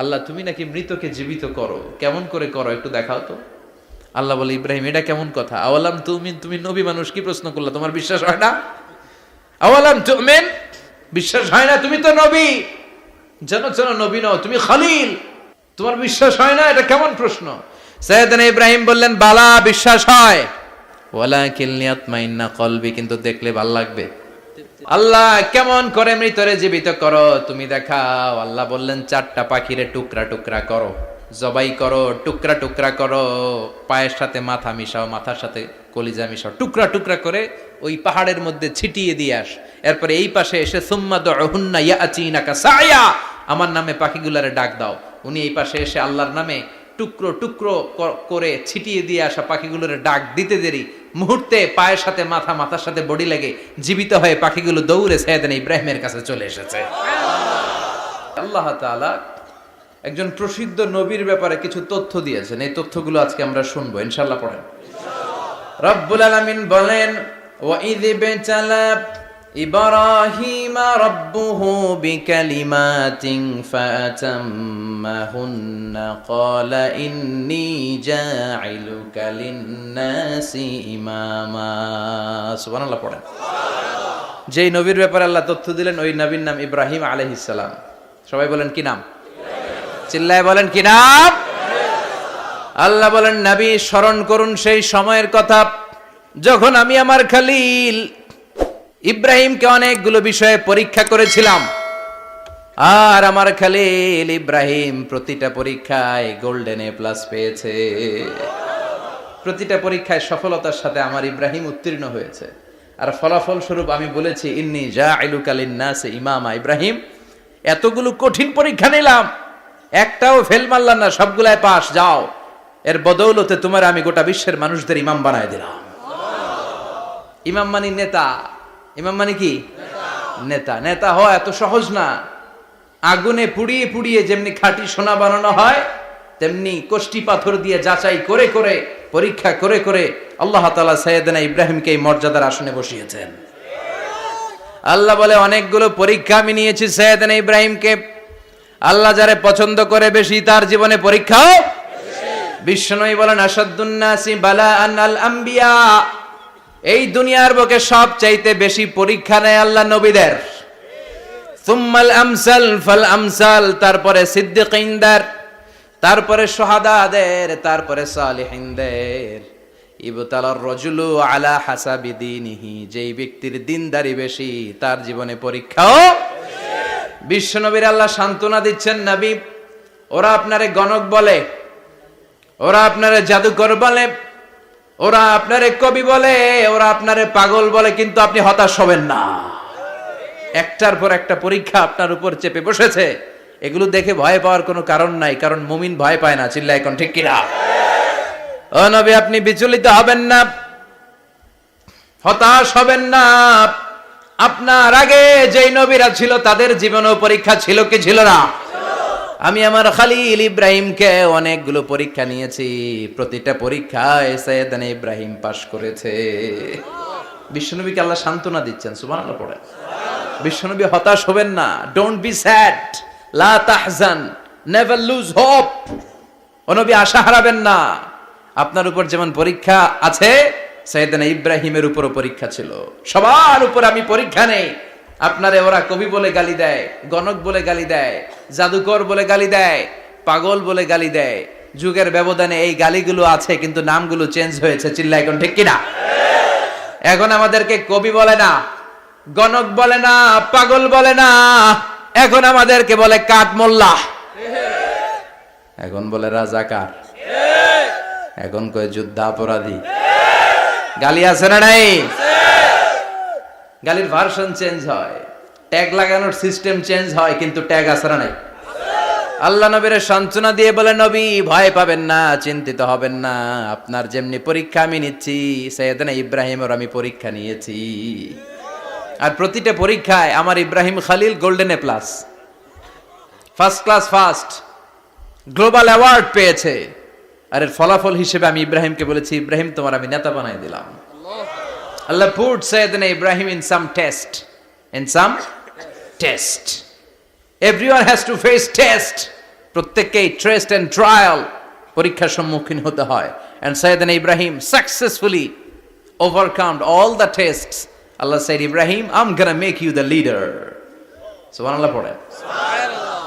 আল্লাহ তুমি নাকি মৃতকে জীবিত করো, কেমন করে করো একটু দেখাও তো। আল্লাহ বলে, ইব্রাহিম এটা কেমন কথা? আওয়ালাম তুমিন, তুমি নবী মানুষ কি প্রশ্ন করলা, তোমার বিশ্বাস হয় না? আওয়ালাম তুমিন, বিশ্বাস হয় না? তুমি তো নবী, জানো নবী নও, তুমি খলিল, তোমার বিশ্বাস হয় না? এটা কেমন প্রশ্ন? সাইয়েদনা ইব্রাহিম বললেন, বালা, বিশ্বাস হয়, ওয়ালাকিন লিয়াতমাইন্না কলবি, কিন্তু দেখলে ভাল লাগবে। আল্লাহ কেমন করে মৃতরে জীবিত করো তুমি দেখাও। আল্লাহ বললেন, 4টা পাখিরে টুকরা টুকরা করো, জবাই করো, টুকরা টুকরা করো, পায়ের সাথে মাথা মিশাও, মাথার সাথে কলিজা মিশাও, টুকরা টুকরা করে ওই পাহাড়ের মধ্যে ছিটিয়ে দিয়ে আস। এরপরে এই পাশে এসে সুম্মা দুহুন্না ইয়াতিনাকা সায়া, আমার নামে পাখিগুলারে ডাক দাও। উনি এই পাশে এসে আল্লাহর নামে টুকরো টুকরো করে ছিটিয়ে দিয়ে আসা পাখিগুলোর ডাক দিতে দেরি, মুহূর্তে পায়ের সাথে মাথা, মাথার সাথে বডি লেগে জীবিত হয়ে পাখিগুলো দৌড়ে সাইয়েদনা ইব্রাহিমের কাছে চলে এসেছে। আল্লাহ তাআলা একজন প্রসিদ্ধ নবীর ব্যাপারে কিছু তথ্য দিয়েছেন, এই তথ্যগুলো আজকে আমরা শুনবো ইনশাআল্লাহ। পড়েন। রব্বুল আলামিন বলেন, ওয়া ইয বিতালা ইব্রাহিমা রাব্বুহু বিকালিমাতিন ফাতাম্মাহুন্না ক্বালা ইন্নী জাঈলুকা লিন-নাসি ইমামা। সুবহানাল্লাহ পড়েন। যেই নবীর ব্যাপারে আল্লাহ তথ্য দিলেন ওই নবীর নাম ইব্রাহিম আলাইহিস সালাম। সবাই বলেন কি নাম? চিল্লায় বলেন কি নাম? আল্লাহ বলেন, নবী স্মরণ করুন সেই সময়ের কথা যখন আমি আমার খলিল ইব্রাহিমকে অনেকগুলো বিষয়ে পরীক্ষা করেছিলাম, আর আমার খলিল ইব্রাহিম প্রতিটা পরীক্ষায় গোল্ডেন এ প্লাস পেয়েছে। প্রতিটা পরীক্ষায় সফলতার সাথে আমার ইব্রাহিম উত্তীর্ণ হয়েছে। আর ফলাফল স্বরূপ আমি বলেছি, ইন্নী জাঈলুকা লিন-নাসি ইমামা। ইব্রাহিম, এতগুলো কঠিন পরীক্ষা নিলাম, একটাও ফেল মারলাম না, সবগুলাই পাস, যাও। এর বদৌলতে তোমার আমি গোটা বিশ্বের মানুষদের ইমাম বানায় দিলাম। ইমাম মানে নেতা। ইমাম মানে কি? নেতা। নেতা হওয়া এত সহজ না। আগুনে পুড়িয়ে পুড়িয়ে যেমনি খাঁটি সোনা বানানো হয়, তেমনি কষ্টি পাথর দিয়ে যাচাই করে করে, পরীক্ষা করে করে আল্লাহ তাআলা সাইয়েদনা ইব্রাহিমকে এই মর্যাদার আসনে বসিয়েছেন। আল্লাহ বলে, অনেকগুলো পরীক্ষা আমি নিয়েছি সাইয়েদনা ইব্রাহিমকে। আল্লাহ যারে পছন্দ করে বেশি, তার জীবনে পরীক্ষাও বিশ্বনবী বলেন, আসাদ্দুন নাসি বালাআন আল আম্বিয়া। এই দুনিয়ার বুকে সব চাইতে বেশি পরীক্ষা নেয় আল্লাহ নবীদের। সুম্মাল আমসাল ফাল আমসাল, তারপরে সিদ্দিকিনদের, তারপরে শুহাদাদের, তারপরে সালিহিনদের। ইবতালার রাজুলু আলা হাসাবি দীনিহি, যেই ব্যক্তির দিনদারি বেশি তার জীবনে পরীক্ষাও। বিশ্বনবীর আল্লাহ সান্ত্বনা দিচ্ছেন, নবী ওরা আপনারে গণক বলে, ওরা আপনারে জাদুকর বলে, ওরা আপনারে কবি বলে, ওরা আপনারে পাগল বলে, কিন্তু আপনি হতাশ হবেন না। একটার পর একটা পরীক্ষা আপনার উপর চেপে বসেছে, এগুলো দেখে ভয় পাওয়ার কোনো কারণ নাই, কারণ মুমিন ভয় পায় না। চিল্লায় এখন ঠিক কিনা? ও নবী, আপনি বিচলিত হবেন না, হতাশ হবেন না। আপনার আগে যেই নবীরা ছিল তাদের জীবনেও পরীক্ষা ছিল কি ছিল না? আমি আমার খলিল ইব্রাহিমকে অনেকগুলো পরীক্ষা নিয়েছি, প্রতিটা পরীক্ষায় সাইয়েদনা ইব্রাহিম পাশ করেছে। বিশ্বনবীকে আল্লাহ সান্ত্বনা দিচ্ছেন। সুবহানাল্লাহ পড়েন। বিশ্বনবী হতাশ হবেন না। ডোন্ট বি স্যাড, লা তাহজান, নেভার লুজ হোপ। ও নবী, আশা হারাবেন না। আপনার উপর যেমন পরীক্ষা আছে, সাইয়েদনা ইব্রাহিমের উপরও পরীক্ষা ছিল। সবার উপর আমি পরীক্ষা নেই। আপনারে ওরা কবি বলে গালি দেয়, গণক বলে গালি দেয়, জাদুকর বলে গালি দেয়, পাগল বলে গালি দেয়। যুগের ব্যবধানে এই গালিগুলো আছে, কিন্তু নামগুলো চেঞ্জ হয়েছে। চিল্লা এখন ঠিক কিনা? এখন আমাদেরকে কবি বলে না, গণক বলে না, পাগল বলে না, এখন আমাদেরকে বলে কাঠ মোল্লা, এখন বলে রাজাকার, এখন কয় যুদ্ধাপরাধী। গালি আছে না নাই? গালির ভার্সন চেঞ্জ হয়, ট্যাগ লাগানোর সিস্টেম চেঞ্জ হয়, কিন্তু ট্যাগ আছে না নাই? আল্লাহ নবীর সান্ত্বনা দিয়ে বলে, নবী ভয় পাবেন না, চিন্তিত হবেন না। আপনার যেমনি পরীক্ষা আমি নিচ্ছি, সাইয়েদনা ইব্রাহিমের আমি পরীক্ষা নিয়েছি। আর প্রতিটা পরীক্ষায় আমার Ibrahim Khalil golden A plus, first class first, global award পেয়েছে। আর এর ফলাফল হিসেবে আমি ইব্রাহিমকে বলেছি, ইব্রাহিম তোমার আমি নেতা বানাই দিলাম। Allah put Sayyidina Ibrahim in some test. In some test. Everyone has to face test. প্রত্যেককেই টেস্ট এন্ড ট্রায়াল, পরীক্ষার সম্মুখীন হতে হয়। And Sayyiduna Ibrahim successfully overcome all the tests. Allah said, Ibrahim, I'm gonna make you the leader. সুবহানাল্লাহ পড়ে।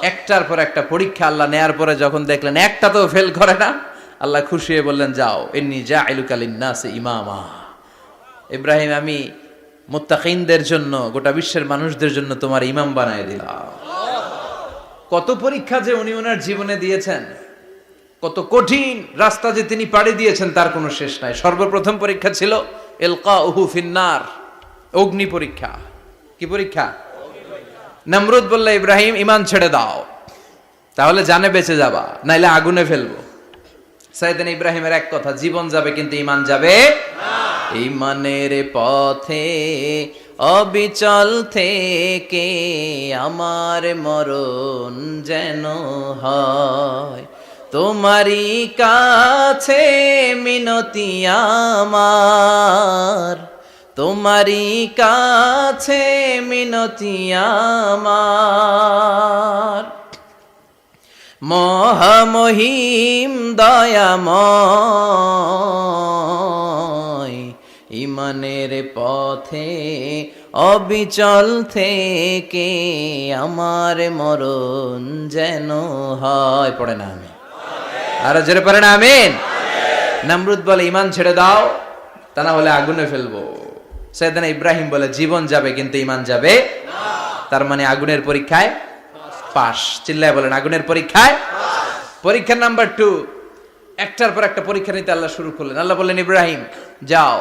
একটার পর একটা পরীক্ষা আল্লাহ নেয়ার পরে যখন দেখলেন একটা তো ফেল করে না, আল্লাহ খুশি হয়ে বললেন, যাও, ইন্নী জাইলুকা লিন-নাসি ইমামা। ইব্রাহিম, আমি মুত্তাকিনদের জন্য, গোটা বিশ্বের মানুষদের জন্য তোমার ইমাম বানায় দিলাম। কত পরীক্ষা যে উনি ওনার জীবনে দিয়েছেন, কত কঠিন রাস্তা যে তিনি পাড়ি দিয়েছেন তার কোনো শেষ নাই। সর্বপ্রথম পরীক্ষা ছিল ইলকাউহু ফিন্নার, অগ্নি পরীক্ষা। কি পরীক্ষা? নমরুদ বলল, ইব্রাহিম ঈমান ছেড়ে দাও, তাহলে জানে বেঁচে যাবা, নাইলে আগুনে ফেলবো। সাইয়েদনা ইব্রাহিমের এক কথা, জীবন যাবে কিন্তু ঈমান যাবে না। ঈমানের পথে অবিচল থেকে আমার মরণ যেন হয়, তোমারই কাছে মিনতি আমার, তোমারই কাছে মিনতি আমার। মহামহিম দয়াময়, ঈমানের পথে অবিচল থেকে আমার মরণ যেন হয়। পড়ে না আমি আর জোরে পড়ে না আমিন। নমরুদ বলে, ঈমান ছেড়ে দাও, তা না হলে আগুনে ফেলবো। সাইয়েদনা ইব্রাহিম বলে, জীবন যাবে কিন্তু ঈমান যাবে না। তার মানে আগুনের পরীক্ষায় পাস। চিল্লায় বলেন, আগুনের পরীক্ষায় পাস। পরীক্ষা নাম্বার 2, একটার পর একটা পরীক্ষা নিতে আল্লাহ শুরু করলেন। আল্লাহ বললেন, ইব্রাহিম যাও,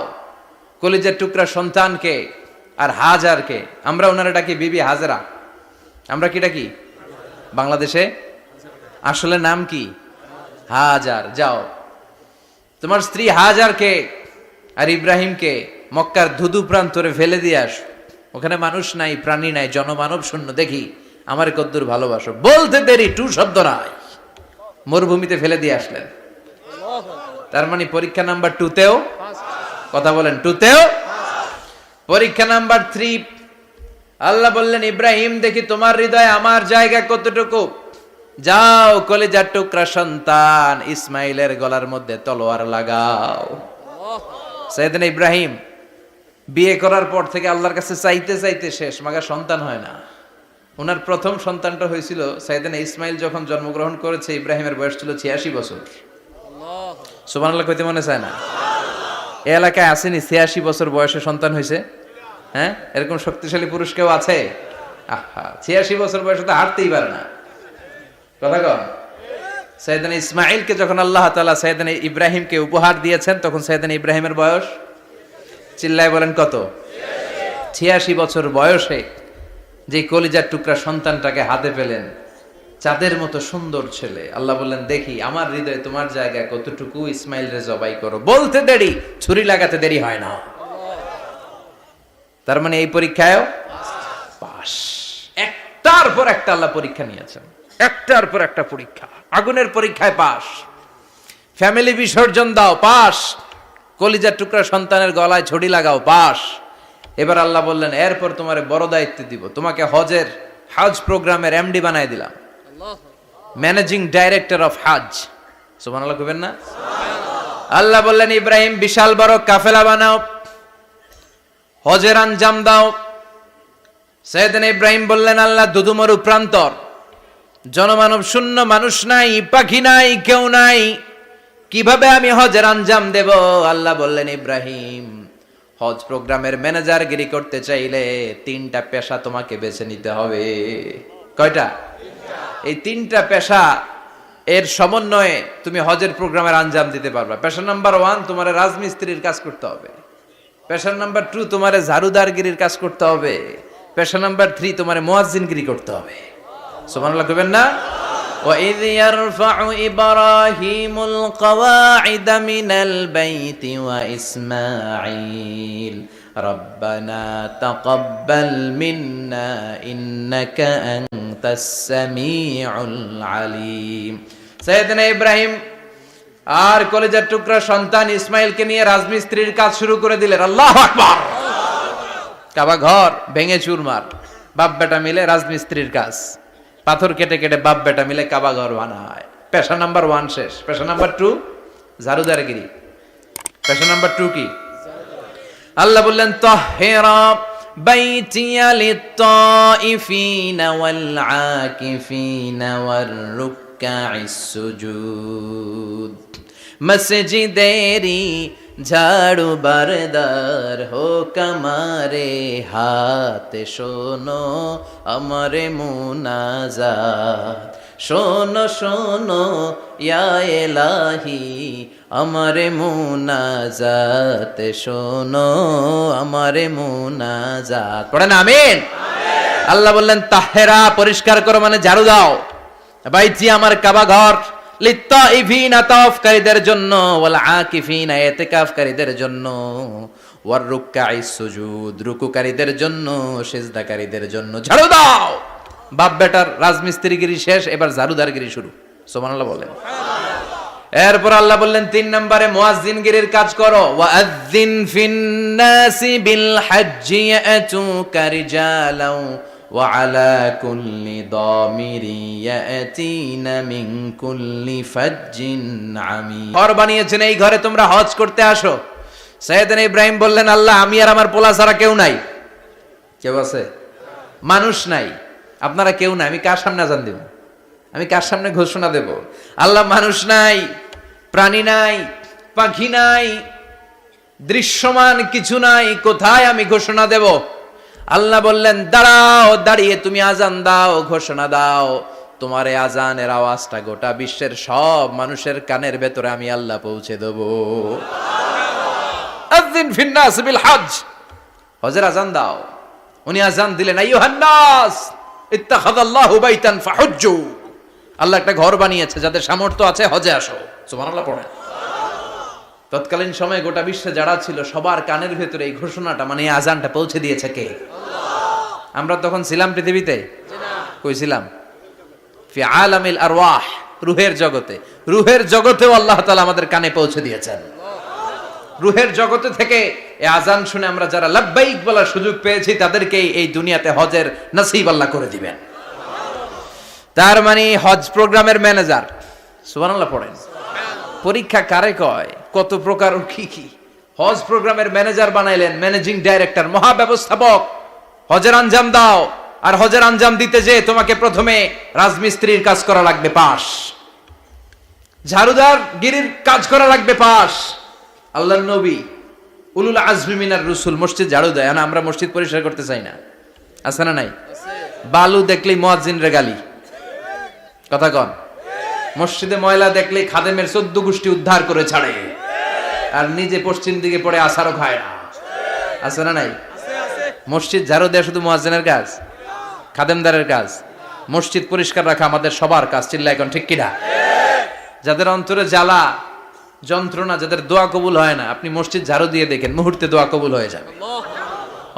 কলিজার টুকরা সন্তানকে আর হাজারকে, আমরা ওনারা ডাকি বিবি হাজরা, আমরা কি ডাকি বাংলাদেশে, আসলে নাম কি হাজার, যাও তোমার স্ত্রী হাজারকে আর ইব্রাহিমকে মক্কার ধুধু প্রান্তরে ফেলে দিয়ে আস। ওখানে মানুষ নাই, প্রাণী নাই, জনমানব শূন্য, দেখি আমার কদ্দুর ভালোবাসো। বলতে দেরি, টু শব্দ নাই, মরুভূমিতে ফেলে দিয়ে আসলেন। তার মানে পরীক্ষা নাম্বার 2তেও, কথা বলেন, 2তেও। পরীক্ষা নাম্বার 3, আল্লাহ বললেন, ইব্রাহিম দেখি তোমার হৃদয়ে আমার জায়গা কতটুকু, যাও কলিজার টুকরা সন্তান ইসমাইলের গলার মধ্যে তলোয়ার লাগাও। সাইয়েদনা ইব্রাহিম বিয়ে করার পর থেকে আল্লাহর কাছে চাইতে চাইতে শেষ, মাগা সন্তান হয় না। ওনার প্রথম সন্তানটা হয়েছিল সাইয়েদনা ইসমাইল যখন জন্মগ্রহণ করেছে, ইব্রাহিমের বয়স ছিল 86 বছর। সুবহানাল্লাহ কইতে মনে চায় না? এই এলাকায় আসেনি 86 বছর বয়সে সন্তান হয়েছে? হ্যাঁ, এরকম শক্তিশালী পুরুষ কেউ আছে? আহা, 86 বছর বয়সে তো হাঁটতেই পারে না। কথা কন। সাইয়েদনা ইসমাইলকে যখন আল্লাহ তাআলা সাইয়েদনা ইব্রাহিমকে উপহার দিয়েছেন, তখন সাইয়েদনা ইব্রাহিমের বয়স, চিল্লায় বলেন কত? 86 বছর বয়সে যে কলিজার টুকরা সন্তানটাকে হাতে পেলেন, চাঁদের মতো সুন্দর ছেলে। আল্লাহ বললেন, দেখি আমার হৃদয়ে তোমার জায়গা কতটুকু, ইসমাইল রে জবাই করো। বলতে দেরি, ছুরি লাগাতে দেরি হয় না। তার মানে এই পরীক্ষায়ও পাস। একটার পর একটা আল্লাহ পরীক্ষা নিয়েছেন, একটার পর একটা পরীক্ষা। আগুনের পরীক্ষায় পাস, ফ্যামিলি বিসর্জন দাও, পাস। কলিজার টুকরা সন্তানের গলায় ছড়ি লাগাও, পাস। এবার আল্লাহ বললেন, এরপর তোমার বড় দায়িত্ব দিব, তোমাকে হজ প্রোগ্রামের এমডি বানায় দিলাম, ম্যানেজিং ডাইরেক্টর অফ হজ। সুবহানাল্লাহ কইবেন না? আল্লাহ বললেন, ইব্রাহিম বিশাল বড় কাফেলা বানাও, হজের আঞ্জাম দাও। সাইয়েদনা ইব্রাহিম বললেন, আল্লাহ দুদুমরু প্রান্তর, জনমানব শূন্য, মানুষ নাই, পাখি নাই, কেউ নাই, কিভাবে আমি হজের আঞ্জাম দেব? আল্লাহ বললেন, ইব্রাহিম হজ প্রোগ্রামের ম্যানেজারগিরি করতে চাইলে 3টা পেশা তোমাকে বেছে নিতে হবে। কয়টা? এই 3টা পেশা এর সমন্বয়ে তুমি হজের প্রোগ্রামের আঞ্জাম দিতে পারবা। পেশা নাম্বার 1, তোমার রাজমিস্ত্রির কাজ করতে হবে। পেশা নাম্বার 2, তোমার ঝাড়ুদারগিরির কাজ করতে হবে। পেশা নাম্বার 3, তোমার মুয়াজ্জিনগিরি করতে হবে। সুবহানাল্লাহ কইবেন না? وَإِذْ يَرْفَعُ إِبْرَاهِيمُ الْقَوَاعِدَ مِنَ الْبَيْتِ وَإِسْمَاعِيلُ رَبَّنَا تَقَبَّلْ مِنَّا إِنَّكَ أَنْتَ السَّمِيعُ الْعَلِيمُ। সাইয়েদনা ইব্রাহিম আর কলিজার টুকরা সন্তান ইসমাইলকে নিয়ে রাজমিস্ত্রির কাজ শুরু করে দিলেন। আল্লাহু আকবার। কাবা ঘর ভেঙে চুরমার, বাপ বেটা মিলে রাজমিস্ত্রির কাজ। পাথর কেটে কেটে বাপ বেটা মিলে কাবা ঘর বানায়। পেশা নাম্বার 1 শেষ। পেশা নাম্বার 2 ঝাড়ুদারগিরি। পেশা নাম্বার 2 কি? আল্লাহ বললেন তাহহিরা বাইতিয়া লিত-তাইফিনা ওয়াল আকিফিনা ওয়ার রুকআইস সুজুদ। মসজিদেরি ঝাড়ু বারদার হোক আমারে হাতে শোনো আমারে মুনাজাত। শোনো শোনো ইয়া ইলাহি আমারে মুনাজাত, শোনো আমারে মুনাজাত। পড়েন আমিন। আল্লাহ বললেন তাহেরা পরিষ্কার করো মানে ঝাড়ু দাও। বাইতি আমার কাবা ঘর, লিত্তাইফিনা তাওয়াফকারীদের জন্য, ওয়াল আকিফিনা ইতিকাফকারীদের জন্য, ওয়ার রুকআইস সুজুদ রুকুকারীদের জন্য, সিজদাকারীদের জন্য ঝাড়ু দাও। বাপ বেটার রাজমিস্ত্রিগিরি শেষ, এবার ঝাড়ুদারগিরি শুরু। সুবহানাল্লাহ বলেন। এরপর আল্লাহ বললেন 3 নম্বরে মুয়াজ্জিনগিরির কাজ করো। ওয়াআযযিন ফিন-নাসি বিল হাজ্জি ইয়াতুকা রিজালাও ওয়া আলা কুল্লি দামিরি ইয়াতিনা মিন কুল্লি ফাজ্জিন আমিক। ঘর বানিয়েছেন, এই ঘরে তোমরা হজ করতে আসো। সাইয়েদনা ইব্রাহিম বললেন আল্লাহ আমি আর আমার পোলা ছাড়া কেউ নাই। কেউ আছে? মানুষ নাই, আপনারা কেউ নাই, আমি কার সামনে আযান দেব? আমি কার সামনে ঘোষণা দেব? আল্লাহ মানুষ নাই, প্রাণী নাই, পাখি নাই, দৃশ্যমান কিছু নাই, কোথায় আমি ঘোষণা দেব? আল্লাহ বললেন দাঁড়াও, দাঁড়িয়ে তুমি আজান দাও, ঘোষণা দাও। তোমার এই আজানের আওয়াজটা গোটা বিশ্বের সব মানুষের কানের ভেতরে আমি আল্লাহ পৌঁছে দেব। আযিন ফিন-নাস বিল হজ, হজের আজান দাও। উনি আজান দিলেন আইয়ুহান নাস ইত্তাখাযাল্লাহু বাইতান ফাহুজ্জু। আল্লাহ একটা ঘর বানিয়েছে, যাদের সামর্থ্য আছে হজে আসো। সুবহানাল্লাহ পড়েন। তৎকালীন সময়ে গোটা বিশ্বে যারা ছিল সবার কানের ভেতরে এই ঘোষণাটা মানে এই আজানটা পৌঁছে দিয়েছে কে? আল্লাহ। আমরা তখন ছিলাম পৃথিবীতে? কই ছিলাম? ফি আলামিল আরওয়াহ, রূহের জগতে। রূহের জগতেও আল্লাহ তাআলা আমাদের কানে পৌঁছে দিয়েছেন। রূহের জগতে থেকে এই আজান শুনে আমরা যারা লাব্বাইক বলার সুযোগ পেয়েছি তাদেরকে এই দুনিয়াতে হজের নসিব আল্লাহ করে দিবেন। তার মানে হজ প্রোগ্রামের ম্যানেজার। সুবহানাল্লাহ পড়েন। পরীক্ষা কারে কয়? কত প্রকার কি কি। হজ প্রোগ্রামের ম্যানেজার বানাইলেন, ম্যানেজিং ডাইরেক্টর, মহাব্যবস্থাপক। হজের আঞ্জাম দাও, আর হজের আঞ্জাম দিতে যে তোমাকে প্রথমে রাজমিস্ত্রির কাজ করা লাগবে পাস, ঝাড়ুদার গিরির কাজ করা লাগবে পাস। আল্লাহর নবী উলুল আজমি মিনার রসুল মসজিদ ঝাড়ু দেয়, না আমরা মসজিদ পরিষ্কার করতে চাই না? আছে না নাই? বালু দেখলেই মুয়াজ্জিনরে গালি, কথা কন। মসজিদে ময়লা দেখলেই খাদেমের 14 গোষ্ঠী উদ্ধার করে ছাড়ে, আর নিজে পশ্চিম দিকে পড়ে আসারও খায় না। আছে না নাই? মসজিদ ঝাড়ু দেয়া শুধু মুয়াজ্জিনের কাজ? খাদেমদারের কাজ? মসজিদ পরিষ্কার রাখা আমাদের সবার কাজ। চিল্লা এখন ঠিক কিনা? যাদের অন্তরে জ্বালা যন্ত্রণা, যাদের দোয়া কবুল হয় না, আপনি মসজিদ ঝাড়ু দিয়ে দেখেন মুহূর্তে দোয়া কবুল হয়ে যাবে।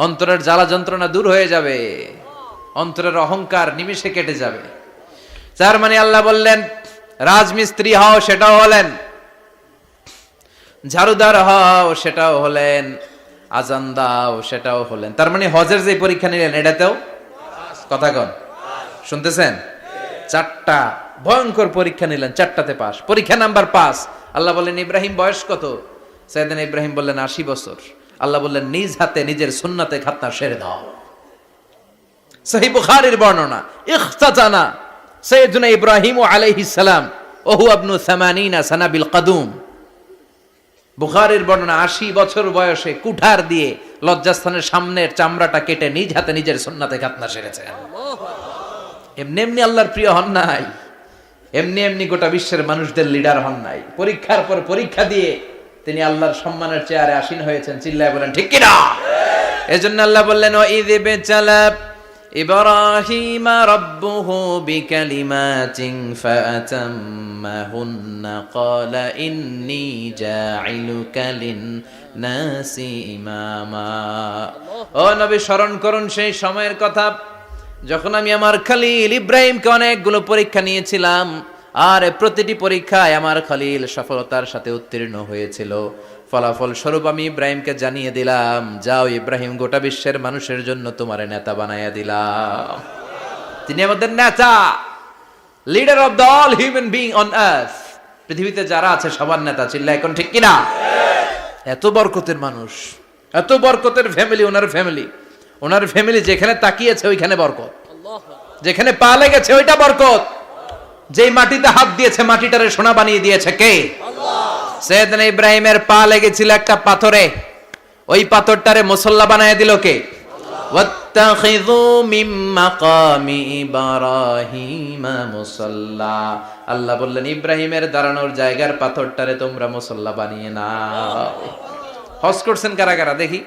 অন্তরের জ্বালা যন্ত্রণা দূর হয়ে যাবে, অন্তরের অহংকার নিমিষে কেটে যাবে। তার মানে আল্লাহ বললেন রাজমিস্ত্রি হও, সেটাও হলেন, ঝাড়ুদার হও, সেটাও হলেন, আজান দাও, সেটাও হলেন। তার মানে হজের যে পরীক্ষা নিলেন এটাতেও, কথা কন, শুনতেছেন? 4টা ভয়ঙ্কর পরীক্ষা নিলেন, 4টাতে পাস। পরীক্ষা নাম্বার 5। আল্লাহ বললেন ইব্রাহিম বয়স কত? সাইয়েদনা ইব্রাহিম বললেন 80 বছর। আল্লাহ বললেন নিজ হাতে নিজের সুন্নাতে খাতনা সেরে দাও। সহিহ বুখারীর বর্ণনা, ইখতাতানা সাইয়েদনা ইব্রাহিম আলাইহিস সালাম ওয়া হুয়া ইবনু 80 সানা বিল কাদুম। বুখারীর বর্ণনা, 80 বছর বয়সে কুঠার দিয়ে লজ্জাস্থানের সামনের চামড়াটা কেটে নিজ হাতে নিজের সুন্নাতে খাতনা সেরেছেন। এমনি এমনি আল্লাহর প্রিয় হন নাই, এমনি এমনি গোটা বিশ্বের মানুষদের লিডার হন নাই। পরীক্ষার পর পরীক্ষা দিয়ে তিনি আল্লাহর সম্মানের চেয়ারে আসীন হয়েছেন। চিল্লায় বলেন ঠিক কিনা? এজন্য আল্লাহ বললেন ওয়াইয বিতালা ইব্রাহিমা রাব্বুহু বিকালিমাতিন ফাআতাম্মাহুন্না ক্বালা ইন্নী জাঈলুকা লিন-নাসি ইমামা। ও নবী স্মরণ করুন সেই সময়ের কথা যখন আমি আমার খলিল ইব্রাহিমকে অনেকগুলো পরীক্ষা নিয়েছিলাম, আর প্রতিটি পরীক্ষায় আমার খলিল সফলতার সাথে উত্তীর্ণ হয়েছিল। ফলাফল স্বরূপ আমি ইব্রাহিমকে জানিয়ে দিলাম, যাও ইব্রাহিম, গোটা বিশ্বের মানুষের জন্য তোমার নেতা বানাইয়া দিলাম। তিনি আমাদের নেতা, leader of the all human being on earth. পৃথিবীতে যারা আছে সবার নেতা, চিল্লা এখন ঠিক কিনা? এত বরকতের মানুষ, এত বরকতের ফ্যামিলি, ওনার ফ্যামিলি যেখানে তাকিয়েছে ওইখানে বরকত, যেখানে পা লেগেছে ওইটা বরকত, যেই মাটিতে হাত দিয়েছে মাটিটারে সোনা বানিয়ে দিয়েছে কে? সৈয়দনা ইব্রাহিমের পা লেগেছিল একটা পাথরে, ওই পাথরটারে মুসল্লা বানিয়ে দিল কে? ওয়াত্তাখিযু মিন মাকামি ইব্রাহিমা মুসাল্লা। আল্লাহ বললেন ইব্রাহিমের দাঁড়ানোর জায়গার পাথরটারে তোমরা মুসল্লা বানিয়ে নাও। হজ করছেন কারা কারা দেখি,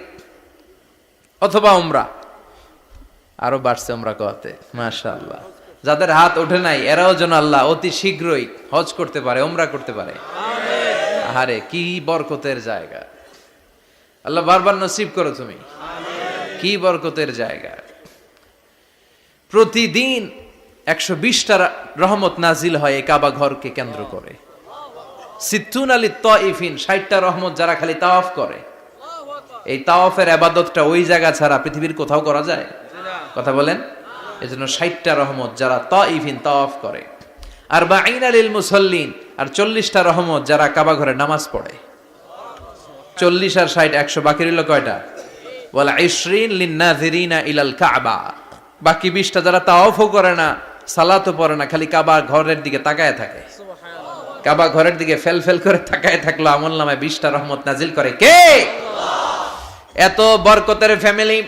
অথবা উমরা? আরো বাড়ছে উমরা করতে, মাশাআল্লাহ। যাদের হাত ওঠে নাই এরাও যেন আল্লাহ অতি শীঘ্রই হজ করতে পারে, উমরা করতে পারে। আরে কি বরকতের জায়গা, আল্লাহ বারবার নসিব করো তুমি। কি বরকতের জায়গা। প্রতিদিন 120টা রহমত নাজিল হয় এই কাবা ঘরকে কেন্দ্র করে। সিত্তুন আলী তাইফিন, 60টা রহমত যারা খালি তাওয়াফ করে। এই তাওয়াফের ইবাদতটা ওই জায়গা ছাড়া পৃথিবীর কোথাও করা যায়? কথা বলেন। এজন্য 60টা রহমত যারা তাইফিন তাওয়াফ করে, আর বাঈনা লিল মুসাল্লিন, আর 40টা রহমত যারা কাবা ঘরে নামাজ পড়ে। 40 আর 60 100, বাকি রইল কয়টা? ওয়ালা 20 লিন-নাযিরিনা ইলাল কাবা। বাকি 20টা যারা তাওয়াফও করে না, সালাতও পড়ে না, খালি কাবা ঘরের দিকে তাকায় থাকে। কাবা ঘরের দিকে ফেল করে তাকায় থাকলো, আমলনামায় 20টা রহমত নাজিল করে কে? এত বরকতের ফ্যামিলি।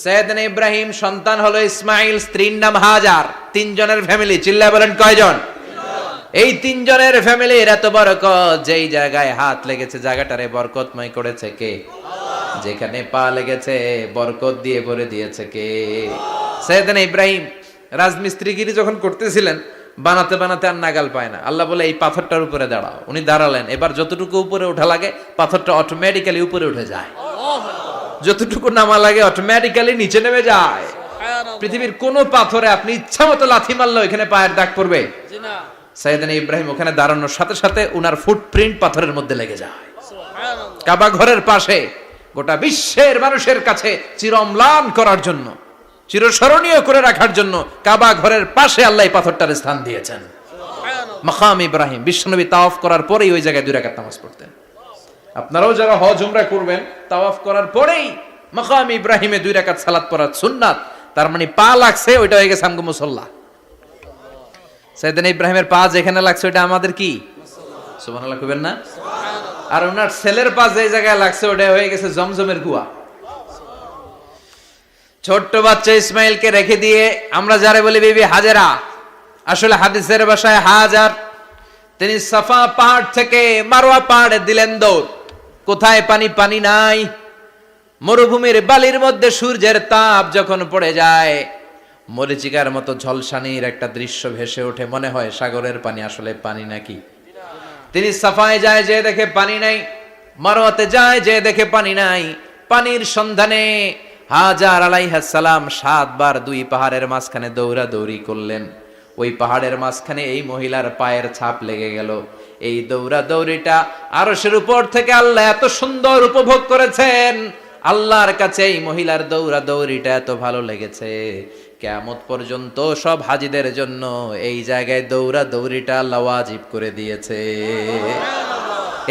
সৈয়দনা ইব্রাহিম সন্তান হলো ইসমাইল, স্ত্রীর নাম হাজার। 3 জনের ফ্যামিলি, চিল্লায় বলেন কয়জন? এই 3 জনের ফ্যামিলির এত বরকত, যেই জায়গায় হাত লেগেছে জায়গাটারে বরকতময় করেছে কে? যেখানে পা লেগেছে বরকত দিয়ে ভরে দিয়েছে কে? সৈয়দনা ইব্রাহিম রাজমিস্ত্রিগিরি যখন করতেছিলেন, বানাতে বানাতে আর নাগাল পায় না। আল্লাহ বলে এই পাথরটার উপরে দাঁড়াও। উনি দাঁড়ালেন, এবার যতটুকু উপরে ওঠা লাগে পাথরটা অটোমেটিক্যালি উপরে উঠে যায়, যতটুকু নামা লাগে অটোমেটিক্যালি নিচে নেমে যায়। পৃথিবীর কোন পাথরে আপনি ইচ্ছা মতো লাথি মারলে এখানে পায়ের দাগ পড়বে? সৈয়দনা ইব্রাহিম ওখানে দাঁড়ানোর সাথে সাথে উনার ফুটপ্রিন্ট পাথরের মধ্যে লেগে যায়। কাবা ঘরের পাশে গোটা বিশ্বের মানুষের কাছে চিরম্লান করার জন্য, চিরস্মরণীয় করে রাখার জন্য কাবা ঘরের পাশে আল্লাহ এই পাথরটার স্থান দিয়েছেন। মাকাম ইব্রাহিম। বিশ্বনবী তাওয়াফ করার পরেই ওই জায়গায় 2 রাকাত নামাজ পড়তেন। আপনারাও যারা হজ উমরা করবেন, তাওয়াফ করার পরেই মাকাম ইব্রাহিমে 2 রাকাত সালাত পড়া সুন্নাত। তার মানে পা লাগছে, ওইটা হয়ে গেছে আমগো মুসাল্লা। সৈয়দনা ইব্রাহিমের পা যেখানে লাগছে ওইটা আমাদের কি? সুবহানাল্লাহ কইবেন না? আর ওনার ছেলের পা যে জায়গায় লাগছে ওটা হয়ে গেছে জমজমের কুয়া। ছোট্ট বাচ্চা ইসমাইলকে রেখে দিয়ে আমরা যারে বলি বিবি হাজেরা, আসলে হাদিসের ভাষায় হাজার, তিনি সাফা পাহাড় থেকে মারওয়া পাহাড়ে দিলেন দৌড়। কোথায় পানি? পানি নাই। মরুভূমির বালির মধ্যে সূর্যের তাপ যখন পড়ে যায়, মরিচিকার মতো ঝলসানির একটা দৃশ্য ভেসে ওঠে, মনে হয় সাগরের পানি, আসলে পানি নাকি। তিনি সাফায় যায়, যে দেখে পানি নাই। মারওয়াতে যায়, যে দেখে পানি নাই। পানির সন্ধানে হাজার আলাইহিস সালাম 7 বার 2 পাহাড়ের মাঝখানে দৌড়াদৌড়ি করলেন। ওই পাহাড়ের মাঝখানে এই মহিলার পায়ের ছাপ লেগে গেল। এই দৌড়াদৌড়িটা আরশের উপর থেকে আল্লাহ এত সুন্দর উপভোগ করেছেন। আল্লাহর কাছে এই মহিলার দৌড়াদৌড়িটা এত ভালো লেগেছে, কিয়ামত পর্যন্ত সব হাজীদের জন্য এই জায়গায় দৌড়াদৌড়িটা আল্লাহ ওয়াজিব করে দিয়েছে।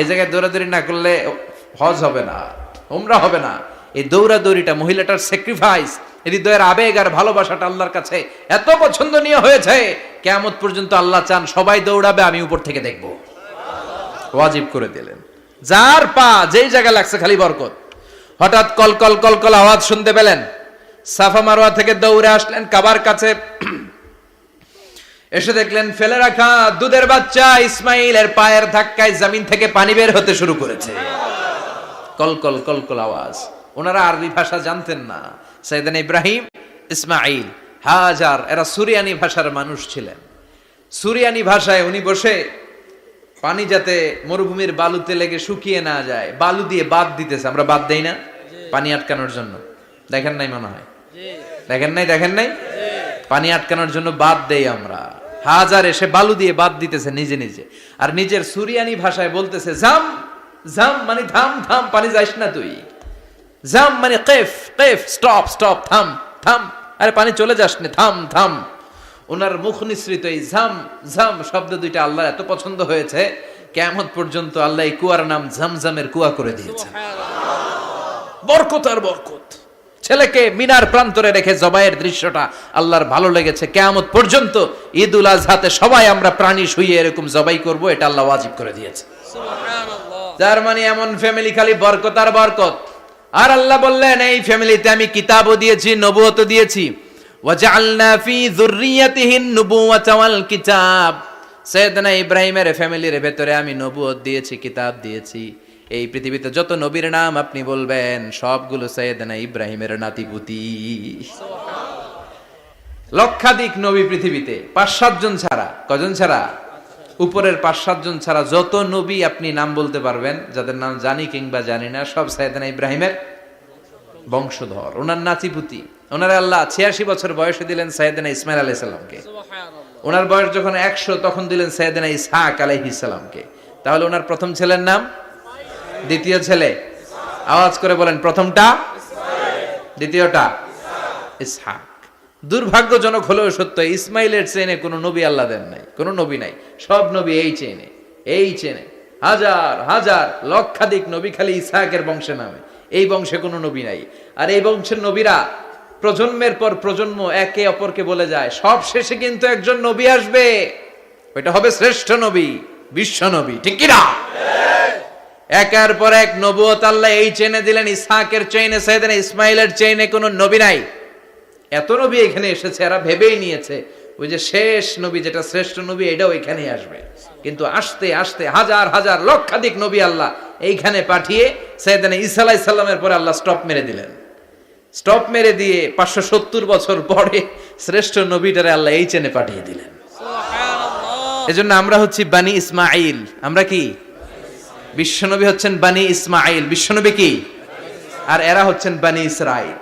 এই জায়গায় দৌড়াদৌড়ি না করলে হজ হবে না, উমরা হবে না। এই দৌড়াদৌড়িটা, মহিলাটার স্যাক্রিফাইস, হৃদয়ের আবেগ আর ভালোবাসাটা আল্লাহর কাছে এত পছন্দনীয় হয়েছে, কিয়ামত পর্যন্ত আল্লাহ চান সবাই দৌড়াবে, আমি উপর থেকে দেখব। ওয়াজিব করে দিলেন। যার পা যেই জায়গায় লাগছে খালি বরকত। হঠাৎ কলকল কলকল আওয়াজ শুনতে পেলেন। সাফা মারওয়া থেকে দৌড়ে আসলেন কাবার কাছে। এসে দেখলেন ফেলে রাখা দুধের বাচ্চা ইসমাইলের পায়ের ধাক্কায় জমিন থেকে পানি বের হতে শুরু করেছে। কলকল কলকল আওয়াজ। ওনারা আরবি ভাষা জানতেন না। সৈয়দনা ইব্রাহিম, ইসমাইল, হাজার এরা সুরিয়ানি ভাষার মানুষ ছিলেন। সুরিয়ানি ভাষায় উনি বসে পানি যাতে মরুভূমির বালুতে লেগে শুকিয়ে না যায়, বালু দিয়ে বাঁধ দিতেছে। আমরা বাঁধ দেই না পানি আটকানোর জন্য? দেখেন নাই মনে হয়? দেখেন নাই? পানি আটকানোর জন্য বাঁধ দেই আমরা। হাজার এসে বালু দিয়ে বাঁধ দিতেছে নিজে নিজে, আর নিজের সুরিয়ানি ভাষায় বলতেছে জাম জাম, মানে থাম থাম, পানি যাইস না তুই। জাম মানে কেফ কেফ, স্টপ স্টপ, থাম থাম, আরে পানি চলে যাস না, থাম থাম। ওনার মুখ নিঃসৃত এই ঝাম ঝাম শব্দ দুইটা আল্লাহর এত পছন্দ হয়েছে, কিয়ামত পর্যন্ত আল্লাহ এই কুয়ার নাম ঝমঝমের কুয়া করে দিয়েছে। বরকত আর বরকত। ছেলেকে মিনার প্রান্তরে রেখে জবাইয়ের দৃশ্যটা আল্লাহর ভালো লেগেছে। কিয়ামত পর্যন্ত ঈদ উল আজহাতে সবাই আমরা প্রাণী শুইয়ে এরকম জবাই করব, এটা আল্লাহ ওয়াজিব করে দিয়েছে। যার মানে এমন ফ্যামিলি খালি বরকত আর বরকত। আর আল্লাহ বললেন এই ফ্যামিলিতে আমি কিতাবও দিয়েছি, নবুয়তও দিয়েছি। ওয়াজআলনা ফি যুররিয়াতিহিন নুবুওয়াতা ওয়াল কিতাব। সাইয়েদনা ইব্রাহিমের ফ্যামিলির ভেতরে আমি নবুয়ত দিয়েছি, কিতাব দিয়েছি। এই পৃথিবীতে যত নবীর নাম আপনি বলবেন সবগুলো সাইয়েদনা ইব্রাহিমের নাতিপুতি। লক্ষাধিক নবী পৃথিবীতে, 5-7 জন ছাড়া। কজন ছাড়া? উপরের 5-7 জন ছাড়া যত নবী আপনি নাম বলতে পারবেন, যাদের নাম জানি কিংবা জানি না, সব সাইয়েদনা ইব্রাহিমের বংশধর, ওনার নাতিপুতি। ওনার আল্লাহ 86 বছর বয়সে দিলেন সাইয়েদনা ইসমাইল আলাইহিস সালামকে। ওনার বয়স যখন 100 তখন দিলেন সাইয়েদনা ইসহাক আলাইহিস সালামকে। তাহলে ওনার প্রথম ছেলের নাম, দ্বিতীয় ছেলে আওয়াজ করে বলেন, প্রথমটা দ্বিতীয়টা ইসহাক। দুর্ভাগ্যজনক হলেও সত্য, ইসমাইলের চেনে কোনো নবী আল্লাহ দেন নাই, কোনো নবী নাই। সব নবী এই চেনে হাজার হাজার লক্ষাধিক নবী খালি ইসহাকের বংশে নামে। এই বংশে কোনো নবী নাই। আর এই বংশের নবীরা প্রজন্মের পর প্রজন্ম একে অপরকে বলে যায়, সব শেষে কিন্তু একজন নবী আসবে, ওইটা হবে শ্রেষ্ঠ নবী, বিশ্ব নবী। ঠিক কি না? একের পর এক নবুয়ত আল্লাহ এই চেনে দিলেন। ইসহাকের চেইনে, সাইয়েদনা ইসমাইলের চেইনে কোনো নবী নাই। এত নবী এখানে এসেছে, এরা ভেবেই নিয়েছে ওই যে শেষ নবী যেটা শ্রেষ্ঠ নবী এটাও এখানেই আসবে। কিন্তু আস্তে আস্তে হাজার হাজার লক্ষাধিক নবী আল্লাহ এইখানে পাঠিয়ে সাইয়েদনা ঈসা আলাইহিস সালামের পরে আল্লাহ স্টপ মেরে দিলেন। স্টপ মেরে দিয়ে 570 বছর পরে শ্রেষ্ঠ নবীটারে আল্লাহ এই চেনে পাঠিয়ে দিলেন। এজন্য আমরা হচ্ছি বানি ইসমাইল। আমরা কি? বিশ্বনবী হচ্ছেন বানি ইসমাইল। বিশ্বনবী কি? আর এরা হচ্ছেন বানি Israil.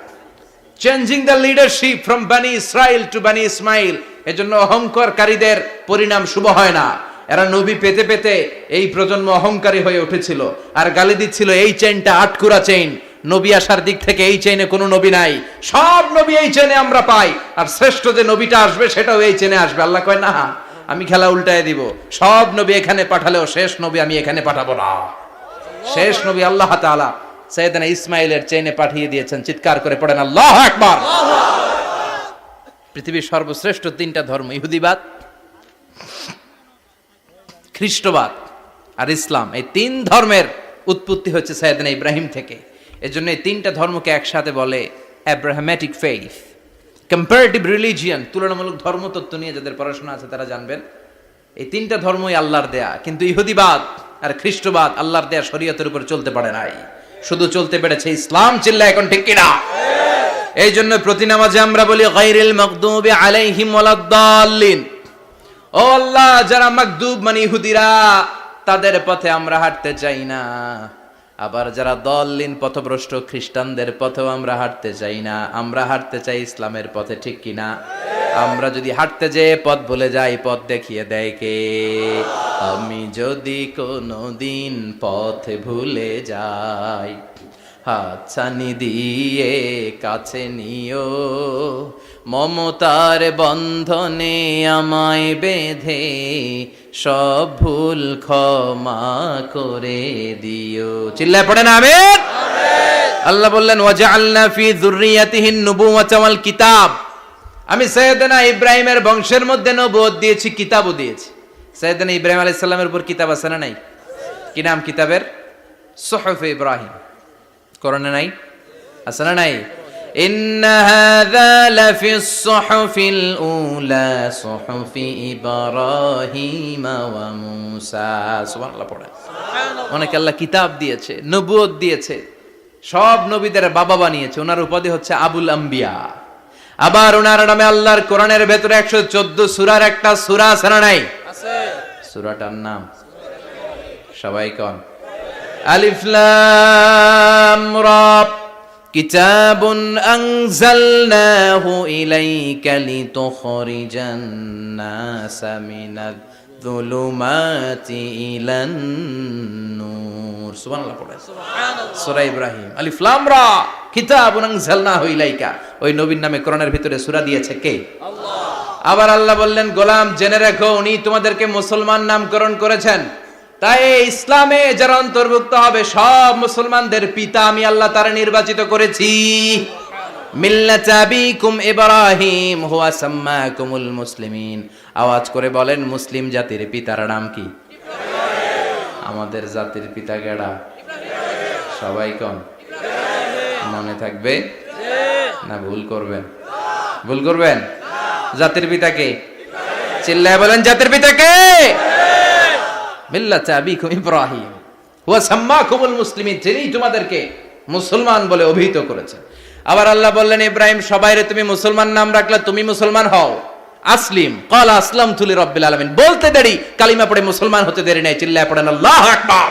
Changing the leadership from বানি ইসরাইল টু বানি ইসমাইল। এজন্য অহংকারকারীদের পরিণাম শুভ হয় না। এরা নবী পেতে পেতে এই প্রজন্ম অহংকারী হয়ে উঠেছিল আর গালি দিচ্ছিল এই চেইনটা আটকুরা চেইন, নবী আসার দিক থেকে এই চেইনে কোনো নবী নাই, সব নবী এই চেইনে আমরা পাই, আর শ্রেষ্ঠ যে নবীটা আসবে সেটাও এই চেইনে আসবে। আল্লাহ কয় না, আমি খেলা উল্টায় দিব, সব নবী এখানে পাঠালেও শেষ নবী আমি এখানে পাঠাবো না। শেষ নবী আল্লাহ তাআলা সাইয়েদনা ইসমাইলের চেইনে পাঠিয়ে দিয়েছেন। চিৎকার করে পড়েন আল্লাহু আকবার। পৃথিবীর সর্বশ্রেষ্ঠ 3টা ধর্ম, ইহুদিবাদ, খ্রিস্টবাদ আর ইসলাম, এই 3 ধর্মের উৎপত্তি হচ্ছে সাইয়েদনা ইব্রাহিম থেকে। এজন্য এই 3টা ধর্মকে একসাথে বলে অ্যাব্রাহামেটিক ফেইথ, কম্পারেটিভ রিলিজিয়ন। তুলনামূলক ধর্মতত্ত্ব নিয়ে যাদের পড়াশোনা আছে তারা জানবেন এই 3টা ধর্মই আল্লাহর দেয়া। কিন্তু ইহুদিবাদ আর খ্রিস্টবাদ আল্লাহর দেয়া শরীয়তের উপর চলতে পারে নাই, শুধু চলতে পেরেছে ইসলাম। চিল্লা এখন ঠিক কিনা? এই জন্য প্রতি নামাজে আমরা বলি গায়রিল মাগদুবি আলাইহিম ওয়ালাদ-দাল্লিন। ও আল্লাহ, যারা মাগদুব মানে ইহুদিরা, তাদের পথে আমরা হাঁটতে চাই না। আবার যারা দল্লিন পথভ্রষ্ট খ্রিস্টানদের পথেও আমরা হাঁটতে চাই না। আমরা হাঁটতে চাই ইসলামের পথে। ঠিক কিনা? আমরা যদি হাঁটতে যেয়ে পথ ভুলে যাই, পথ দেখিয়ে দেয় কে? আমি যদি কোনোদিন পথ ভুলে যাই, হাতছানি দিয়ে কাছে নিও, মমতার বন্ধনে আমায় বেঁধে সব ভুল ক্ষমা করে দিও। চিল্লায় পড়েন আমিন। আল্লাহ বললেন ওয়াজআলনা ফি যুররিয়াতিহিন নুবুওয়াতা ওয়াল কিতাব। আমি সাইয়েদনা ইব্রাহিমের বংশের মধ্যে নবুয়ত দিয়েছি, কিতাবও দিয়েছি। সাইয়েদনা ইব্রাহিম আলাইহিস সালামের উপর কিতাব আছে না নাই? কি নাম কিতাবের? সুহুফ ইব্রাহিম। কোরআনে নাই? আছে না নাই? ইন্না হাযা লাফিস সুহুফিল উলা সুহুফি ইব্রাহিম ওয়া মূসা। সুবহানাল্লাহ পড়ে। অনেক আল্লাহ কিতাব দিয়েছে, নবুয়ত দিয়েছে, সব নবীদের বাবা বানিয়েছে। ওনার উপাধি হচ্ছে আবুল আম্বিয়া। আবার ওনার নামে আল্লাহর কোরআনের ভেতরে 114 সূরার একটা সূরা আছে না নাই? আছে। সূরাটার নাম সবাই কোন? আলিফ লাম রা। কিতাবুন আনজালনাহু ইলাইকা লিতুখরিজান নাসা মিনাজ যুলুমাতি ইলান নূর। সুবহানাল্লাহ পড়ে। সুবহানাল্লাহ। সূরা ইব্রাহিম। আলিফ লাম রা। কিতাবুন আনজালনাহু ইলাইকা। ওই নবীর নামে কোরআনের ভিতরে সূরা দিয়েছে কে? আল্লাহ। আবার আল্লাহ বললেন, গোলাম জেনে রাখো উনি তোমাদেরকে মুসলমান নামকরণ করেছেন, তাই ইসলামে যারা অন্তর্ভুক্ত হবে সব মুসলমানদের পিতা আমি আল্লাহ তারা নির্বাচিত করেছি। মিল্লাতা আবিকুম ইব্রাহিম হুয়া সাম্মাকুমুল মুসলিমিন। আওয়াজ করে বলেন, মুসলিম জাতির পিতার নাম কি? আমাদের জাতির পিতা কেডা? সবাই কোন? মনে থাকবে না ভুল করবেন? ভুল করবেন? জাতির পিতাকে চিল্লায় বলেন, জাতির পিতাকে। মিল্লাতা আবিকুম ইব্রাহিম হুয়া সাম্মাকুমুল মুসলিমিন, যিনি তোমাদেরকে মুসলমান বলে অভিহিত করেছেন। আবার আল্লাহ বললেন, ইব্রাহিম সবাইরে তুমি মুসলমান নাম রাখলে, তুমি মুসলমান হও। আসলিম ক্বালা আসলামতু লিরাব্বিল আলামিন, বলতে দেরি, কালিমা পড়ে মুসলমান হতে দেরি নাই, চিল্লায় পড়েন আল্লাহু আকবার।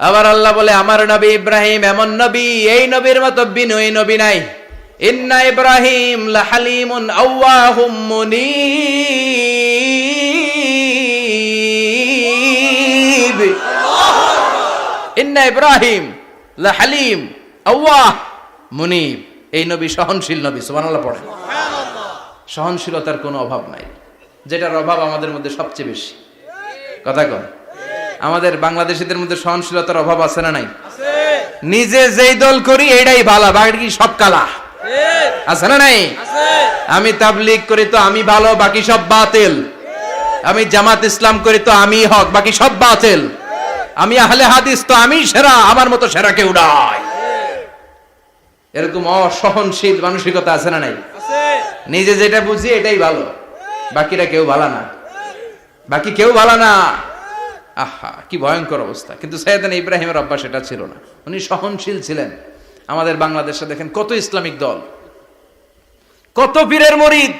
আবার আল্লাহ বলে, আমার নবী ইব্রাহিম এমন নবী, এই নবীর মতো বিনয়ী নবী নাই। ইন্না ইব্রাহিম লাহালিমুন আওয়াহুম মুনীব। ইন্না ইব্রাহিম লাহালিম আওয়াহ মুনীব, এই নবী সহনশীল নবী। সুবহানাল্লাহ পড়েন। সহনশীলতার কোনো অভাব নাই, যেটার অভাব আমাদের মধ্যে সবচেয়ে বেশি। কথা কন, আমাদের বাংলাদেশীদের মধ্যে সহনশীলতার অভাব আছে না নাই? নিজে যেই দল করি এটাই ভালো, বাকি সব কালা। আছে না নাই? আমি তাবলীগ করি তো আমি ভালো, বাকি সব বাতিল। আমি জামাত ইসলাম করি তো আমি হক, বাকি সব বাতিল। আমি আহলে হাদিস তো আমি সেরা, আমার মতো সেরা কেউ নাই। এরকম অসহনশীল মানসিকতা আছে না নাই? নিজে যেটা বুঝি এটাই ভালো, বাকিরা কেউ ভালো না, বাকি কেউ ভালো না। আহা, কি ভয়ঙ্কর অবস্থা। কিন্তু সাইয়েদনা ইব্রাহিমের অভ্যাস এটা ছিল না, উনি সহনশীল ছিলেন। আমাদের বাংলাদেশে দেখেন কত ইসলামিক দল, কত পীরের মরিদ,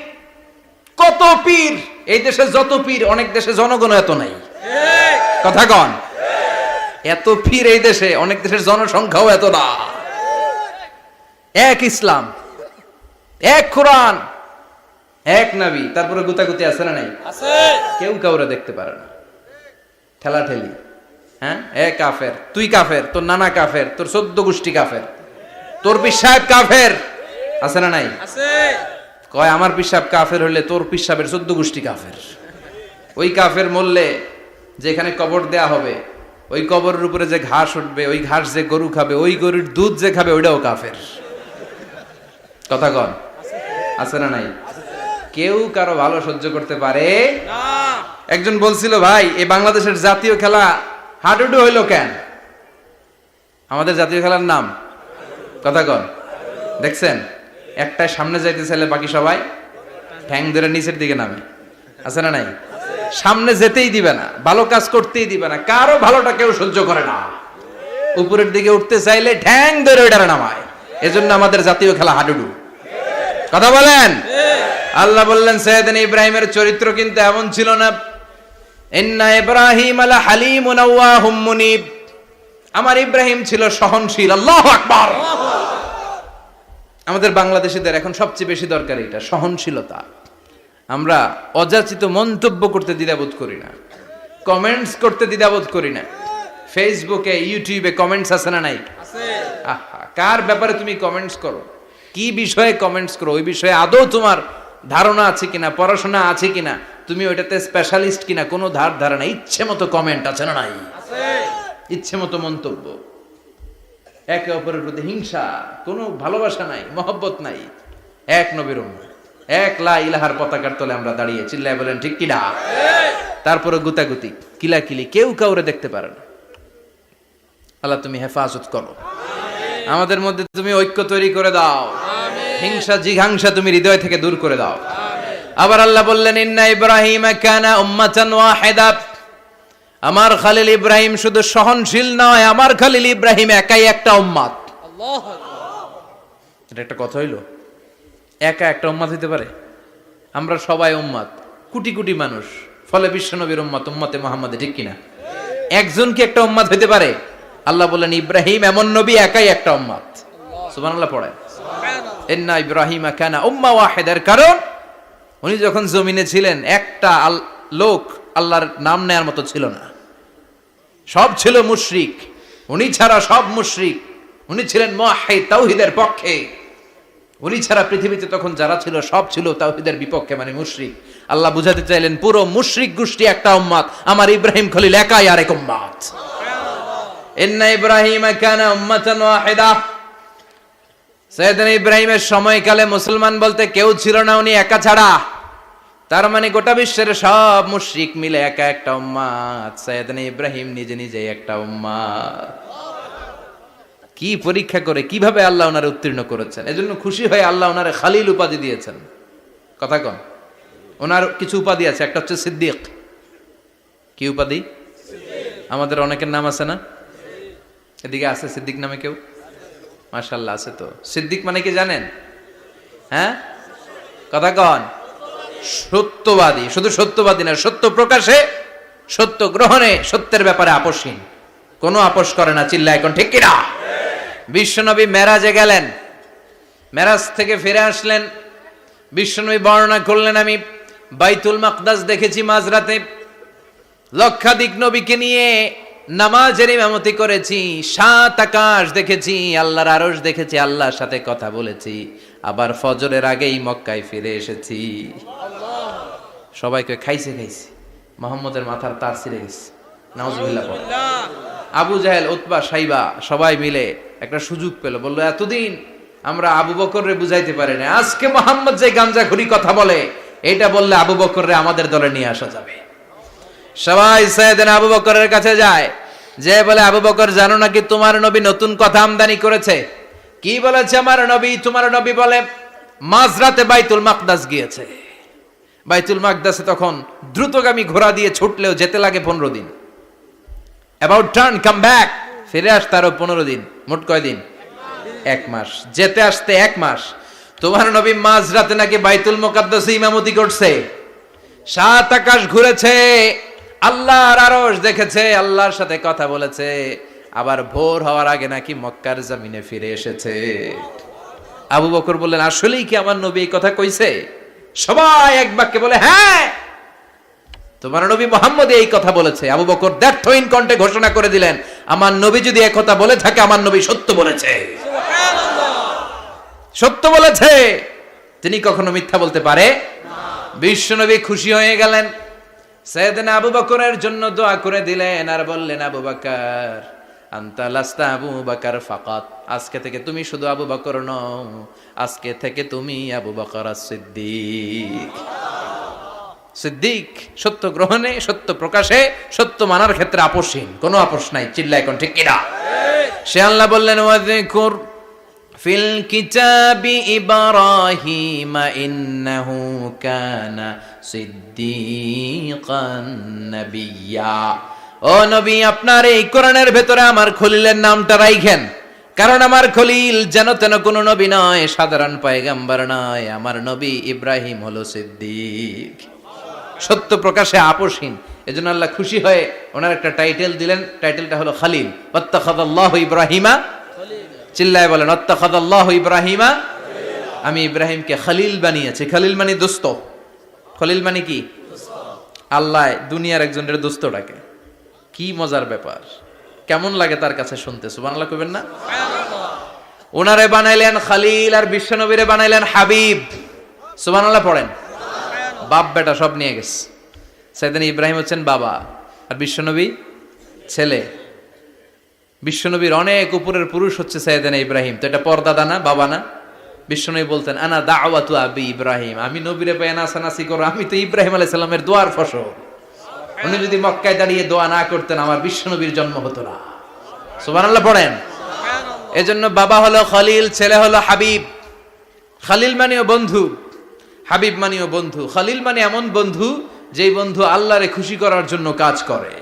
কত পীর। এই দেশে যত পীর, অনেক দেশে জনগণ এত নাই। কথা কন, এত পীর এই দেশে, অনেক দেশের জনসংখ্যাও এত না। এক ইসলাম, এক কোরআন, এক নবী, তারপরে গুতাগুতি আছে না নাই? কেউ কাউরে দেখতে পারে না, ঠেলাঠেলি। হ্যাঁ, এ কাফের, তুই কাফের, তোর নানা কাফের, তোর 14 গোষ্ঠী কাফের, তোর পীর সাহেব কাফের, আছে না নাই? কয় আমার পীর সাহেব কাফের হলে তোর পীর সাহেবের 14 গোষ্ঠী কাফের। ওই কাফের মরলে যেখানে কবর দেয়া হবে, ওই কবরের উপরে যে ঘাস উঠবে, ওই ঘাস যে গরু খাবে, ওই গরুর দুধ যে খাবে, ওইটাও কাফের। কথা কন, আছে না নাই? কেউ কারো ভালো সহ্য করতে পারে না। একজন বলছিল, ভাই এই বাংলাদেশের জাতীয় খেলা হাডুডু হইলো কেন? আমাদের জাতীয় খেলার নাম, কথা কন, দেখছেন? একটা সামনে যাইতে চাইলে বাকি সবাই ঠ্যাং ধরে নিচের দিকে নামে, আছে না নাই? সামনে যেতেই দিবে না, ভালো কাজ করতেই দিবে না, কারো ভালোটা কেউ সহ্য করে না। উপরের দিকে উঠতে চাইলে ঠ্যাং ধরে ওইটারে নামায়। এজন্য আমাদের জাতীয় খেলা হাডুডু। কথা বলেন। আল্লাহ বললেন, সাইয়েদনা ইব্রাহিমের চরিত্র কিন্তু এমন ছিল না। ইন্না ইব্রাহিম আলা হালিমুন আওয়াহুম মুনীব, আমার ইব্রাহিম ছিল সহনশীল। আল্লাহু আকবার। আমাদের বাংলাদেশীদের এখন সবচেয়ে বেশি দরকার এটা, সহনশীলতা। আমরা অযাচিত মন্তব্য করতে দ্বিধাবোধ করি না, কমেন্টস করতে দ্বিধাবোধ করি না। ফেসবুকে, ইউটিউবে কমেন্টস আছে না নাই? আহা, কার ব্যাপারে তুমি কমেন্টস করো, কি বিষয়ে কমেন্টস করো, ওই বিষয়ে আদৌ তোমার ধারণা আছে কিনা, পড়াশোনা আছে কিনা, তুমি ওইটাতে স্পেশালিস্ট কিনা, কোনো ধারণা। ইচ্ছে মতো কমেন্ট আছে না নাই? ইচ্ছে মতো মন্তব্য, একে অপরের প্রতি হিংসা, কোনো ভালোবাসা নাই, মহব্বত নাই। এক নবীর উম্মত, এক লা ইলাহার পতাকার তলে আমরা দাঁড়িয়ে, চিল্লায় বলেন ঠিক কিনা? তারপরে গুতাগুতি, কিলাকিলি, কেউ কাউরে দেখতে পারে না। আল্লাহ তুমি হেফাজত করো, আমাদের মধ্যে তুমি ঐক্য তৈরি করে দাও, হিংসা জিঘাংসা তুমি হৃদয় থেকে দূর করে দাও। আবার আল্লাহ বললেন, ইন্না ইব্রাহিম কানা উম্মাতান ওয়াহিদা, আমার খলিল ইব্রাহিম শুধু সহনশীল নয়, আমার খলিল ইব্রাহিম একাই একটা উম্মত। আল্লাহু আকবার। এটা একটা কথা হইলো, একা একটা উম্মত হইতে পারে? আমরা সবাই উম্মত, কোটি কোটি মানুষ, ফলে বিশ্ব নবীর উম্মত, উম্মতে মুহাম্মাদে, ঠিক কিনা? একজন কি একটা উম্মত হইতে পারে? আল্লাহ বললেন, ইব্রাহিম এমন নবী, একাই একটা উম্মত। সুবহানাল্লাহ পড়ে। ইন্না ইব্রাহিম কানা উম্মাহ ওয়াহিদার, কারণ উনি যখন জমিনে ছিলেন একটা লোক আল্লাহর নাম নেয়ার মতো ছিল না, সব ছিল মুশরিক। উনি ছাড়া সব মুশরিক। উনি ছিলেন মুওয়াহহিদ, তাওহীদের পক্ষে। উনি ছাড়া পৃথিবীতে তখন যারা ছিল সব ছিল তাওহীদের বিপক্ষে, মানে মুশরিক। আল্লাহ বুঝাতে চাইলেন পুরো মুশরিক গোষ্ঠী একটা উম্মত, আমার ইব্রাহিম খলিল একাই আরেক উম্মত। ইন্না ইব্রাহিমা কানা উম্মাতান ওয়াহিদা। সাইয়েদনা ইব্রাহিমের সময়কালে মুসলমান বলতে কেউ ছিল না, উনি একা ছাড়া। তার মানে গোটা বিশ্বের সব মুশরিক মিলে একা একটা উম্মত, সাইয়েদনা ইব্রাহিম নিজে নিজে একটা উম্মত। কি পরীক্ষা করে কিভাবে আল্লাহ ওনারে উত্তীর্ণ করেছেন, এজন্য খুশি হয়ে আল্লাহ ওনারে খালিল উপাধি দিয়েছেন। কথা কন, ওনার কিছু উপাধি আছে, একটা হচ্ছে সিদ্দিক। কি উপাধি? আমাদের অনেকের নাম আছে না, এদিকে আছে সিদ্দিক নামে কেউ? মাশাআল্লাহ আছে। তো সিদ্দিক মানে কি জানেন? হ্যাঁ, কথা কন। সত্যবাদী, শুধু সত্যবাদী না, সত্য প্রকাশে, সত্য গ্রহণে, সত্যের ব্যাপারে আপোষহীন, কোনো আপোষ করে না। চিল্লা এখন ঠিক কিনা? বিশ্বনবী মেরাজে গেলেন, মেরাজ থেকে ফিরে আসলেন, বিশ্বনবী বর্ণনা করলেন আমি বাইতুল মাকদাস দেখেছি মাঝরাতে, লক্ষাধিক নবীকে নিয়ে নামাজের ইমামতি করেছি, 7 আকাশ দেখেছি, আল্লাহর আরশ দেখেছি, আল্লাহর সাথে কথা বলেছি, আবার ফজরের আগেই মক্কায় ফিরে এসেছি। সবাইকে খাইছে মোহাম্মদের মাথার তার ছিঁড়ে গেছে, নাউজুবিল্লাহ। আবু জাহেল, উতবা, সাইবা সবাই মিলে একটা সুযোগ পেল, বললো এতদিন আমরা আবু বকররে বুঝাইতে পারি না, আজকে মোহাম্মদ যে গাঞ্জাখুরি কথা বলে এটা বললে আবু বকররে আমাদের দলে নিয়ে আসা যাবে। সবাই সাইয়েদনা আবু বকরের কাছে যায়, যে বলে আবু বকর জানো নাকি তোমার নবী নতুন কথা আমদানি করেছে? কি বলেছে আমার নবী? তোমার নবী বলে মাঝরাতে বাইতুল মাকদাস গিয়েছে। বাইতুল মাকদাসে তখন দ্রুতগামী ঘোড়া দিয়ে ছুটলেও যেতে লাগে 15 দিন। অ্যাবাউট টার্ন কাম ব্যাক, ফিরে আসতে আরো 15 দিন, মোট কয় দিন? 1 মাস। যেতে আসতে 1 মাস। তোমার নবী মাঝরাতে নাকি বাইতুল মুকাদ্দাসে ইমামতি করছে, 7 আকাশ ঘুরেছে, আল্লাহর আরশ দেখেছে, আল্লাহর সাথে কথা বলেছে, আবার ভোর হওয়ার আগে নাকি মক্কার জমিনে ফিরে এসেছে। আবু বকর বললেন আসলেই কি আমার নবী এই কথা কইছে? সবাই এক বাক্যে বলে হ্যাঁ, তোমার নবী মুহাম্মদ এই কথা বলেছে। আবু বকর দ্ব্যর্থহীন কণ্ঠে ঘোষণা করে দিলেন, আমার নবী যদি এই কথা বলে থাকে, আমার নবী সত্য বলেছে, সত্য বলেছে, তিনি কখনো মিথ্যা বলতে পারে না। বিশ্বনবী খুশি হয়ে গেলেন, সাইয়েদনা আবু বকরের জন্য দোয়া করে দিলেন, আর বললেন আবু বকর আনতা লাস্তা আবু বকর ফাকাত, আজকে থেকে তুমি শুধু আবু বকর নও, আজকে থেকে তুমি আবু বকর as-সিদ্দিক। সিদ্দিক সত্য গ্রহণে, সত্য প্রকাশে, সত্য মানার ক্ষেত্রে আপোষহীন, কোনো আপোষ নাই। চিল্লা এখন ঠিক কিনা? সে আল্লাহ বললেন ওয়াযকুর ফিল কিতাবি ইব্রাহিম ইন্নাহু কানা সিদ্দিকান নাবিয়্যা। ও নবী, আপনার এই কোরআনের ভেতরে আমার খলিলের নামটা রাখেন, কারণ আমার খলিল যেন তেন কোনো নবী নয়, সাধারণ পয়গম্বর নয়, আমার নবী ইব্রাহিম হলো সিদ্দিক, সত্য প্রকাশে আপোষহীন। এজন্য আল্লাহ খুশি হয়ে ওনার একটা টাইটেল দিলেন, টাইটেলটা হলো খালিল। ওয়াত্তাখাযাল্লাহু ইব্রাহিমা, চিল্লায় বলেন ওয়াত্তাখাযাল্লাহু ইব্রাহিমা, আমি ইব্রাহিমকে খালিল বানিয়েছি। খালিল মানে দোস্ত। খলিল মানে কি? আল্লাহ দুনিয়ার একজনের দোস্ত ডাকে, কি মজার ব্যাপার, কেমন লাগে তার কাছে শুনতে? সুবহানাল্লাহ কইবেন না? ওনারে বানাইলেন খালিল, আর বিশ্বনবীরে বানাইলেন হাবিব। সুবহানাল্লাহ পড়েন। বাপ বেটা সব নিয়ে গেছে। সাইয়েদনা ইব্রাহিম হচ্ছেন বাবা, আর বিশ্বনবী ছেলে। বিশ্বনবীর অনেক উপরের পুরুষ হচ্ছে সাইয়েদনা ইব্রাহিম, তো এটা পর্দাদা না, বাবা না? বিশ্বনবী বলতেন আনা দাওয়াতু আবি ইব্রাহিম, আমি নবীরে পেয়ে নাচানাচি করো, আমি তো ইব্রাহিম আলাইহিস সালামের দোয়ার ফসল। উনি যদি মক্কায় দাঁড়িয়ে দোয়া না করতেন, আমার বিশ্বনবীর জন্ম হতো না। সুবহানাল্লাহ পড়েন। এজন্য বাবা হলো খলিল, ছেলে হলো হাবিব। খালিল মানেও বন্ধু, হাবিব মানেও বন্ধু। খালিল মানে এমন বন্ধু যেই বন্ধু আল্লাহরে খুশি করার জন্য কাজ করে,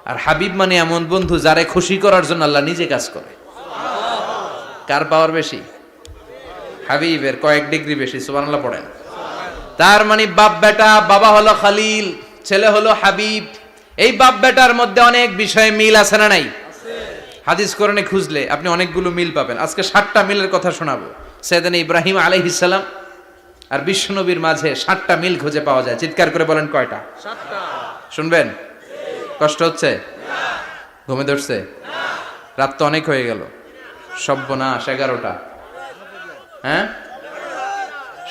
আর হাবিব মানে এমন বন্ধু যারে খুশি করার জন্য আল্লাহ নিজে কাজ করে। কার পাওয়ার বেশি? হাবিবের কয়েক ডিগ্রি বেশি। সুবহানাল্লাহ পড়েন। তার মানে বাপ বেটা, বাবা হলো খালিল, ছেলে হলো হাবিব। এই বাপ বেটার মধ্যে অনেক বিষয়ে মিল আছে না নাই? হাদিস কোরআনে খুঁজলে আপনি অনেকগুলো মিল পাবেন। আজকে 7টা মিলের কথা শোনাবো। সাইয়েদনা ইব্রাহিম আলাইহিস সালাম আর বিশ্বনবীর মাঝে 7টা মিল খুঁজে পাওয়া যায়। চিৎকার করে বলেন কয়টা? 7টা। শুনবেন? কষ্ট হচ্ছে? ঘুমে ধরছে? রাত তো অনেক হয়ে গেল। সর্বনাশ, 11টা। হ্যাঁ,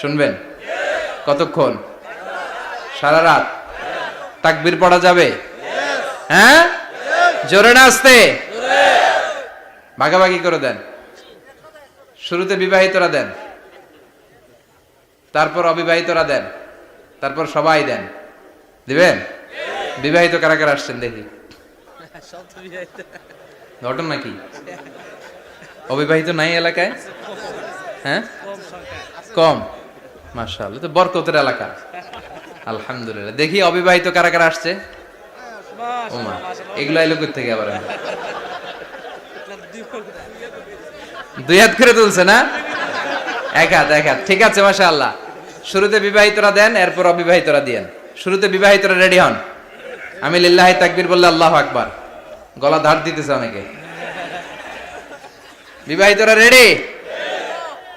শুনবেন? কতক্ষণ? সারা রাত? তাকবীর পড়া যাবে? হ্যাঁ, জোরে না আস্তে? ভাগাভাগি করে দেন। শুরুতে বিবাহিতরা দেন, তারপর অবিবাহিতরা দেন, তারপর সবাই দেন। দিবেন? বিবাহিত কারা কারা আসছেন দেখি? ঘটনা কি? অবিবাহিত নাই এলাকায়? হ্যাঁ, কম। মাশাআল্লাহ, তো বরকতের এলাকা। আলহামদুলিল্লাহ। দেখি অবিবাহিত কারা কারা আসছে? ওমা, এগুলো এলো কই থেকে আবার? দুই হাত করে তুলছে না? এক হাত, এক হাত। ঠিক আছে, মাশাআল্লাহ। শুরুতে বিবাহিতরা দেন, এরপর অবিবাহিতরা দিয়েন। শুরুতে বিবাহিতরা রেডি হন। আমি লিল্লাহি তাকবীর বললে আল্লাহু আকবার। গলা ধার দিতেছে অনেকে। বিবাহিতরা রেডি?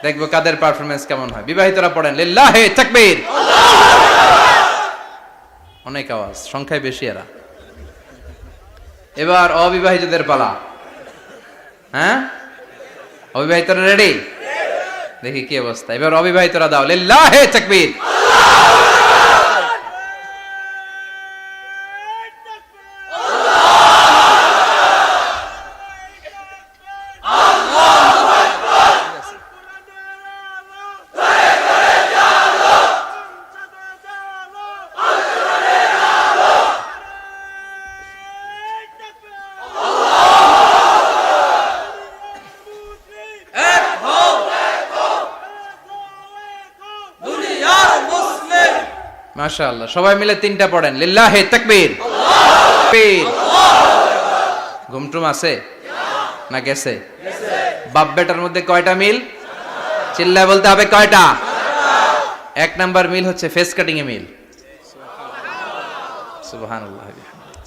দেখবো কাদের পারফরমেন্স কেমন হয়। বিবাহিতরা পড়েন লিল্লাহি তাকবীর। অনেক আওয়াজ, সংখ্যায় বেশি এরা। এবার অবিবাহিতদের পালা। হ্যাঁ, অবিবাহিতরা রেডি? দেখি কি অবস্থা। এবার অবিবাহিতরা দাও লিল্লাহি তাকবীর। মাশাআল্লাহ, সবাই মিলে তিনটা পড়েন লিল্লাহি তাকবীর। ঘুমটুম আছে না গেছে? বাপ বেটার মধ্যে কয়টা মিল? চিল্লায় বলতে হবে কয়টা? এক নাম্বার মিল হচ্ছে ফেস কাটিং এ মিল। সুবহানাল্লাহ।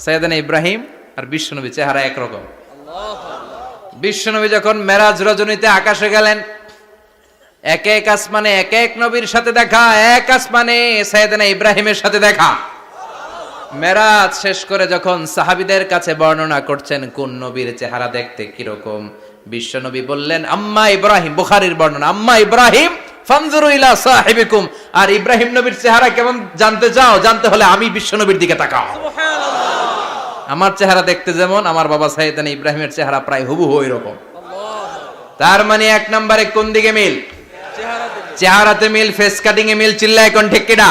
সাইয়েদনা ইব্রাহিম আর বিশ্বনবী চেহারা একরকম। বিশ্বনবী যখন মেরাজ রজনীতে আকাশে গেলেন, এক এক আসমানে এক এক নবীর সাথে দেখা, এক আসমানে সাইয়েদনা ইব্রাহিমের সাথে দেখা। মেরাজ শেষ করে যখন সাহাবীদের কাছে বর্ণনা করছেন কোন নবীর চেহারা দেখতে কিরকম, বিশ্বনবী বললেন আম্মা ইব্রাহিম। বুখারীর বর্ণনা, আম্মা ইব্রাহিম ফানজুরু ইলা সাহিবিকুম। আর ইব্রাহিম নবীর চেহারা কেমন জানতে চাও? জানতে হলে আমি বিশ্বনবীর দিকে তাকাও। সুবহানাল্লাহ। আমার চেহারা দেখতে যেমন, আমার বাবা সাইয়েদনা ইব্রাহিমের চেহারা প্রায় হুবহু এরকম। তার মানে এক নম্বরে কোন দিকে মিল? চেহারাতে মিল, ফেস কাটিং এ মিল। চিল্লায় কোন ঠিক কিনা?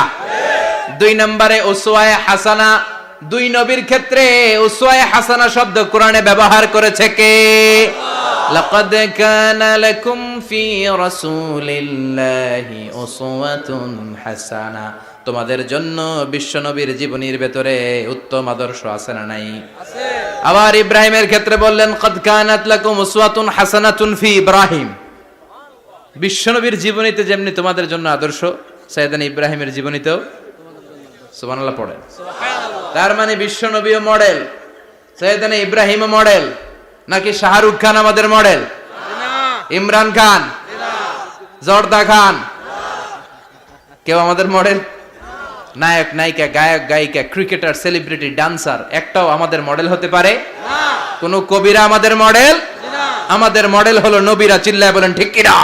দুই নম্বরে উসওয়ায়ে হাসানা। দুই নবীর ক্ষেত্রে উসওয়ায়ে হাসানা শব্দ কোরআনে ব্যবহার করেছে কে? লাকাদ কানা লাকুম ফি রাসূলিল্লাহি উসওয়াতুন হাসানা। তোমাদের জন্য বিশ্বনবীর জীবনীর ভেতরে উত্তম আদর্শ আছে না নাই? আছে। আবার ইব্রাহিমের ক্ষেত্রে বললেন কাদ কানাত লাকুম উসওয়াতুন হাসানাতুন ফি ইব্রাহিম। বিশ্বনবীর জীবনীতে যেমনি তোমাদের জন্য আদর্শ, সাইয়েদনা ইব্রাহিমের জীবনীতেও। সুবহানাল্লাহ পড়েন। সুবহানাল্লাহ। তার মানে বিশ্বনবীও মডেল, সাইয়েদনা ইব্রাহিমও মডেল। নাকি শাহরুখ খান আমাদের মডেল? না। ইমরান খান? না। জর্দা খান? না। কেউ আমাদের মডেল? নায়ক নায়িকা, গায়ক গায়িকা, ক্রিকেটার, সেলিব্রিটি, ডান্সার একটাও আমাদের মডেল হতে পারে না। কোন কবিরা আমাদের মডেল? আমাদের মডেল হলো নবীরা। চিল্লায় বলেন ঠিক কিনা?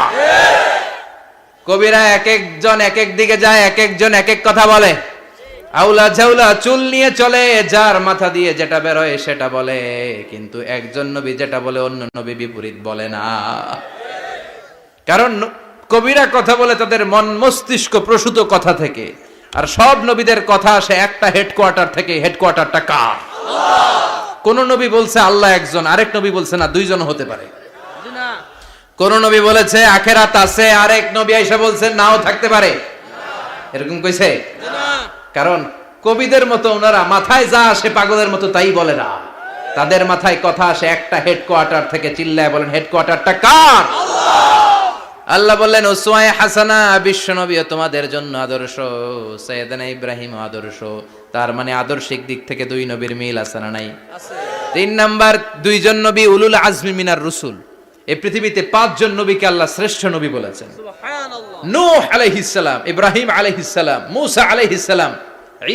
কবিরা এক একজন এক এক দিকে যায়, এক একজন এক এক কথা বলে। আউলা ঝাউলা চুল নিয়ে চলে, যার মাথা দিয়ে যেটা বের হয় সেটা বলে। কিন্তু একজন নবী যেটা বলে অন্য নবী বিপরীত বলে না। কারণ কবিরা কথা বলে তাদের মন মস্তিষ্ক প্রসূত কথা থেকে, আর সব নবীদের কথা আসে একটা হেডকোয়ার্টার থেকে। হেডকোয়ার্টারটা কার? কোন নবী বলছে আল্লাহ একজন, আরেক নবী বলছে না দুইজন হতে পারে। কোন নবী বলেছে আখিরাত আছে, আরেক নবী আইসা বলছে নাও থাকতে পারে। এরকম কইছে? কারণ কবিদের মতো ওনারা মাথায় যা আসে পাগলের মতো তাই বলে না। তাদের মাথায় কথা আসে একটা হেডকোয়ার্টার থেকে। চিল্লায় বলেন হেডকোয়ার্টারটা কার? আল্লাহ বললেন উসওয়ায়ে হাসানা। বিশ্বনবীও তোমাদের জন্য আদর্শ, সাইয়েদনা ইব্রাহিম আদর্শ। তার মানে আদর্শিক দিক থেকে দুই নবীর মিল আছে না নাই? আছে। তিন নাম্বার, দুইজন নবী উলুল আজমি মিনার রুসুল। এই পৃথিবীতে পাঁচজন নবীকে আল্লাহ শ্রেষ্ঠ নবী বলেছেন। সুবহানাল্লাহ। নূহ আলাইহিস সালাম, ইব্রাহিম আলাইহিস সালাম, মূসা আলাইহিস সালাম,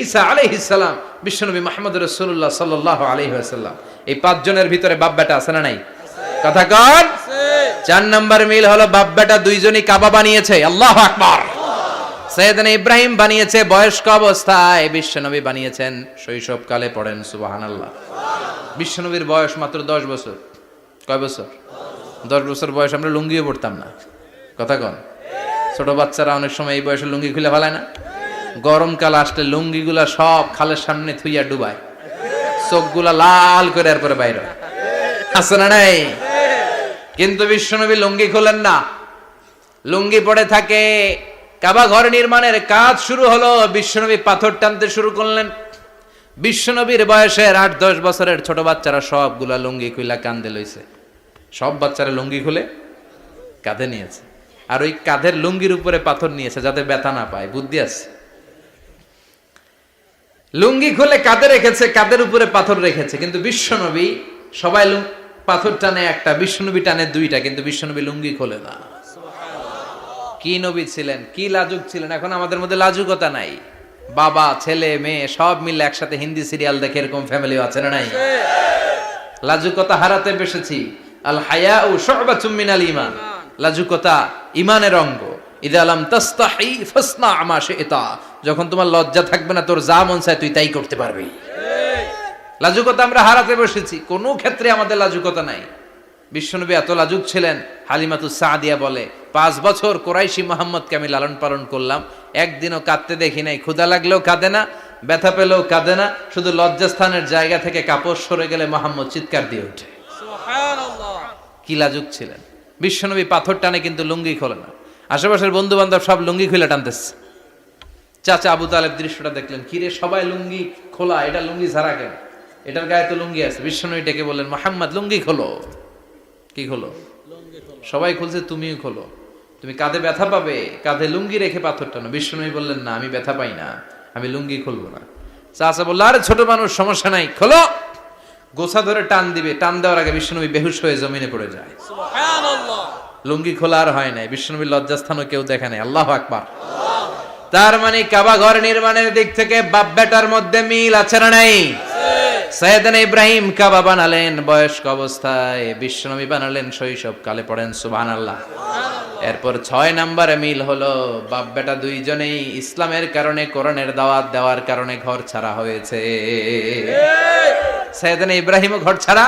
ঈসা আলাইহিস সালাম, বিশ্বনবী মুহাম্মদ রাসূলুল্লাহ সাল্লাল্লাহু আলাইহি ওয়াসাল্লাম। এই পাঁচজনের ভিতরে বাপ বেটা আছে না নাই? কথা কন। চার নাম্বার মিল হলো বাপ বেটা দুইজনই কাবা বানিয়েছে। আল্লাহু আকবার। সাইয়েদনা ইব্রাহিম বানিয়েছে বয়স্ক অবস্থায়, বিশ্বনবী বানিয়েছেন শৈশবকালে। পড়েন সুবহানাল্লাহ। বিশ্বনবীর বয়স মাত্র 10 বছর। কয় বছর? 10 বছর বয়স আমরা লুঙ্গিও পড়তাম না। কথা কন। ছোট বাচ্চারা অনেক সময় এই বয়সে লুঙ্গি খুলে ফেলায় না? গরমকাল আসলে লুঙ্গিগুলা সব খালের সামনে থুইয়া ডুবায়, চোখগুলা লাল করে এরপরে বাইরে আছে না নাই? কিন্তু বিশ্বনবী লুঙ্গি খোলেন না, লুঙ্গি পড়ে থাকে। কাবা ঘর নির্মাণের কাজ শুরু হলো, বিশ্বনবী পাথর টানতে শুরু করলেন। বিশ্বনবীর বয়সের 8-10 বছরের ছোট বাচ্চারা সবগুলা লুঙ্গি খুইলা কাঁধে লইছে। সব বাচ্চারা লুঙ্গি খুলে কাঁধে নিয়েছে, আর ওই কাঁধের লুঙ্গির উপরে পাথর নিয়েছে যাতে ব্যথা না পায়। বুদ্ধি আছে। লুঙ্গি খুলে কাঁধে রেখেছে, কাঁধের উপরে পাথর রেখেছে। কিন্তু বিশ্বনবী, সবাই পাথর টানে একটা, বিশ্বনবী টানে দুইটা, কিন্তু বিশ্বনবী লুঙ্গি খোলে না। কি নবী ছিলেন, কি লাজুক ছিলেন। এখন আমাদের মধ্যে লাজুকতা নাই। বাবা ছেলে মেয়ে সব মিলে একসাথে হিন্দি সিরিয়াল দেখে এরকম ফ্যামিলিও আছে না নাই? লাজুকতা হারাতে বসেছি। আল হায়াউ শু'বাতুম মিনাল ঈমান। লাজুকতা ঈমানের অঙ্গ। ইযা লাম তাস্তাহি ফাসনা মা শি'তা। যখন তোমার লজ্জা থাকবে না, তোর যা মন চায় তুই তাই করতে পারবি। লাজুকতা আমরা হারাতে বসেছি, কোনো ক্ষেত্রে আমাদের লাজুকতা নাই। বিশ্বনবী এত লাজুক ছিলেন, হালিমাতুস সাদিয়া বলে 5 বছর কুরাইশি মুহাম্মদকে আমি লালন পালন করলাম, একদিনও কাঁদতে দেখি নাই। ক্ষুধা লাগলেও কাঁদে না, ব্যথা পেলেও কাঁদে না, শুধু লজ্জাস্থানের জায়গা থেকে কাপড় সরে গেলে মুহাম্মদ চিৎকার দিয়ে ওঠে। সুবহানাল্লাহ। কি লাজুক ছিলেন। বিশ্বনবী পাথর টানে কিন্তু লুঙ্গি খোলে না। আশেপাশের বন্ধু বান্ধব সব লুঙ্গি খুলে টানতেছে। চাচা আবু তালেব দৃশ্যটা দেখলেন, কিরে সবাই লুঙ্গি খোলা, এটা লুঙ্গি ছাড়া কেন? এটার গায়ে তো লুঙ্গি আছে। বিশ্বনবী ডেকে বললেন, মুহাম্মদ লুঙ্গি খোলো। কি খোলো? সবাই খুলছে, তুমিও খোলো। তুমি কাঁধে ব্যথা পাবে, কাঁধে লুঙ্গি রেখে পাথর টানো। বিশ্বনবী বললেন, না আমি ব্যথা পাই না, আমি লুঙ্গি খুলবো না। চাচা বলল, আরে ছোট মানুষ, সমস্যা নাই, খোলো। গোছা ধরে টান দিবে, টান দেওয়ার আগে বিশ্বনবী বেহুশ হয়ে জমিনে পড়ে যায়। সুবহানাল্লাহ। লুঙ্গি খোলা আর হয় নাই। বিশ্বনবীর লজ্জাস্থানও কেউ দেখে নাই। আল্লাহু আকবার। তার মানে কাবা ঘর নির্মাণের দিক থেকে বাপ বেটার মধ্যে মিল আছে না নাই? সাইয়েদনা ইব্রাহিম কাবা বানালেন বয়স্ক অবস্থায়, বিশ্বনবী বানালেন শৈশবকালে। পড়েন সুবহানাল্লাহ। এরপর 6 নম্বরে মিল হলো, বাপ বেটা দুইজনেই ইসলামের কারণে, কোরআনের দাওয়াত দেওয়ার কারণে ঘর ছাড়া হয়েছে। সাইয়েদনা ইব্রাহিমও ঘর ছাড়া,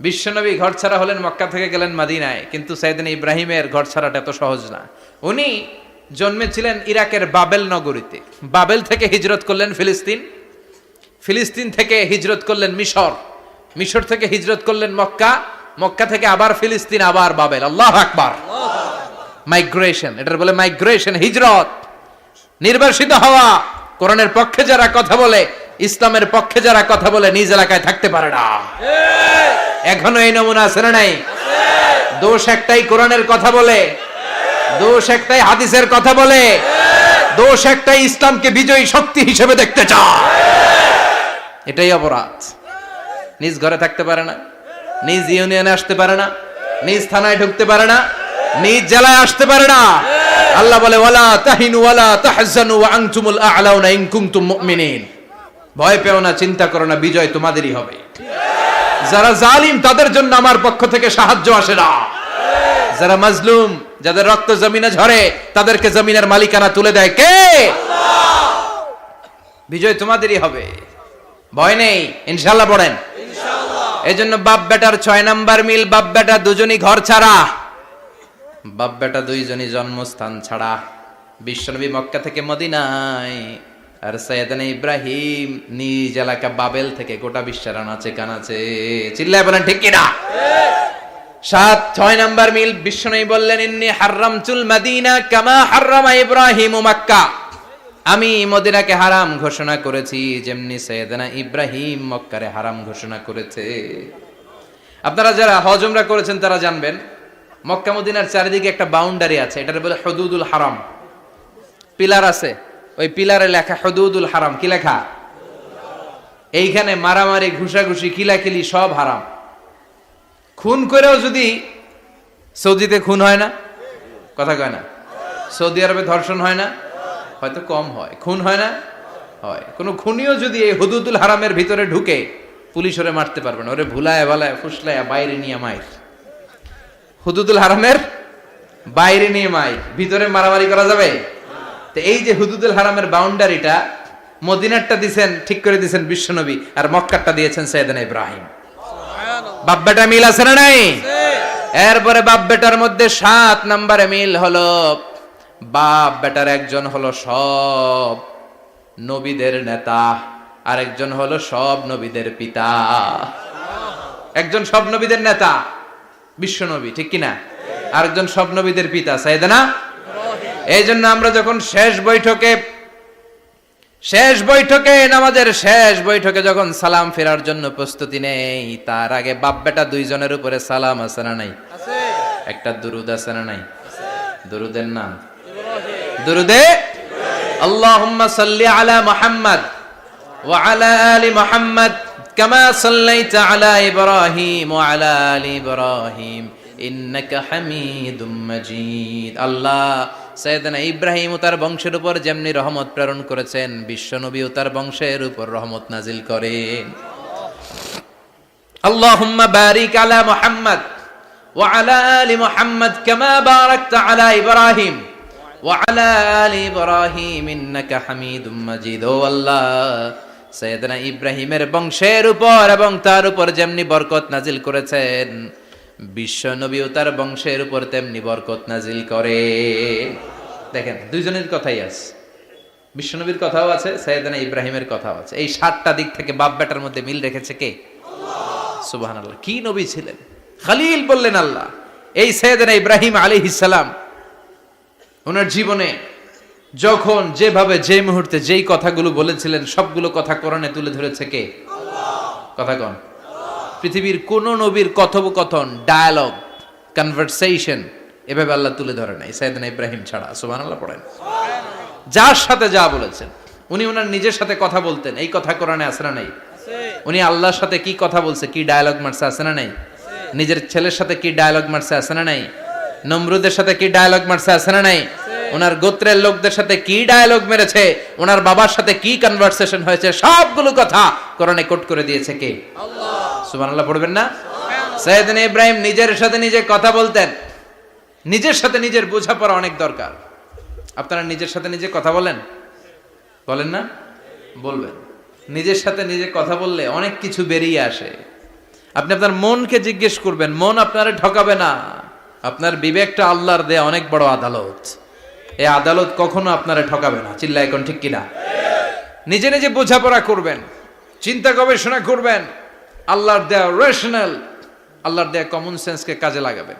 বিশ্বনবী ঘর ছাড়া হলেন, মক্কা থেকে গেলেন মদিনায়। কিন্তু সাইয়েদনা ইব্রাহিমের ঘর ছাড়াটা এত সহজ না। উনি জন্মেছিলেন ইরাকের বাবেল নগরীতে। বাবেল থেকে হিজরত করলেন ফিলিস্তিন, ফিলিস্তিন থেকে হিজরত করলেন মিশর, মিশর থেকে হিজরত করলেন মক্কা, মক্কা থেকে আবার ফিলিস্তিন, আবার বাবেল। আল্লাহু আকবার। মাইগ্রেশন, এটার বলে মাইগ্রেশন, হিজরত। নির্বাসিত হওয়া। কোরআনের পক্ষে যারা কথা বলে, ইসলামের পক্ষে যারা কথা বলে, নিজ এলাকায় থাকতে পারে না। এখনো এই নমুনা আছে না নাই? দোষ একটাই, কোরআনের কথা বলে। দোষ একটাই, হাদিসের কথা বলে। দোষ একটাই, ইসলামকে বিজয়ী শক্তি হিসেবে দেখতে চায়। এটাই অপরাধ। নিজ ঘরে থাকতে পারে না, নিজ ইউনিয়নে আসতে পারে না, নিজ থানায় ঢুকতে পারে না, নিজ জেলায় আসতে পারে না। আল্লাহ বলে, ওয়ালা তাহিনু ওয়ালা তাহজানু ওয়া আনতুমুল আ'লাউনা ইন কুনতুম মুমিনিন। ভয় পেও না, চিন্তা করো না, বিজয় তোমাদেরই হবে। যারা জালিম তাদের জন্য আমার পক্ষ থেকে সাহায্য আসে না। যারা মাজলুম, যাদের রক্ত জমিনে ঝরে, তাদেরকে জমিনের মালিকানা তুলে দেয় কে? আল্লাহ। বিজয় তোমাদেরই হবে, ভয় নেই, ইনশাআল্লাহ। পড়েন ইনশাআল্লাহ। এজন্য বাপ বেটার 6 নাম্বার মিল, বাপ বেটা দুজনই ঘর ছাড়া, বাপ বেটা দুইজনই জন্মস্থান ছাড়া। বিশ্বনবী মক্কা থেকে মদিনায়, আর সাইয়েদনা ইব্রাহিম নিজ এলাকা বাবেল থেকে গোটা বিশ্বের আনাচে কানাচে। চিল্লায় বলেন ঠিক কিনা? 6 নাম্বার মিল, বিশ্বনবী বললেন, ইন্নী হারামতুল মদিনা কামা হারামা ইব্রাহিম মক্কা। আমি মদিনাকে হারাম ঘোষণা করেছি যেমনি সাইয়েদনা ইব্রাহিম মক্কারে হারাম ঘোষণা করেছে। আপনারা যারা হজ উমরা করেছেন তারা জানবেন, মক্কা মদিনার চারিদিকে একটা বাউন্ডারি আছে, এটার বলে হুদুদুল হারাম। পিলার আছে, ওই পিলারে লেখা হুদুদুল হারাম। কি লেখা? এইখানে মারামারি, ঘুষাঘুষি, কিলাকিলি সব হারাম। খুন করেও যদি, সৌদিতে খুন হয় না, কথা কয় না? সৌদি আরবে ধর্ষণ হয় না, হয়তো কম হয়, খুন হয় না, হয়। কোন খুনিও যদি এই হুদুদুল হারামের ভিতরে ঢুকে, পুলিশ ওরে মারতে পারবে না। ওরে ভুলায় ভালায় ফুসলায় বাইরে নিয়ে মাইর। হুদুদুল হারামের বাইরে নিয়ে মাইক, ভিতরে মারামারি করা যাবে? তো এই যে হুদুদুল হারামের বাউন্ডারিটা, মদিনারটা দিয়েছেন ঠিক করে দিয়েছেন বিশ্বনবী, আর মক্কারটা দিয়েছেন সাইয়েদনা ইব্রাহিম। বাপ বেটা মিল আছে না নাই? এরপরে বাপ বেটার মধ্যে 7 নম্বরে মিল হলো, বাপ বেটার একজন হলো সব নবীদের নেতা, আর একজন হলো সব নবীদের পিতা। একজন সব নবীদের নেতা বিশ্বনবী, ঠিক কিনা? আরেকজন সব নবীদের পিতা সাইয়েদনা। এই জন্য আমরা যখন শেষ বৈঠকে নামাজের শেষ বৈঠকে যখন সালাম ফেরার জন্য প্রস্তুতি নেই, তার আগে বাপ বেটা দুইজনের উপরে সালাম আছে না নাই? একটা দুরুদ আছে না নাই? দুরুদের নাম দুরুদে আল্লাহুম্মা সাল্লি আলা মুহাম্মদ ওয়া আলা আলি মুহাম্মদ কামা সাল্লাইতা আলা ইব্রাহিম ওয়া আলা আলি ইব্রাহিম ইন্নাকা হামিদুম মাজিদ। আল্লাহ সাইয়েদনা ইব্রাহিম ও তার বংশের উপর যেমনি রহমত প্রেরণ করেছেন, বিশ্বনবী ও তার বংশের উপর রহমত নাজিল করেন। আল্লাহুম্মা বারিক আলা মুহাম্মদ ওয়া আলা আলি মুহাম্মদ কামা বারাকতা আলা ইব্রাহিম ওয়া আলা আলি ইব্রাহিম ইন্নাকা হামিদুম মাজিদ। ও আল্লাহ, সাইয়েদনা ইব্রাহিমের বংশের উপর এবং তার উপর যেমনি বরকত নাজিল করেছেন, বিশ্ব নবী ও তার বংশের উপর তেমনি বরকত নাজিল করে। দেখেন, দুইজনের কথাই আছে, বিশ্ব নবীর কথাও আছে, সাইয়েদনা ইব্রাহিমের কথাও আছে। এই 7টা দিক থেকে বাপ বেটার মধ্যে মিল রেখেছে কে? সুবহানাল্লাহ। কি নবী ছিলেন! খলিল বললেন আল্লাহ। এই সাইয়েদনা ইব্রাহিম আলাইহিস সালাম ওনার জীবনে যখন যেভাবে যে মুহূর্তে যেই কথাগুলো বলেছিলেন, সবগুলো কথা কোরআনে তুলে ধরেছে কে? কথা কন। পৃথিবীর কোন নবীর কথোপকথন, ডায়ালগ, কনভারসেশন এভাবে আল্লাহ তুলে ধরে নাই সাইয়েদনা ইব্রাহিম ছাড়া। সুবহানাল্লাহ পড়েন। যার সাথে যা বলেছেন, উনি ওনার নিজের সাথে কথা বলতেন, এই কথা কোরআনে আছে না নাই? উনি আল্লাহর সাথে কি কথা বলছে, কি ডায়ালগ মারছে, আছে না নাই? নিজের ছেলের সাথে কি ডায়ালগ মারছে, আছে না নাই? নমরুদের সাথে কি ডায়ালগ মারছে, আছে না নাই? ওনার গোত্রের লোকদের সাথে কি ডায়ালগ মেরেছে, ওনার বাবার সাথে কি কনভারসেশন হয়েছে, সবগুলো কথা কোরআনে কোট করে দিয়েছে কে? আল্লাহ। সুবহানাল্লাহ পড়বেন না? সাইয়েদনা ইব্রাহিম নিজের সাথে নিজে কথা বলতেন। নিজের সাথে নিজের বোঝাপড়া অনেক দরকার। আপনারা নিজের সাথে নিজে কথা বলেন? বলেন না? বলবেন। নিজের সাথে নিজে কথা বললে অনেক কিছু বেরিয়ে আসে। আপনি আপনার মনকে জিজ্ঞেস করবেন, মন আপনারে ঠকাবে না। আপনার বিবেকটা আল্লাহর দেয়া অনেক বড় আদালত। এই আদালত কখনো আপনারে ঠকাবে না। চিল্লায় এখন ঠিক কিনা? নিজে নিজে বোঝাপড়া করবেন, চিন্তা গবেষণা করবেন, আল্লাহর দেয়া রেশনাল, আল্লাহর দেয়া কমন সেন্সকে কাজে লাগাবেন।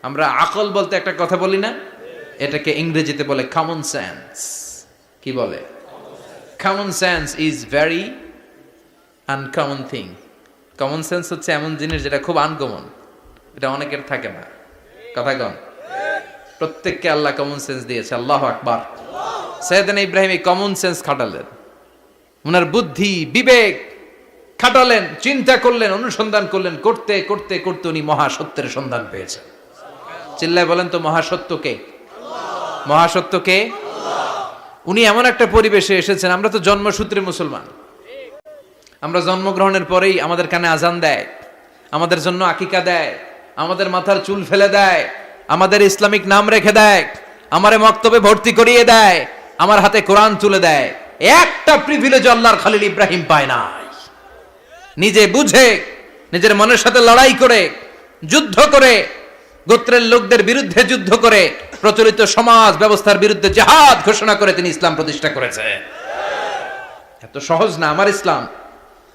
আমরা আকল বলতে একটা কথা বলি না, এটাকে ইংরেজিতে বলে কমন সেন্স। কি বলে? Common sense is very uncommon thing. Common sense হচ্ছে এমন জিনিস যেটা খুব আনকমন, এটা অনেকের থাকে না। কথা কন। প্রত্যেককে আল্লাহ কমন সেন্স দিয়েছে। আল্লাহু আকবার। সাইয়েদনা ইব্রাহিম এই কমন সেন্স খাটালেন, ওনার বুদ্ধি বিবেক খাটালেন, চিন্তা করলেন, অনুসন্ধান করলেন, করতে করতে করতে উনি মহাসত্যের সন্ধান পেয়েছেন। চিল্লায় বলেন তো, মহাসত্য কে? মহাসত্য কে? উনি এমন একটা পরিবেশে এসেছেন, আমরা তো জন্মসূত্রে মুসলমান। আমরা জন্মগ্রহণের পরেই আমাদের কানে আজান দেয়, আমাদের জন্য আকিকা দেয়, আমাদের মাথার চুল ফেলে দেয়, আমাদের ইসলামিক নাম রেখে দেয়, আমারে মক্তবে ভর্তি করিয়ে দেয়, আমার হাতে কোরআন তুলে দেয়। একটা প্রিভিলেজ আল্লাহর খলিল ইব্রাহিম পায় নাই। নিজে বুঝে, নিজের মনের সাথে লড়াই করে, যুদ্ধ করে, গোত্রের লোকদের বিরুদ্ধে যুদ্ধ করে, প্রচলিত সমাজ ব্যবস্থার বিরুদ্ধে জিহাদ ঘোষণা করে তিনি ইসলাম প্রতিষ্ঠা করেছে। এত সহজ না আমার ইসলাম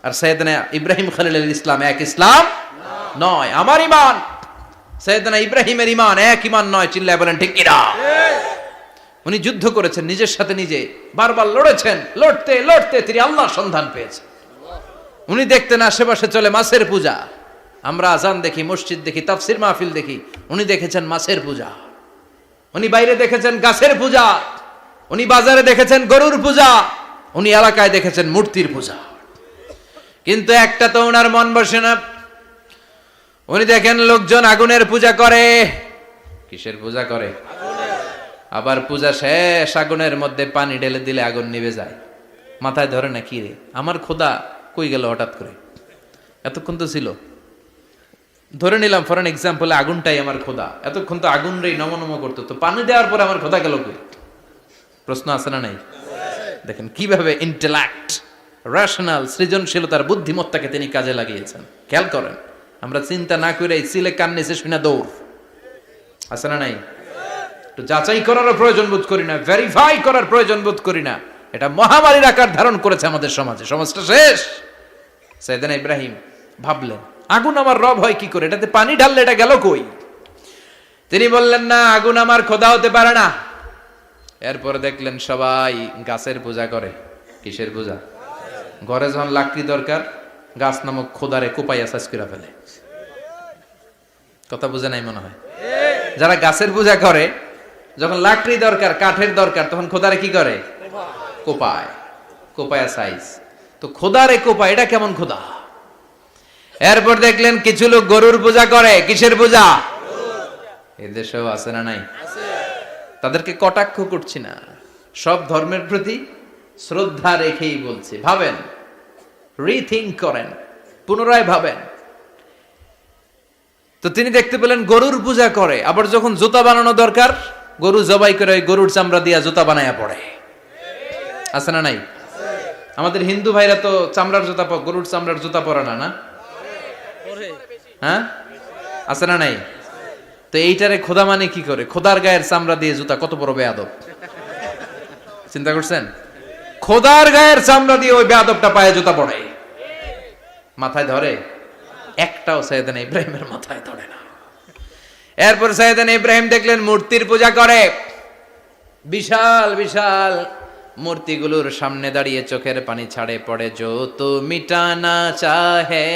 আর সাইয়েদনা ইব্রাহিম খলিলের ইসলাম এক ইসলাম নয়। আমার ঈমান সাইয়েদনা ইব্রাহিমের ঈমান এক ঈমান নয়। চিল্লায় বলেন ঠিক কিনা? উনি যুদ্ধ করেছেন, নিজের সাথে নিজে বারবার লড়েছেন। লড়তে লড়তে তিনি আল্লাহর সন্ধান পেয়েছেন। উনি দেখতেন আশেপাশে চলে মাছের পূজা। আমরা আজান দেখি, মসজিদ দেখি, তাফসির মাহফিল দেখি। উনি দেখেছেন মাছের পূজা। উনি বাইরে দেখেছেন গাছের পূজা। উনি বাজারে দেখেছেন গরুর পূজা। উনি এলাকায় দেখেছেন মূর্তির পূজা। কিন্তু একটা তো ওনার মন বসে না। উনি দেখেন লোকজন আগুনের পূজা করে। কিসের পূজা করে? আবার পূজা শেষ, আগুনের মধ্যে পানি ঢেলে দিলে আগুন নিভে যায়। মাথায় ধরে না, কি রে আমার খোদা কই গেল হঠাৎ করে? এতক্ষণ তো ছিল। ধরে নিলাম ফর এন এক্সাম্পল আগুনটাই আমার খোদা, এতক্ষণ তো আগুন রে নম নম করতো, তো পানি দেওয়ার পরে আমার খোদা গেল কই? প্রশ্ন আছে না নাই? দেখেন কিভাবে ইন্টেলেক্ট, রেশনাল, সৃজনশীলতার বুদ্ধিমত্তাকে তিনি কাজে লাগিয়েছেন। খেয়াল করেন, আমরা চিন্তা না করে সিলে কান নিচে শুনে দৌড়, আছে না নাই? তো যাচাই করারও প্রয়োজন বোধ করি না, ভেরিফাই করার প্রয়োজন বোধ করি না। এটা মহামারীর আকার ধারণ করেছে আমাদের সমাজে, সমাজটা শেষ। সাইয়েদনা ইব্রাহিম ভাবলেন আগুন আমার রব হয় কি করে, এটাতে পানি ঢাললে এটা গেল কই? তিনি বললেন না, আগুন আমার খোদা হতে পারে না। এরপর দেখলেন সবাই গাছের পূজা করে। কিসের পূজা? ঘরে যখন লাকড়ি দরকার, গাছ নামক খোদারে কোপাইয়া সাজ করে ফেলে। কথা বুঝে নাই মনে হয়? যারা গাছের পূজা করে, যখন লাকড়ি দরকার, কাঠের দরকার, তখন খোদারে কি করে? কোপায়, কোপায়া সাইজ। তো খোদারে কোপায়, এটা কেমন খোদা? এরপর দেখলেন কিছু লোক গরুর পূজা করে। কিসের পূজা? এদেশেও আছে না নাই? তাদেরকে কটাক্ষ করছি না, সব ধর্মের প্রতি শ্রদ্ধা রেখেই বলছি। ভাবেন, রিথিঙ্ক করেন, পুনরায় ভাবেন। তো তিনি দেখতে পেলেন গরুর পূজা করে, আবার যখন জুতা বানানো দরকার, গরু জবাই করে ওই গরুর চামড়া দিয়া জুতা বানায়া পড়ে। আছে না নাই? আমাদের হিন্দু ভাইরা তো চামড়ার জুতা, গরুর চামড়ার জুতা পরে না, না? হ্যাঁ, আছে না নাই? তো এইটারে খোদা মানে কি করে? খোদার গায়ের চামড়া দিয়ে জুতা, কত বড় বেয়াদব! চিন্তা করছেন? খোদার গায়ের চামড়া দিয়ে ওই বেয়াদবটা পায়ে জুতা পড়ে, মাথায় ধরে? একটাও সাইয়েদনা ইব্রাহিমের মাথায় ধরে না। এরপর সাইয়েদনা ইব্রাহিম দেখলেন মূর্তির পূজা করে। বিশাল বিশাল মূর্তিগুলোর সামনে দাঁড়িয়ে চোখের পানি ছাড়ে পড়ে। যো তো মিটানা চাহে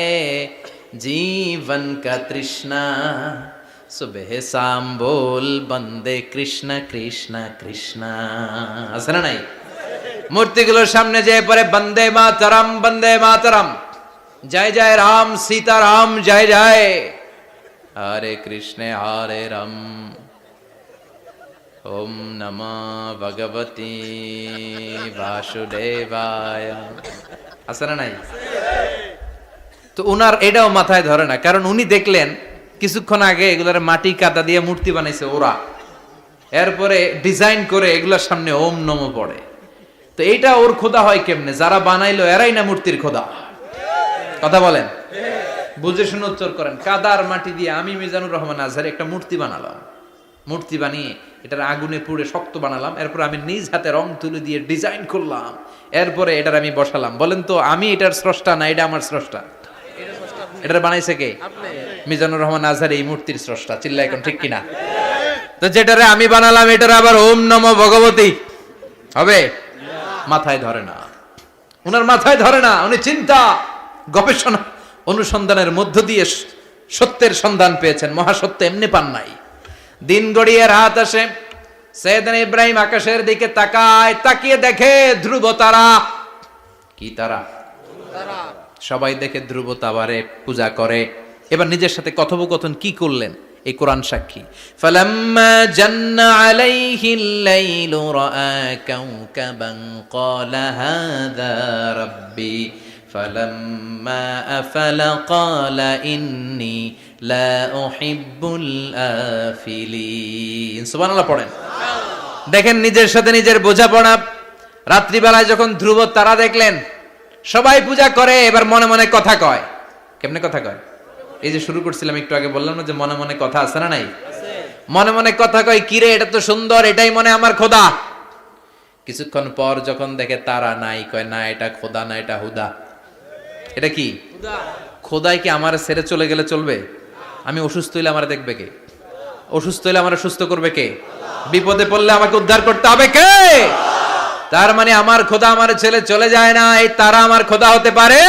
জীবন কা তৃষ্ণা, সুবহ শাম বল বন্দে কৃষ্ণ কৃষ্ণ কৃষ্ণ। আছে না নাই? মূর্তিগুলোর সামনে যেয়ে পরে বন্দে মাতরম, বন্দে মাতরম, জয় জয় রাম সীতারাম, জয় জয় হরে কৃষ্ণ হরে রাম, ওম নমঃ ভগবতে বাসুদেবায়। আছে না নাই? তো উনার এটাও মাথায় ধরে না, কারণ উনি দেখলেন কিছুক্ষণ আগে এগুলার মাটি কাদা দিয়ে মূর্তি বানাইছে ওরা, এরপরে ডিজাইন করে এগুলোর সামনে ওম নমঃ পড়ে। তো এইটা ওর খোদা হয় কেমনে? যারা বানাইলো এরাই না মূর্তির খোদা। কথা বলেন, বুঝে শুনে উত্তর করেন। কাদার মাটি দিয়ে আমি মিজানুর রহমান আজহারি একটা মূর্তি বানালাম, মূর্তি বানিয়ে এটার আগুনে পুড়ে শক্ত বানালাম, এরপর আমি নিজ হাতে রং তুলি দিয়ে ডিজাইন করলাম, এরপরে এটার আমি বসালাম। বলেন তো আমি এটার স্রষ্টা না এটা আমার স্রষ্টা? এটার বানাইছে কে? মিজানুর রহমান আজহারি এই মূর্তির স্রষ্টা। চিল্লা এখন ঠিক কিনা? তো যেটারে আমি বানালাম এটার আবার ওম নমঃ ভগবতী হবে? মাথায় ধরে না, উনার মাথায় ধরে না। উনি চিন্তা, গবেষণা, অনুসন্ধানের মধ্য দিয়ে সত্যের সন্ধান পেয়েছেন। মহাসত্য এমনি পান নাই। দিন গড়িয়ে রাত আসে, সাইয়েদনা ইব্রাহিম আকাশের দিকে তাকায়, তাকিয়ে দেখে ধ্রুব তারা। কি তারা? সবাই দেখে ধ্রুব তারারে পূজা করে। এবার নিজের সাথে কথোপকথন কি করলেন এই কোরআন সাক্ষী। ফালাম্মা জান্না আলাইহিল লাইলু রাআ কাওকাবান ক্বালা হাযা রাব্বি ফালাম্মা আফালা ক্বালা ইন্নী লা উহিব্বুল আফিলিন। সুবহানাল্লাহ পড়েন। দেখেন নিজের সাথে নিজের বোঝাপড়া। রাত্রিবেলায় যখন ধ্রুব তারা দেখলেন, সবাই পূজা করে, এবার মনে মনে কথা কয়। কেমনে কথা কয়? এই যে শুরু করছিলাম একটু আগে, বললাম না যে মনে মনে কথা আছে না নাই? মনে মনে কথা কয়, কিরে এটা তো সুন্দর, এটাই মনে আমার খোদা। কিছুক্ষণ পর যখন দেখে তারা নাই, কয় না এটা খোদা না, এটা হুদা। এটা কি? খোদাই কি আমার ছেড়ে চলে গেলে চলবে? আমি অসুস্থ হইলে আমার দেখবে কে? অসুস্থ হইলে আমার সুস্থ করবে কে? বিপদে পড়লে আমাকে উদ্ধার করতে হবে কে? তার মানে আমার খোদা আমার ছেলে চলে যায় না, এই তারা আমার খোদা হতে পারে?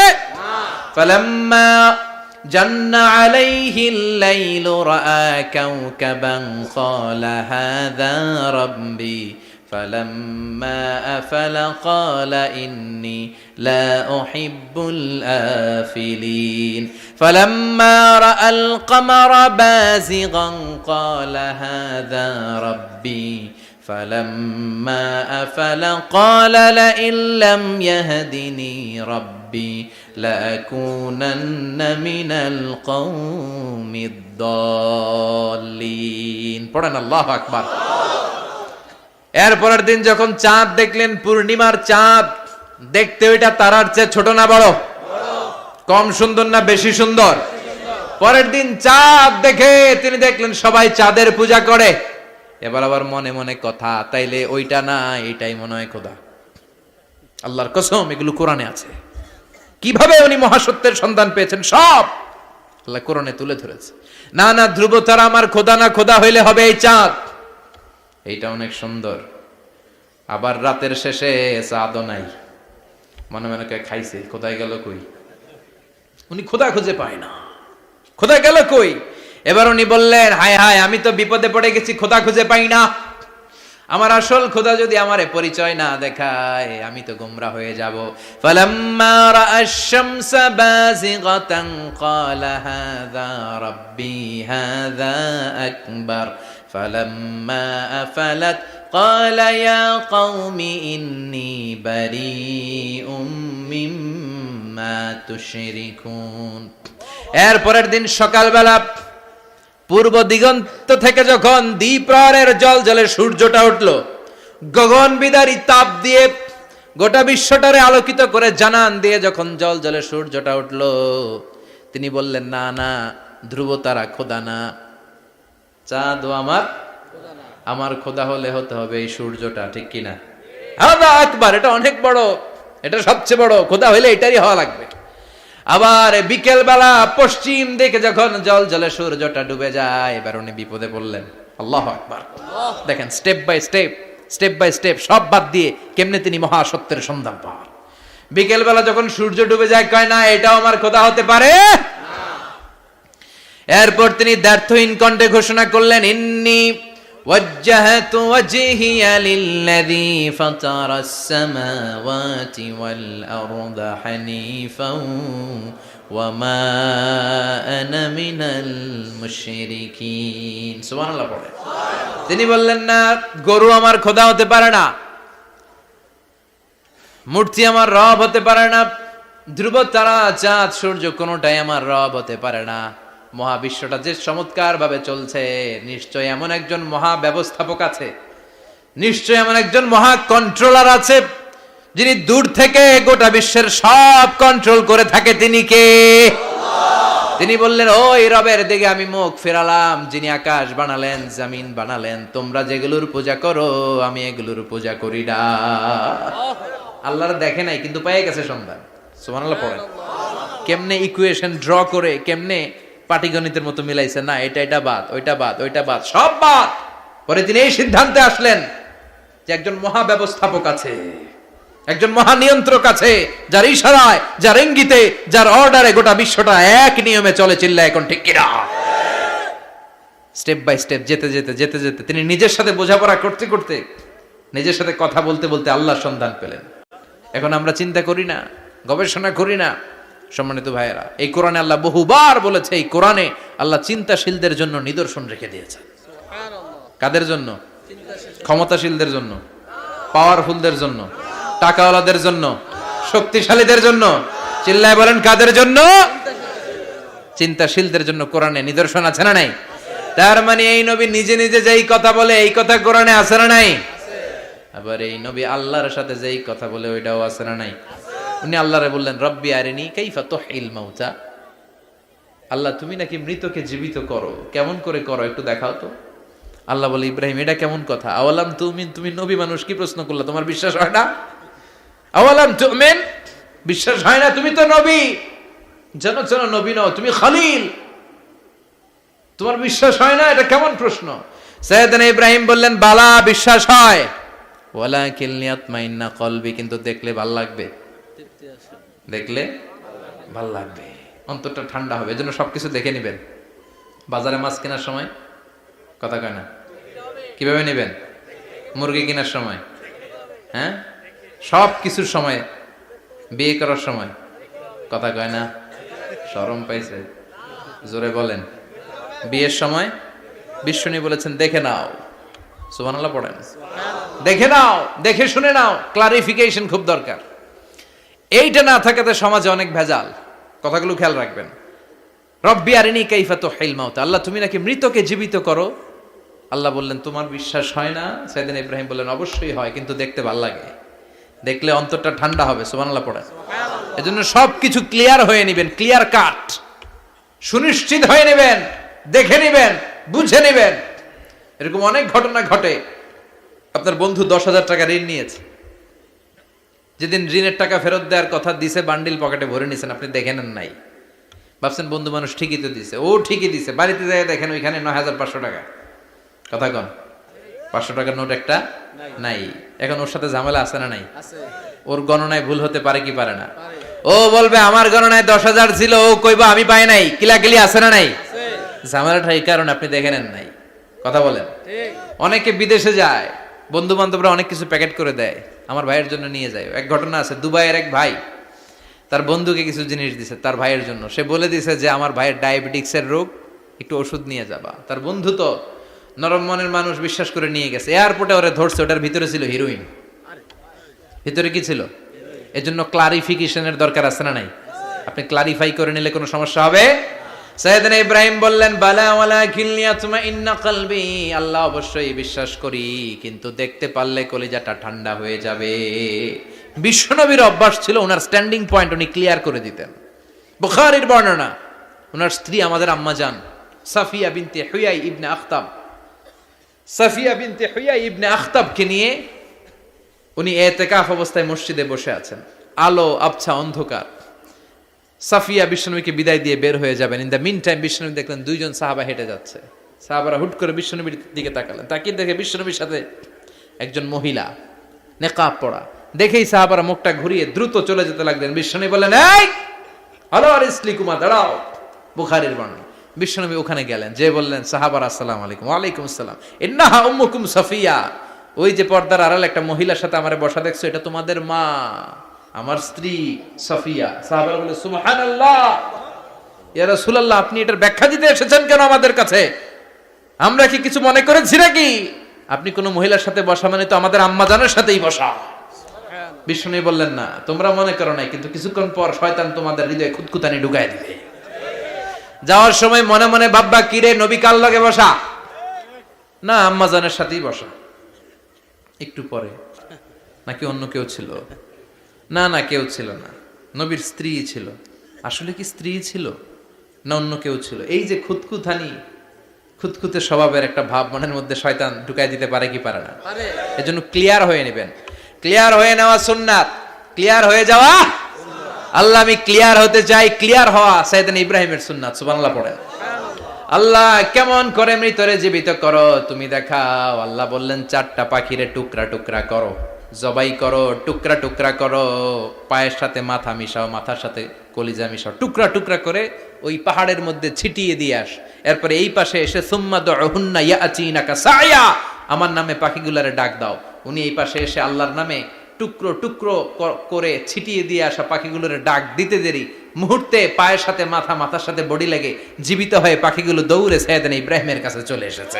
ফালাম্মা জান্না আলাইহিল লাইলু রাআ কাওকাবান ক্বালা হাযা রাব্বি ফালাম্মা আফালা ক্বালা ইন্নী লা উহিব্বুল আফিলিন ফালাম্মা রাআল কামারা বাযিগান ক্বালা হাযা রাব্বি ফালাম্মা আফালা ক্বালা লাইন লাম ইয়াহদিনি রাব্বি লাআকুনান্না মিনাল কওমিদ দাল্লিন। পড়েন আল্লাহু আকবার। এরপরের দিন যখন চাঁদ দেখলেন, পূর্ণিমার চাঁদ, দেখতে ওইটা তারার চেয়ে ছোট না বড়? কম সুন্দর না বেশি সুন্দর? পরের দিন চাঁদ দেখে তিনি দেখলেন সবাই চাঁদের পূজা করে। এবার আবার মনে মনে কথা, তাইলে ওইটা না এটাই মনে হয় খোদা। আল্লাহর কসম, এগুলো কোরআনে আছে। কিভাবে উনি মহাসত্যের সন্ধান পেয়েছেন সব আল্লাহ কোরআনে তুলে ধরেছে। না না, ধ্রুব তারা আমার খোদা না, খোদা হইলে হবে এই চাঁদ। এইটা অনেক সুন্দর। আবার রাতের শেষে চাঁদও নাই, মনে মনে খাইছে, খোদায় গেল কই? উনি খোদা খুঁজে পায় না, খোদা গেল কই? এবার উনি বললেন, হায় হায়, আমি তো বিপদে পড়ে গেছি, খোদা খুঁজে পাই না। আমার আসল খোদা যদি আমারে পরিচয় না দেখায়, আমি তো গোমরা হয়ে যাব। ফালাম্মা রাআশ শামসা বাযিগাতান ক্বালা হাযা রাব্বি হাযা আকবার ফালাম্মা আফালাত ক্বালা ইয়া কওমি ইন্নী বারীউম মিম্মা তুশরিকুন। এরপরের দিন সকালবেলা পূর্ব দিগন্ত থেকে যখন দ্বিপ্রহরের জলজলে সূর্যটা উঠল, গগন বিদারী তাপ দিয়ে গোটা বিশ্বটারে আলোকিত করে জানান দিয়ে যখন জলজলে সূর্যটা উঠল, তিনি বললেন, না না, ধ্রুব তারা খোদা না, চাঁদও আমার খোদা হলে হতে হবে এই সূর্যটা, ঠিক কিনা? হাদা আকবার, এটা অনেক বড়, এটা সবচেয়ে বড়, খোদা হইলে এটারই হওয়া লাগবে। আবার বিকেল বেলা পশ্চিম দিকে যখন জলজলে সূর্যটা ডুবে যায়, এবার উনি বিপদে পড়লেন। আল্লাহু আকবার। দেখেন, স্টেপ বাই স্টেপ সব বাদ দিয়ে কেমনে তিনি মহাসত্যের সন্ধান পান। বিকেল বেলা যখন সূর্য ডুবে যায়, কয় না এটাও আমার খোদা হতে পারে। এরপর তিনি দ্ব্যর্থহীন কণ্ঠে ঘোষণা করলেন, ইন্নী ওয়াজ্জাহতু ওয়াজহিয়া লিল্লাযী ফাতারাস সামাওয়াতি ওয়াল আরদা হানিফাও ওয়া মা আনা মিনাল মুশরিকিন। সুবহানাল্লাহ পড়ে। তিনি বললেন, না, গরু আমার খোদা হতে পারে না, মূর্তি আমার রব হতে পারে না, ধ্রুব তারা চাঁদ সূর্য কোনোটাই আমার রব হতে পারে না। মহাবিশ্বটা যে চমৎকার ভাবে চলছে, নিশ্চয় এমন একজন মহা ব্যবস্থাপক আছে, নিশ্চয় এমন একজন মহা কন্ট্রোলার আছে, যিনি দূর থেকে গোটা বিশ্বের সব কন্ট্রোল করে থাকে। তিনি কে? তিনি বললেন, ওই রবের দিকে আমি মুখ ফেরালাম, যিনি আকাশ বানালেন, জমিন বানালেন। তোমরা যেগুলোর পূজা করো, আমি এগুলোর পূজা করি না। আল্লাহর দেখে নাই, কিন্তু পেয়ে গেছে সন্ধান। সুবহানাল্লাহ পড়েন। কেমনে ইকুয়েশন ড্র করে, কেমনে পাটিগণিতের মতো মিলাইছে, না এটা বাদ, ওইটা বাদ, ওইটা বাদ, সব বাদ। পরে তিনি এই সিদ্ধান্তে আসলেন যে একজন মহা ব্যবস্থাপক আছে, একজন মহা নিয়ন্ত্রক আছে, যার ইশারায়, যার ইঙ্গিতে, যার অর্ডারে গোটা বিশ্বটা এক নিয়মে চলে। চিল্লা এখন ঠিক কিনা? স্টেপ বাই স্টেপ যেতে যেতে তিনি নিজের সাথে বোঝাপড়া করতে করতে, নিজের সাথে কথা বলতে বলতে আল্লাহর সন্ধান পেলেন। এখন আমরা চিন্তা করি না, গবেষণা করি না। সম্মানিত ভাইয়েরা, এই কোরআনে আল্লাহ বহুবার বলেছে, এই কোরআনে আল্লাহ চিন্তাশীলদের জন্য নিদর্শন রেখে দিয়েছে। কাদের জন্য? ক্ষমতাশীলদের জন্য, পাওয়ারফুলদের জন্য, টাকাওয়ালাদের জন্য, শক্তিশালীদের জন্য। চিল্লায় বলেন, কাদের জন্য? চিন্তাশীলদের জন্য কোরআনে নিদর্শন আছে না নাই? তার মানে এই নবী নিজে নিজে যেই কথা বলে, এই কথা কোরআনে আছে না নাই? আবার এই নবী আল্লাহর সাথে যেই কথা বলে, ওইটাও আছে না নাই? উনি আল্লাহরে বললেন, রব্বি আরিনি কাইফা তুহিল মাউতা। আল্লাহ, তুমি নাকি মৃতকে জীবিত করো, কেমন করে করো একটু দেখাও তো। আল্লাহ বলে, ইব্রাহিম, এটা কেমন কথা? আওয়ালাম তুমিন, তুমি নবী মানুষ, কি প্রশ্ন করলা? তোমার বিশ্বাস হয় না? আওয়ালাম তুমিন, বিশ্বাস হয় না? তুমি তো নবী, জানো নবী নও, তুমি খলিল, তোমার বিশ্বাস হয় না? এটা কেমন প্রশ্ন? সাইয়েদনা ইব্রাহিম বললেন, বালা, বিশ্বাস হয়, ওয়ালাকিন লিয়াতমাইন্না কলবি, কিন্তু দেখলে ভাল লাগবে, দেখলে ভাল লাগবে, অন্তরটা ঠান্ডা হবে। এজন্য সবকিছু দেখে নেবেন। বাজারে মাছ কেনার সময় কথা কয় না, কিভাবে নেবেন? মুরগি কেনার সময়, হ্যাঁ, সব কিছুর সময়, বিয়ে করার সময় কথা কয় না, শরম পাইছে, জোরে বলেন। বিয়ের সময় বিশ্বনী বলেছেন, দেখে নাও। সুবহানাল্লাহ পড়েন। দেখে নাও, দেখে শুনে নাও, ক্লারিফিকেশন খুব দরকার। এইটা না থাকাতে সমাজে অনেক ভেজাল। কথাগুলো খেয়াল রাখবেন। রব্বি আরিনি কাইফা তুহিল মাউত, আল্লাহ তুমি নাকি মৃতকে জীবিত করো। আল্লাহ বললেন তোমার বিশ্বাস হয় না? সাইয়েদনা ইব্রাহিম বললেন অবশ্যই হয়, কিন্তু দেখতে ভালো লাগে, দেখলে অন্তরটা ঠান্ডা হবে। সুবহানাল্লাহ পড়ে। এজন্য সবকিছু ক্লিয়ার হয়ে নেবেন, ক্লিয়ার কাট, সুনিশ্চিত হয়ে নেবেন, দেখে নেবেন, বুঝে নেবেন। এরকম অনেক ঘটনা ঘটে। আপনার বন্ধু 10,000 টাকা ঋণ নিয়েছে, যেদিন ঋণের টাকা ফেরত দেওয়ার কথা দিছে বান্ডিল পকেটে ভরে নিছেন, আপনি দেখে নেন নাই। ভাবছেন বন্ধু মানুষ ঠিকই তো দিছে, ও ঠিকই দিছে। বাড়িতে যায় দেখেন ওইখানে 9,500 টাকা। কথা কন, 500 টাকার নোট একটা নাই। এখন ওর সাথে ঝামেলা আছে না নাই? ওর গণনায় ভুল হতে পারে কি পারে না? ও বলবে আমার গণনায় 10,000 ছিল, ও কইবা আমি পাই নাই। কিলাকিলি আছে না নাই? ঝামেলাটা এই কারণে আপনি দেখে নেন নাই। কথা বলেন। অনেকে বিদেশে যায়, বন্ধু বান্ধবরা অনেক কিছু প্যাকেট করে দেয়, আমার ভাইয়ের জন্য নিয়ে যায়। এক ঘটনা আছে, দুবাইয়ের এক ভাই তার বন্ধুকে কিছু জিনিস দিছে তার ভাইয়ের জন্য। সে বলে দিছে যে আমার ভাইয়ের ডায়াবেটিক্সের রোগ, একটু ওষুধ নিয়ে যাবা। তার বন্ধু তো নরম মনের মানুষ, বিশ্বাস করে নিয়ে গেছে। এয়ারপোর্টে ওরে ধরছে, ওটার ভিতরে ছিল হিরোইন। ভিতরে কি ছিল? এজন্য ক্লারিফিকেশনের দরকার আছে না নাই? আপনি ক্লারিফাই করে নিলে কোনো সমস্যা হবে? সাইয়েদনা ইব্রাহিম বললেন বালা ওয়ালাকিন লিয়াতমাইন্না কলবি, আল্লাহ অবশ্যই বিশ্বাস করি, কিন্তু দেখতে পারলে কলিজাটা ঠান্ডা হয়ে যাবে। বিশ্বনবীর অভ্যাস ছিল, ওনার স্ট্যান্ডিং পয়েন্ট উনি ক্লিয়ার করে দিতেন। বুখারীর বর্ণনা, ওনার স্ত্রী আমাদের আম্মা জান সাফিয়া বিনতে হুয়াই ইবনে আখতাব, সাফিয়া বিনতে হুয়াই ইবনে আখতাবকে নিয়ে উনি ইতিকাফ অবস্থায় মসজিদে বসে আছেন। আলো আবছা অন্ধকার। সাফিয়া বিশ্বনবীকে বিদায় দিয়ে বের হয়ে যাবেন। ইন দ্য মিন টাইম বিশ্বনবী দেখলেন দুইজন সাহাবা হেঁটে যাচ্ছে। সাহাবারা হুট করে বিশ্বনবীর দিকে তাকালেন। তাকিয়ে দেখে বিশ্বনবীর সাথে একজন মহিলা, নেকাব পরা। দেখেই সাহাবারা মুখটা ঘুরিয়ে দ্রুত চলে যেতে লাগলেন। বিশ্বনবী বললেন এই হলো আর ইসলিকুমা, দাঁড়াও। বুখারীর বর্ণনা। বিশ্বনবী ওখানে গেলেন, যে বললেন সাহাবারা আসসালামু আলাইকুম। ওয়ালাইকুম আসসালাম। ইন্নাহা উম্মুকুম সাফিয়া, ওই যে পর্দার আড়াল একটা মহিলার সাথে আমারে বসা দেখছো, এটা তোমাদের মা, আমার স্ত্রী সাফিয়া। সাহাবারা বলে সুবহানাল্লাহ, ইয়া রাসূলুল্লাহ আপনি এটার ব্যাখ্যা দিতে এসেছেন কেন আমাদের কাছে? আমরা কি কিছু মনে করেছি নাকি? আপনি কোন মহিলার সাথে বসা মানে তো আমাদের আম্মা জানের সাথেই বসা। বিষ্ণু বললেন না, তোমরা মনে করো নাই, কিন্তু কিছুক্ষণ পর শয়তান তোমাদের হৃদয়ে খুঁতখুঁতানি ঢুকায় দিবে। যাওয়ার সময় মনে মনে ভাববা, কিরে নবী কার লগে বসা? না, আম্মা জানের সাথেই বসা। একটু পরে নাকি অন্য কেউ ছিল? না না, কেউ ছিল না, নবীর স্ত্রী ছিল। আসলে কি স্ত্রী ছিল না অন্য কেউ ছিল? এই যে খুঁতখুঁতানি, খুঁতখুঁতে স্বভাবের একটা ভাব মনের মধ্যে শয়তান ঢুকাই দিতে পারে কি পারে না? এজন্য ক্লিয়ার হয়ে নেবেন। ক্লিয়ার হয়ে নেওয়া সুন্নাত, ক্লিয়ার হয়ে যাওয়া। আল্লাহ আমি ক্লিয়ার হতে চাই, ক্লিয়ার হওয়া সাইয়েদনা ইব্রাহিমের সুন্নাত। সুবহানাল্লাহ পড়েন। আল্লাহ কেমন করে মৃতরে জীবিত করো তুমি দেখাও। আল্লাহ বললেন 4টা পাখিরে টুকরা টুকরা করো, জবাই করো, টুকরা টুকরা করো, পায়ের সাথে মাথা মিশাও, মাথার সাথে কলিজা মিশাও, টুকরা টুকরা করে ওই পাহাড়ের মধ্যে ছিটিয়ে দিয়ে আস। এরপরে এই পাশে এসে সুম্মা দুহুন্না ইয়াতিনাকা সায়া, আমার নামে পাখিগুলারে ডাক দাও। উনি এই পাশে এসে আল্লাহর নামে টুকরো টুকরো করে ছিটিয়ে দিয়ে আসা পাখিগুলোর ডাক দিতে দেরি, মুহূর্তে পায়ের সাথে মাথা, মাথার সাথে বডি লেগে জীবিত হয়ে পাখিগুলো দৌড়ে সাইয়েদনা ইব্রাহিমের কাছে চলে এসেছে।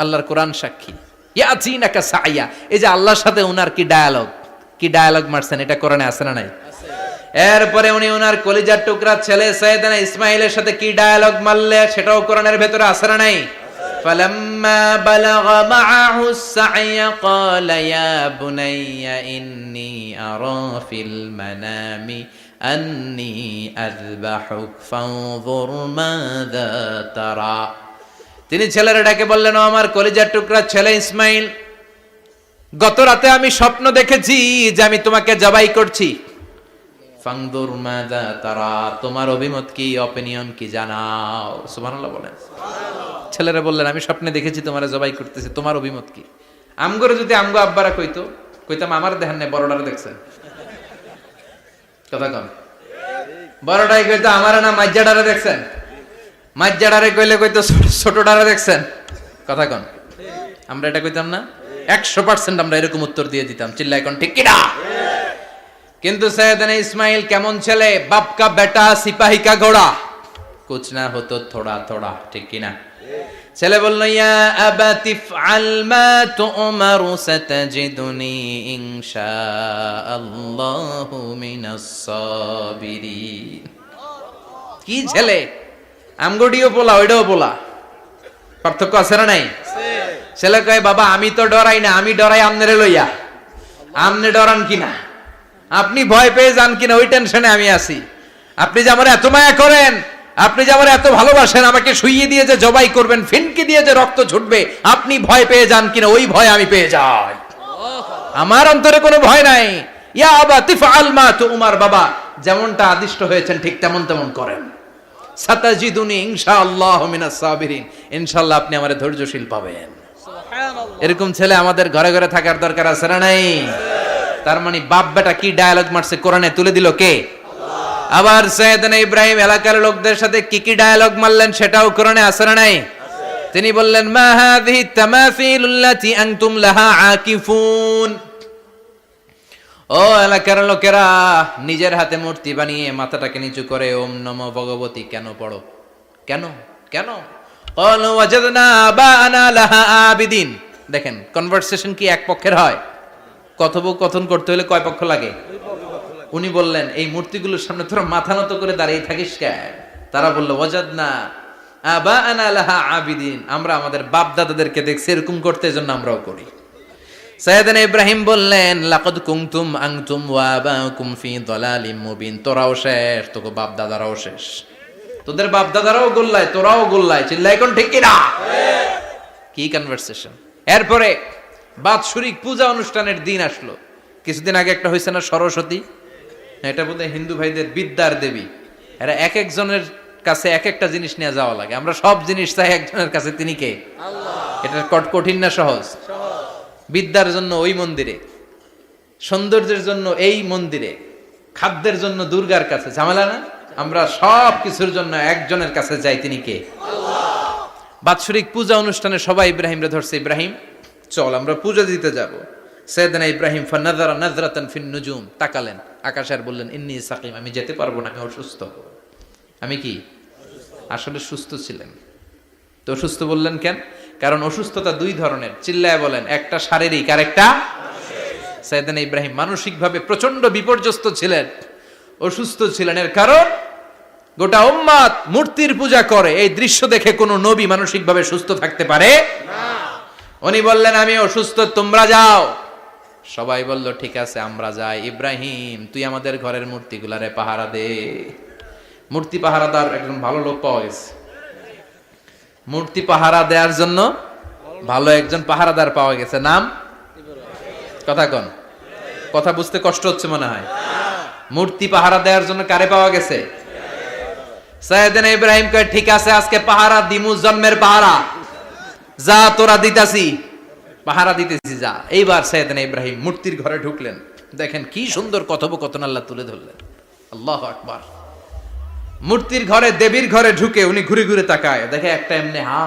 আল্লাহর কোরআন সাক্ষী। ইয়াতিনাকা সায়া, এই যে আল্লাহর সাথে উনার কি ডায়ালগ মারছেন, এটা কোরআনে আছে না নাই? এরপরে উনি ওনার কলিজার টুকরা ছেলে সাইয়েদনা ইসমাইলের সাথে কি ডায়ালগ মারলে, সেটাও কোরআনের ভেতরে আছে না নাই? فلما بلغ معه السعي قال يا بني إني أرى في المنام أني أذبحك فانظر ماذا ترى। তিনি ছেলের ডাকে বললেন, ও আমার কলিজার টুকরা ছেলে ইসমাইল, গত রাতে আমি স্বপ্ন দেখেছি যে আমি তোমাকে জবাই করছি। ফানজুর মাযা তারা, তোমার অভিমত কি, অপিনিয়ন কি জানাও। সুবহানাল্লাহ বলেন। ছেলেরা বললেন আমি স্বপ্নে দেখেছি তোমারে জবাই করতেছি, তোমার অভিমত কি? আমগরে যদি আমগো আব্বারা কইতাম আমার দেখেন না, বড়টারে দেখছেন। কথা কন, বড়টাই কইতো আমার না মাজ্জাডারে দেখছেন, মাজ্জাডারে কইতো ছোটটারে দেখছেন। কথা কন, আমরা এটা কইতাম না? 100% আমরা এরকম উত্তর দিয়ে দিতাম। চিল্লায় কোন ঠিক কিনা? কিন্তু সাইয়েদনা ইসমাইল কেমন ছেলে, বাপ কা বেটা সিপাহি কা ঘোড়া, কুছ না হতো থোড়া থোড়া, ঠিক কিনা? ছেলে বলল, ইয়া আবাতি ফআল মা তু'মারু সাতাজিদুনি ইনশাআল্লাহু মিনাস সাবিরিন। কি ছেলে, আমগডিও পোলা ওইটাও পোলা, পার্থক্য আছে না নাই? ছেলে কয়, বাবা আমি তো ডরাই না, আমি ডরাই আমনেরে লইয়া। আমনে ডরান কিনা, আপনি ভয় পেয়ে যান কিনা ওই টেনশনে আমি আছি। আপনি যে আমার এত মায়া করেন, আপনি যে আমার এত ভালোবাসেন, আমাকে শুইয়ে দিয়ে যে জবাই করবেন, ফিনকি দিয়ে যে রক্ত ছুটবে, আপনি ভয় পেয়ে যান কিনা ওই ভয় আমি পেয়ে যাই। আমার অন্তরে কোনো ভয় নাই। ইয়া আবাতি ফাআল মা তু'মার, বাবা যেমনটা আদিষ্ট হয়েছেন ঠিক তেমন তেমন করেন। সাতাজিদুনি ইনশাআল্লাহু মিনাস সাবিরিন, ইনশাআল্লাহ আপনি আমারে ধৈর্যশীল পাবেন। সুবহানাল্লাহ। এরকম ছেলে আমাদের ঘরে ঘরে থাকার দরকার আছে না নাই? তার মানে বাপ বেটা কি ডায়ালগ মারছে কোরআনে তুলে দিল কে? আল্লাহ। আবার সাইয়েদনা ইব্রাহিম এলাকার লোকদের সাথে কি কি ডায়ালগ মারলেন সেটাও কোরআনে আছে না নাই? তিনি বললেন, মা হাযিহি তামাসিলুল্লাতী আনতুম লাহা আকিফুন। ও এলাকার লোকেরা, নিজের হাতে মূর্তি বানিয়ে মাথাটাকে নিচু করে ওম নমো ভগবতী কেন পড়ো? কেন কেন? ক্বালু ওয়াজাদনা আবাআনা লাহা আবিদিন। দেখেন কনভারসেশন কি এক পক্ষের হয়? কথোপকথন করতে হলে কয় পক্ষ লাগে? উনি বললেন, এই মূর্তিগুলোর সামনে তোরা মাথা নত করে দাঁড়িয়ে থাকিস কেন? তারা বলল, ওয়াজাদনা আবাআনা লাহা আবিদিন, আমরা আমাদের বাপ দাদাদেরকে দেখছি এরকম করতে, এজন্য আমরাও করি। সাইয়েদনা ইব্রাহিম বললেন, লাকাদ কুনতুম আনতুম ওয়া আবাকুম ফি দালালিম মুবিন। তোরাও শেষ, তোকে বাপ দাদারাও শেষ, তোদের বাপ দাদারাও গোল্লায়, তোরাও গোল্লায়, চিল্লাই কোন ঠিক কিনা? কি কনভারসেশন। এরপরে বাৎসরিক পূজা অনুষ্ঠানের দিন আসলো। কিছুদিন আগে একটা হয়েছে না সরস্বতী, এটা বোধহয় হিন্দু ভাইদের বিদ্যার দেবী। এরা এক একজনের কাছে এক একটা জিনিস নিয়ে যাওয়া লাগে। আমরা সব জিনিস চাই একজনের কাছে, তিনি কে? আল্লাহ। এটা কঠিন না সহজ? বিদ্যার জন্য ওই মন্দিরে, সৌন্দর্যের জন্য এই মন্দিরে, খাদ্যের জন্য দুর্গার কাছে, ঝামেলা না? আমরা সব কিছুর জন্য একজনের কাছে যাই, তিনি কে? আল্লাহ। বাৎসরিক পূজা অনুষ্ঠানে সবাই ইব্রাহিমরে ধরছে, ইব্রাহিম চল আমরা পূজা দিতে যাব। সাইয়েদনা ইব্রাহিম ফানাযারা নাযরাতান ফিন নুজুম, তাকালেন আকাশে আর বললেন, ইন্নী সাকিম, আমি যেতে পারবো না, আমি অসুস্থ। আমি কি? আসলে সুস্থ ছিলেন তো অসুস্থ বললেন কেন? কারণ অসুস্থতা দুই ধরনের, চিল্লায় বলেন, একটা শারীরিক আর একটা মানসিক। সাইয়েদনা ইব্রাহিম মানসিকভাবে প্রচন্ড বিপর্যস্ত ছিলেন, অসুস্থ ছিলেন। এর কারণ গোটা উম্মত মূর্তির পূজা করে, এই দৃশ্য দেখে কোনো নবী মানসিকভাবে সুস্থ থাকতে পারে না। উনি বললেন, আমি অসুস্থ, তোমরা যাও। সবাই বলল, ঠিক আছে আমরা যাই। ইব্রাহিম তুই আমাদের ঘরের মূর্তিগুলারে পাহারা দে। মূর্তি পাহারাদার একজন ভালো লোক পাওয়া গেছে, মূর্তি পাহারা দেওয়ার জন্য ভালো একজন পাহারাদার পাওয়া গেছে। নাম? কথা কন, কথা বুঝতে কষ্ট হচ্ছে মনে হয়। মূর্তি পাহারা দেওয়ার জন্য কারে পাওয়া গেছে? সাইয়েদনা ইব্রাহিম কয়, ঠিক আছে আজকে পাহারা দিমু, জন্মের পাহারা। যা তোরা দিতাছি, পাহারা দিতেছি, যা। এইবার সাইয়েদনা ইব্রাহিম মূর্তির ঘরে ঢুকলেন। দেখেন কি সুন্দর কথোপকথন আল্লাহ তুলে ধরলেন। আল্লাহু আকবার। মূর্তির ঘরে, দেবীর ঘরে ঢুকে উনি ঘুরে ঘুরে তাকায়, দেখে একটা এমনি হা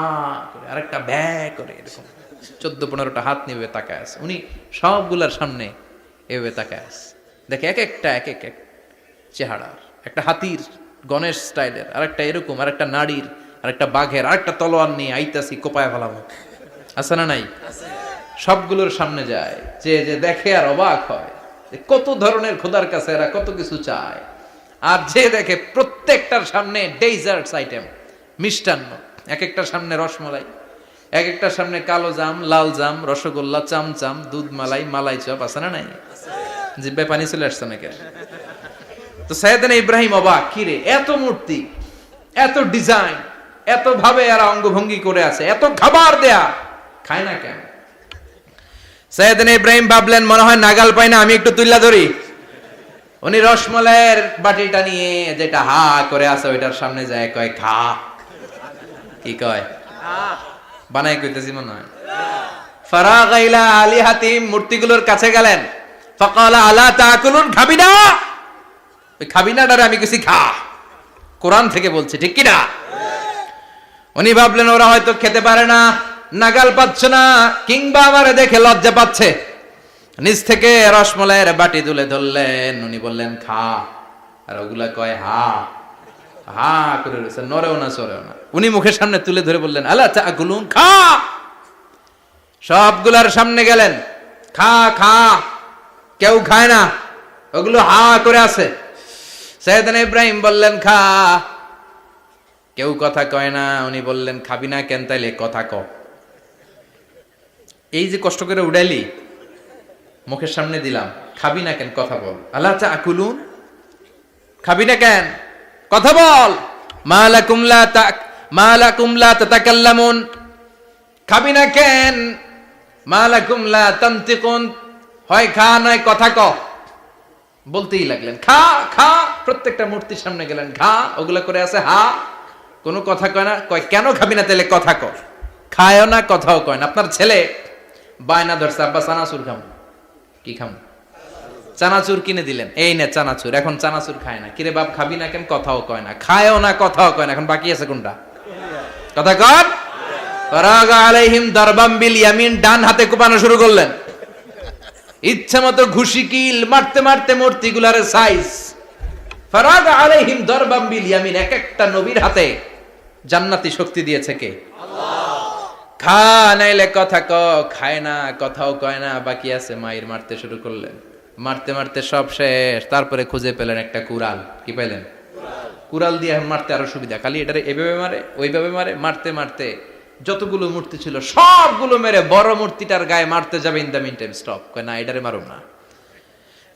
করে, আরেকটা ব্যা করে, এরকম 14-15টা হাত নিয়ে তাকায় আছে। উনি সবগুলার সামনে এভাবে তাকায় আছে, দেখে এক একটা এক এক এক চেহারার, একটা হাতির গণেশ স্টাইলের, আরেকটা এরকম, আরেকটা নারীর, আরেকটা বাঘের, আরেকটা তলোয়ার নিয়ে আইতাছি কোপায় ফেলাবো, আছে না নাই? সবগুলোর সামনে যায়, যে যে দেখে আর অবাক হয়, কত ধরনের খোদার কাছে এরা কত কিছু চায়। আর যে দেখে প্রত্যেকটার সামনে ডেজার্টস আইটেম, মিষ্টান্ন, এক একটার সামনে রসমালাই, এক একটার সামনে কালো জাম, লাল জাম, রসগোল্লা, চামচাম, দুধ মালাই, মালাই চপ, আছে না নাই? জিব্বে পানি চলে আসছে নাকি? তো সাইয়েদনা ইব্রাহিম অবাক, কি রে এত মূর্তি, এত ডিজাইন, এত ভাবে এরা অঙ্গভঙ্গি করে আছে, এত খাবার দেয়া, খায় না কেন? সাইয়েদনা ইব্রাহিম ভাবলেন, মনে হয় নাগাল পাই না, আমি একটু তুল্লা ধরি। উনি রসমালাইয়ের বাটিটা নিয়ে, যেটা হা করে আছে, ওইটার সামনে যায়, কয় খা। কি কয়? বানাই কইতেছি মনে হয়। ফারাগা ইলা আলিহাতিম, মূর্তিগুলোর কাছে গেলেন। ফাকালা আলা তাকুলুন, খাবি না? ওই খাবি না ডারে আমি কিছু খা, কোরআন থেকে বলছি, ঠিক কি না? উনি ভাবলেন ওরা হয়তো খেতে পারে না, নাগাল পাচ্ছে না, কিংবা আমারে দেখে লজ্জা পাচ্ছে। নিজ থেকে রসমলাইয়ের বাটি তুলে ধরলেন, উনি বললেন খা, আর ওগুলা কয় হা। হা করে রয়েছে, নড়েও না চড়েও না। উনি মুখের সামনে তুলে ধরে বললেন, আলা তাকুলুন, খা। সবগুলার সামনে গেলেন, খা খা। কেউ খায় না, ওগুলো হা করে আছে। সাইয়েদনা ইব্রাহিম বললেন, খা। কেউ কথা কয় না। উনি বললেন, খাবি না কেন? তাইলে কথা ক। এই যে কষ্ট করে উড়াইলি, মুখের সামনে দিলাম, খাবি না কেন? কথা বল। আলা তাকুলুন, খাবি না কেন? কথা বল। মা লাকুম লা তাতাকাল্লামুন, খাবি না কেন? মা লাকুম লা তানতিকুন, হয় খা নয় কথা ক। বলতেই লাগলেন, খা খা। প্রত্যেকটা মূর্তির সামনে গেলেন, খা। ওগুলা করে আছে হা, কোনো কথা কয় না। কয় কেন খাবি না? তাহলে কথা ক। খায়ও না, কথাও কয় না। আপনার ছেলে বায়না ধরছে, আব্বা চানাচুর খাম। কি খাম? চানাচুর কিনে দিলেন, এই নে চানাচুর। এখন চানাচুর খায় না। কিরে বাপ, খাবি না কেন? কথাও কয় না। খায়ও না, কথাও কয় না। এখন বাকি আছে কোনটা? কথা কর। ফারাগা আলাইহিম দারবাম বিল ইয়ামিন, ডান হাতে কোপানো শুরু করলেন। ইচ্ছা মতো ঘুষি কিল মারতে মারতে মূর্তিগুলার সাইজ। ফারাগা আলাইহিম দারবাম বিল ইয়ামিন, এক একটা নবীর হাতে জান্নাতি শক্তি দিয়েছে কে? আল্লাহ। খা নাইলে কথা ক। খায় না, কথাও কয় না, বাকি আছে। মায়ের মারতে শুরু করলেন। মারতে মারতে সব শেষ। তারপরে খুঁজে পেলেন একটা কুড়াল। কি পেলেন? কুড়াল দিয়ে মারতে আরো সুবিধা। খালি এটারে এভাবে মারে, ওইভাবে মারে। মারতে মারতে যতগুলো মূর্তি ছিল সবগুলো মেরে বড় মূর্তিটার গায়ে মারতে যাবে, in the meantime stop. কয় না, এটারে মারুম না।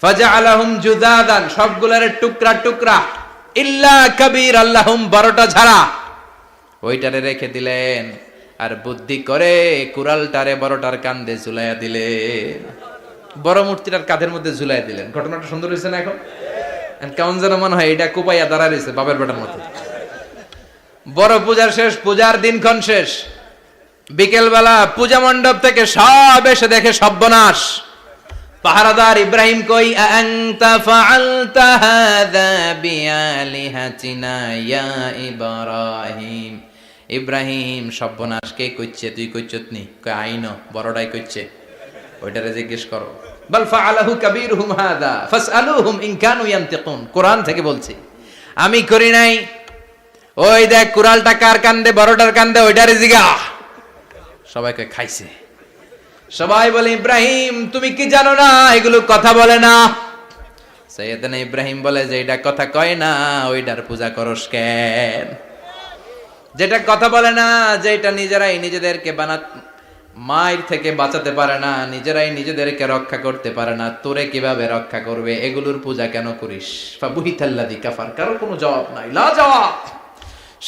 ফাজআলাহুম জুদাদান, সবগুলার টুকরা টুকরা। ইল্লা কাবীর আল্লাহুম, বড়টা ছাড়া। ওইটারে রেখে দিলেন। আর বুদ্ধি করে কুড়ালটারে বড়টার কাঁধে ঝুলাইয়া দিলেন। বড় মূর্তিটার কাঁধের মধ্যে ঝুলাই দিলেন। ঘটনাটা সুন্দর হয়েছে না? এখন কেমন যেন মনে হয় এটা কোপাইয়া দাঁড়া রয়েছে বাবার বেটার মতো। বড় পূজার শেষ, পূজার দিনক্ষণ শেষ। বিকেলবেলা পূজা মণ্ডপ থেকে সব এসে দেখে সর্বনাশ। পাহারাদার ইব্রাহিম কই? আনতা ফাআলতা হাযা বিআলিহাতিনা ইয়া ইব্রাহিম। ইব্রাহিম, সর্বনাশ কে কইছে? তুই কইছত নি? কই আইনো, বড়টাই কইছে। ওইটারে জিজ্ঞেস করো। বাল ফাআলাহু কাবীরুহুম হাযা ফাসআলুহুম ইন কানু ইয়ানতিকুন। কোরআন থেকে বলছি, আমি করি নাই। ওই দেখ কুড়ালটা কার কান্দে? বড়টার কান্দে, ওইটারে জিগা। সবাইকে খাইছে। সবাই বলে, ইব্রাহিম তুমি কি জানো না এগুলো কথা বলে না? সাইয়েদনা ইব্রাহিম বলে, যে এটা কথা কয় না ওইটার পূজা করস কেন? যেটা কথা বলে না, যেটা নিজেরাই নিজেদেরকে মায়ের থেকে বাঁচাতে পারে না, নিজেরাই নিজেদেরকে রক্ষা করতে পারে না, তোরে কিভাবে রক্ষা করবে? এগুলোর পূজা কেন করিস? ফাবুহিতাল্লাযী কাফার। কারো কোনো জবাব নাই, লা জবাব।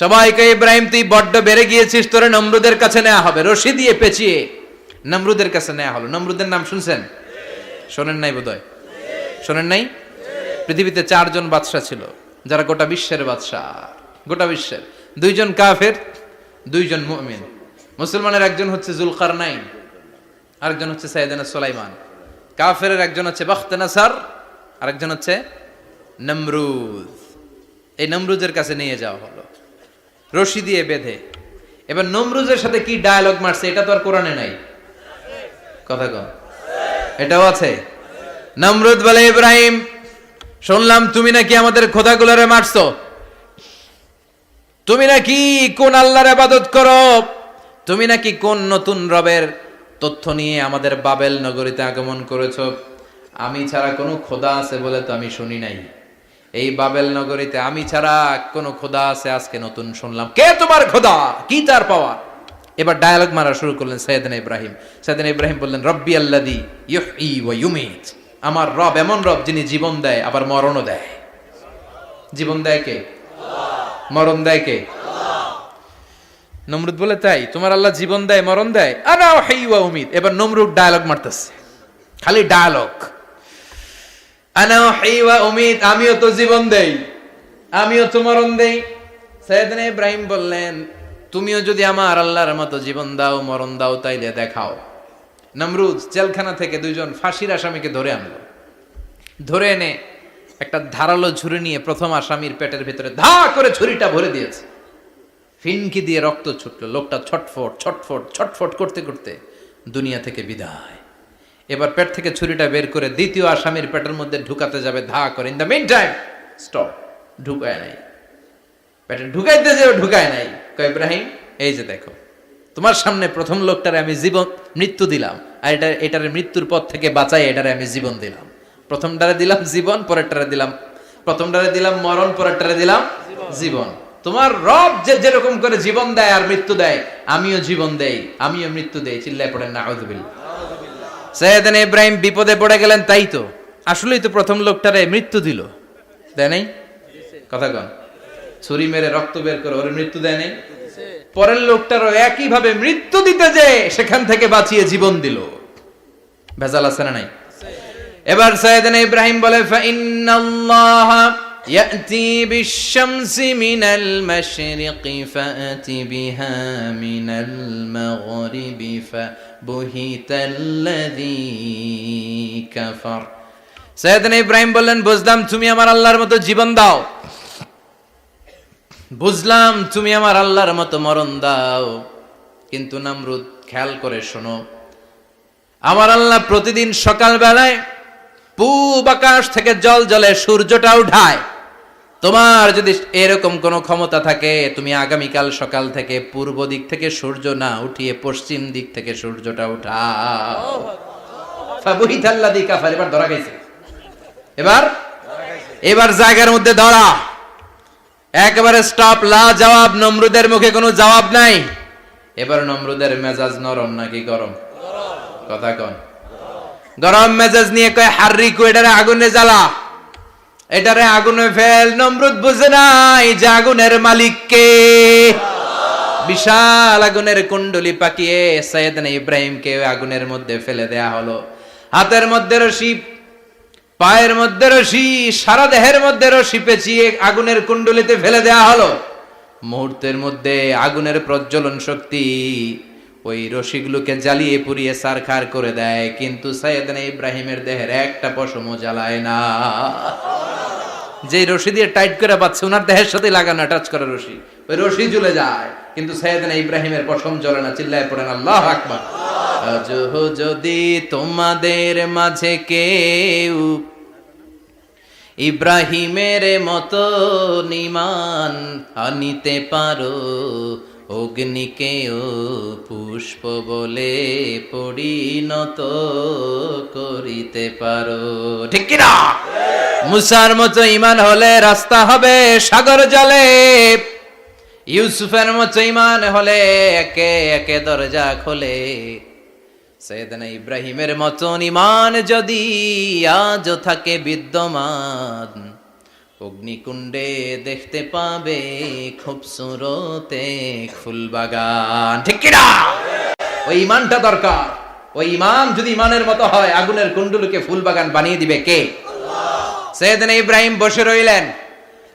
সবাইকে, ইব্রাহিম তুই বড্ড বেড়ে গিয়েছিস, তোরে নমরুদের কাছে নেওয়া হবে। রশি দিয়ে পেঁচিয়ে নমরুদের কাছে নেওয়া হলো। নমরুদের নাম শুনছেন? শোনেন নাই বোধহয়। শোনেন নাই? পৃথিবীতে 4 জন বাদশা ছিল, যারা গোটা বিশ্বের বাদশা। গোটা বিশ্বের 2 জন কাফের, 2 জন মুমিন। মুসলমানের একজন হচ্ছে যুলকারনাইন, আরেকজন হচ্ছে সাইয়েদনা সুলাইমান। কাফেরের একজন হচ্ছে বাখতানাসার, আরেকজন হচ্ছে নমরুদ। এই নমরুদের কাছে নিয়ে যাওয়া হলো রশি দিয়ে বেঁধে। এবার নমরুদের সাথে কি ডায়ালগ মারছে এটা তো আর কোরআনে নাই। কথা কম, এটাও আছে। নমরুদ বলে, ইব্রাহিম শুনলাম তুমি নাকি আমাদের খোদাগুলোরে মারছো। তুমি নাকি কোন আল্লাহর ইবাদত করো। তুমি নাকি কোন নতুন রবের তথ্য নিয়ে আমাদের বাবেল নগরীতে আগমন করেছো। আমি ছাড়া কোনো খোদা আছে বলে তো আমি শুনি নাই। এই বাবেল নগরীতে আমি ছাড়া কোনো খোদা আছে আজকে নতুন শুনলাম। কে তোমার খোদা? কি তার পাওয়া? এবার ডায়ালগ মারা শুরু করলেন সাইয়েদনা ইব্রাহিম। সাইয়েদনা ইব্রাহিম বললেন, রব্বি আল্লাযী ইউহয়ী ওয়া ইউমীত। আমার রব এমন রব যিনি জীবন দেয় আবার মরণও দেয়। জীবন দেয় কে? আল্লাহ। মরণ দেয় কে? আল্লাহ। নমরুদ বলে, তাই তোমার আল্লাহ জীবন দেয় মরণ দেয়? আনা উহয়ী ওয়া উমীত। এবার নমরুদ ডায়ালগ মারতেছে, খালি ডায়ালগ। আনা উহয়ী ওয়া উমীত, আমিও তো জীবন দেই, আমিও তো মরণ দেই। সাইয়েদনা ইব্রাহিম বললেন, তুমিও যদি আমার আল্লাহর মতো জীবন দাও মরণ দাও তাইলে দেখাও। নমরুদ জেলখানা থেকে 2 জন ফাঁসির আসামিকে ধরে আনলো। ধরে এনে একটা ধারালো ছুরি নিয়ে প্রথম আসামির পেটের ভিতরে ধা করে ছুরিটা ভরে দিয়েছে। ফিনকি দিয়ে রক্ত ছুটলো। লোকটা ছটফট ছটফট ছটফট করতে করতে দুনিয়া থেকে বিদায়। এবার পেট থেকে ছুরিটা বের করে দ্বিতীয় আসামির পেটের মধ্যে ঢুকাতে যাবে ধা করে। In the meantime stop, ঢুকায় নাই। পেটে ঢুকাইতে যে ঢুকায় নাই। কয় ইব্রাহিম এই যে দেখো তোমার সামনে প্রথম লোকটারে আমি মৃত্যু দিলাম, আর এটারে মৃত্যুর পথ থেকে বাঁচাই এটারে আমি জীবন দিলাম। প্রথমটারে দিলাম জীবন, পরেরটারে দিলাম, প্রথমটারে দিলাম মরণ, পরেরটারে দিলাম জীবন। তোমার রব যে যেরকম করে জীবন দেয় আর মৃত্যু দেয়, আমিও জীবন দেই, আমিও মৃত্যু দেই। চিল্লায় পড়েন নাউযুবিল্লাহ। সাইয়েদনা ইব্রাহিম বিপদে পড়ে গেলেন, তাই তো আসলেই তো প্রথম লোকটারে মৃত্যু দিল, দেয় নাই? কথা কন, ছুরি মেরে রক্ত বের করে ওরে মৃত্যু দেয় নাই? পরের লোকটারও একই ভাবে মৃত্যু দিতে যে সেখান থেকে বাঁচিয়ে জীবন দিল। ভেজাল আছে না নাই? এবার সাইয়েদনা ইব্রাহিম বলে ফাইন্নাল্লাহা ইয়াতি বিশ-শামসি মিনাল মাশরিকি ফাআতি বিহা মিনাল মাগরিবি ফাবুহিতাল্লাযী কাফার। সাইয়েদনা ইব্রাহিম বললেন বুঝলাম তুমি আমার আল্লাহর মতো জীবন দাও, বুঝলাম তুমি আমার আল্লাহর মতো মরণ দাও, কিন্তু নমরুদ খেয়াল করে শোনো, আমার আল্লাহ প্রতিদিন সকাল বেলায় পূব আকাশ থেকে জল জলে সূর্যটা উঠায়। তোমার যদি এরকম কোন ক্ষমতা থাকে, তুমি আগামীকাল সকাল থেকে পূর্ব দিক থেকে সূর্য না উঠিয়ে পশ্চিম দিক থেকে সূর্যটা উঠাও। ফাবুহিতাল্লাযী কাফার। এবার ধরা গেছে, এবার জায়গার মধ্যে ধরা, একেবারে স্টপ, লা জবাব। নমরুদের মুখে কোনো জবাব নাই। এবার নমরুদের মেজাজ নরম নাকি গরম? কথা কন। গরম মেজাজ নিয়ে কয় হাররিকু, এটারে আগুনে জ্বালা, এটারে আগুনে ফেল। নমরুদ বুঝে নাই যে আগুনের মালিক কে। বিশাল আগুনের কুণ্ডলি পাকিয়ে সাইয়েদনা ইব্রাহিমকে আগুনের মধ্যে ফেলে দেয়া হলো। হাতের মধ্যে রশি, পায়ের মধ্যে রশি, সারা দেহের মধ্যে রশি পেঁচিয়ে আগুনের কুণ্ডলিতে ফেলে দেয়া হলো। মুহূর্তের মধ্যে আগুনের প্রজ্বলন শক্তি ওই রশিগুলোকে জ্বালিয়ে পুড়িয়ে ছারখার করে দেয়, কিন্তু সাইয়েদনা ইব্রাহিমের দেহের একটা পশমও জ্বালায় না। যে রশি দিয়ে টাইট করে বাঁধছে ওনার দেহের সাথে লাগানো টাচ করা রশি, ওই রশি জ্বলে যায়, কিন্তু সাইয়েদনা ইব্রাহিমের পশম জ্বলে না। চিল্লায় পড়েন আল্লাহু আকবার। আজ যদি তোমাদের মাঝে কেউ ইব্রাহিমের মতো ঈমান আনিতে পারো, অগ্নিকেও পুষ্প বলে পরিণত করিতে পারো। ঠিক কি না? মুসার মতো ঈমান হলে রাস্তা হবে সাগর জলে, ইউসুফের মতো ঈমান হলে একে একে দরজা খোলে। সাইয়েদনা ইব্রাহিমের মতন ঈমান যদি আজও থাকে বিদ্যমান, অগ্নিকুণ্ডে দেখতে পাবে খুবসুরত এক ফুলবাগান। ঠিক কি না? ওই ঈমানটা দরকার। ওই ঈমান যদি ঈমানের মতো হয়, আগুনের কুণ্ডলকে ফুলবাগান বানিয়ে দিবে কে? আল্লাহ। সাইয়েদনা ইব্রাহিম বসে রইলেন।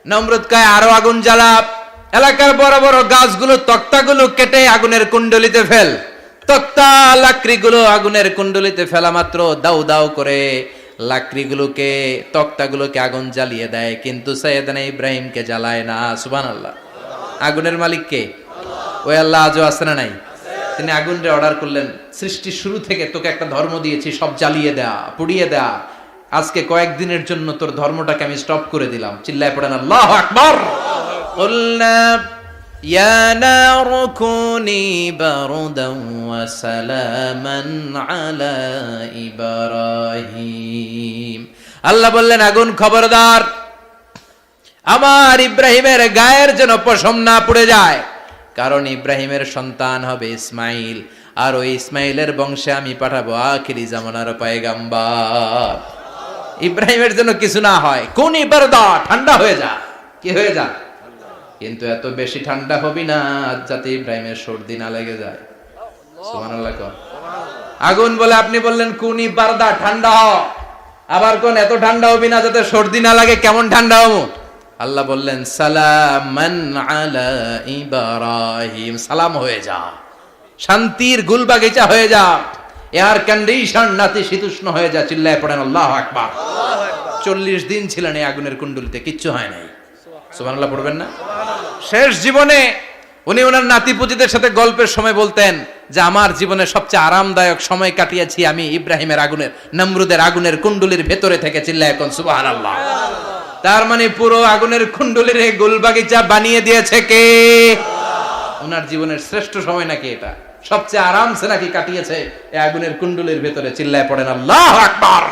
নমরুদ কয় আরো আগুন জ্বালা, এলাকার বড় বড় গাছগুলো তক্তাগুলো কেটে আগুনের কুণ্ডলিতে ফেল। তক্তা লাকড়িগুলো আগুনের কুণ্ডলিতে ফেলা মাত্র দাউ দাউ করে লাকড়িগুলোকে, তক্তাগুলোকে আগুন জ্বালিয়ে দেয়, কিন্তু সাইয়েদনা ইব্রাহিমকে জ্বালায় না। সুবহানাল্লাহ। আগুনের মালিক কে? ওই আল্লাহ আজও আছে না নাই? তিনি আগুনরে অর্ডার করলেন, সৃষ্টির শুরু থেকে তোকে একটা ধর্ম দিয়েছি, সব জ্বালিয়ে দেয়া, পুড়িয়ে দেয়া, আজকে কয়েকদিনের জন্য তোর ধর্মটাকে আমি স্টপ করে দিলাম। চিল্লায় পড়েন আল্লাহু আকবার। কুলনা ইয়া নারু কুনি বারদান ওয়া সালামান আলা ইব্রাহিম। আল্লাহ বললেন আগুন খবরদার, আমার ইব্রাহিমের গায়ের যেন পশম না পুড়ে যায়, কারণ ইব্রাহিমের সন্তান হবে ইসমাইল, আর ওই ইসমাইলের বংশে আমি পাঠাবো আখিরি জামানার পয়গাম্বার। ইব্রাহিমের যেন কিছু না হয়। কোন ইবারদা, ঠান্ডা হয়ে যা। কি হয়ে যা? কিন্তু এত বেশি ঠান্ডা হবি না যাতে ইব্রাহিমের সর্দি না লেগে যায়। সুবহানাল্লাহ। আগুন বলে আপনি বললেন কোন ইবারদা, ঠান্ডা হ, আবার কোন এত ঠান্ডা হবি না যাতে সর্দি না লাগে। কেমন ঠান্ডা হবো? আল্লাহ বললেন সালামান আলা ইব্রাহিম, সালাম হয়ে যা, শান্তির গুলবাগিচা হয়ে যা, এয়ার কন্ডিশন নাতিশীতোষ্ণ হয়ে যা। চিল্লায় পড়েন আল্লাহু আকবার। 40 দিন ছিলেন এই আগুনের কুণ্ডলিতে, কিচ্ছু হয় নাই। সুবহানাল্লাহ পড়বেন না? শেষ জীবনে উনি ওনার নাতিপুতিদের সাথে গল্পের সময় বলতেন যে আমার জীবনে সবচেয়ে আরামদায়ক সময় কাটিয়েছি আমি ইব্রাহিমের আগুনের, নমরুদের আগুনের কুণ্ডলির ভেতরে থেকে। চিল্লায় এখন সুবহানাল্লাহ। তার মানে পুরো আগুনের কুণ্ডলীর গোলবাগিচা বানিয়ে দিয়েছে কে? ওনার জীবনের শ্রেষ্ঠ সময় নাকি এটা, সবচেয়ে আরামসে নাকি কাটিয়েছে এই আগুনের কুণ্ডলীর ভেতরে। চিল্লায় পড়েন আল্লাহু আকবার।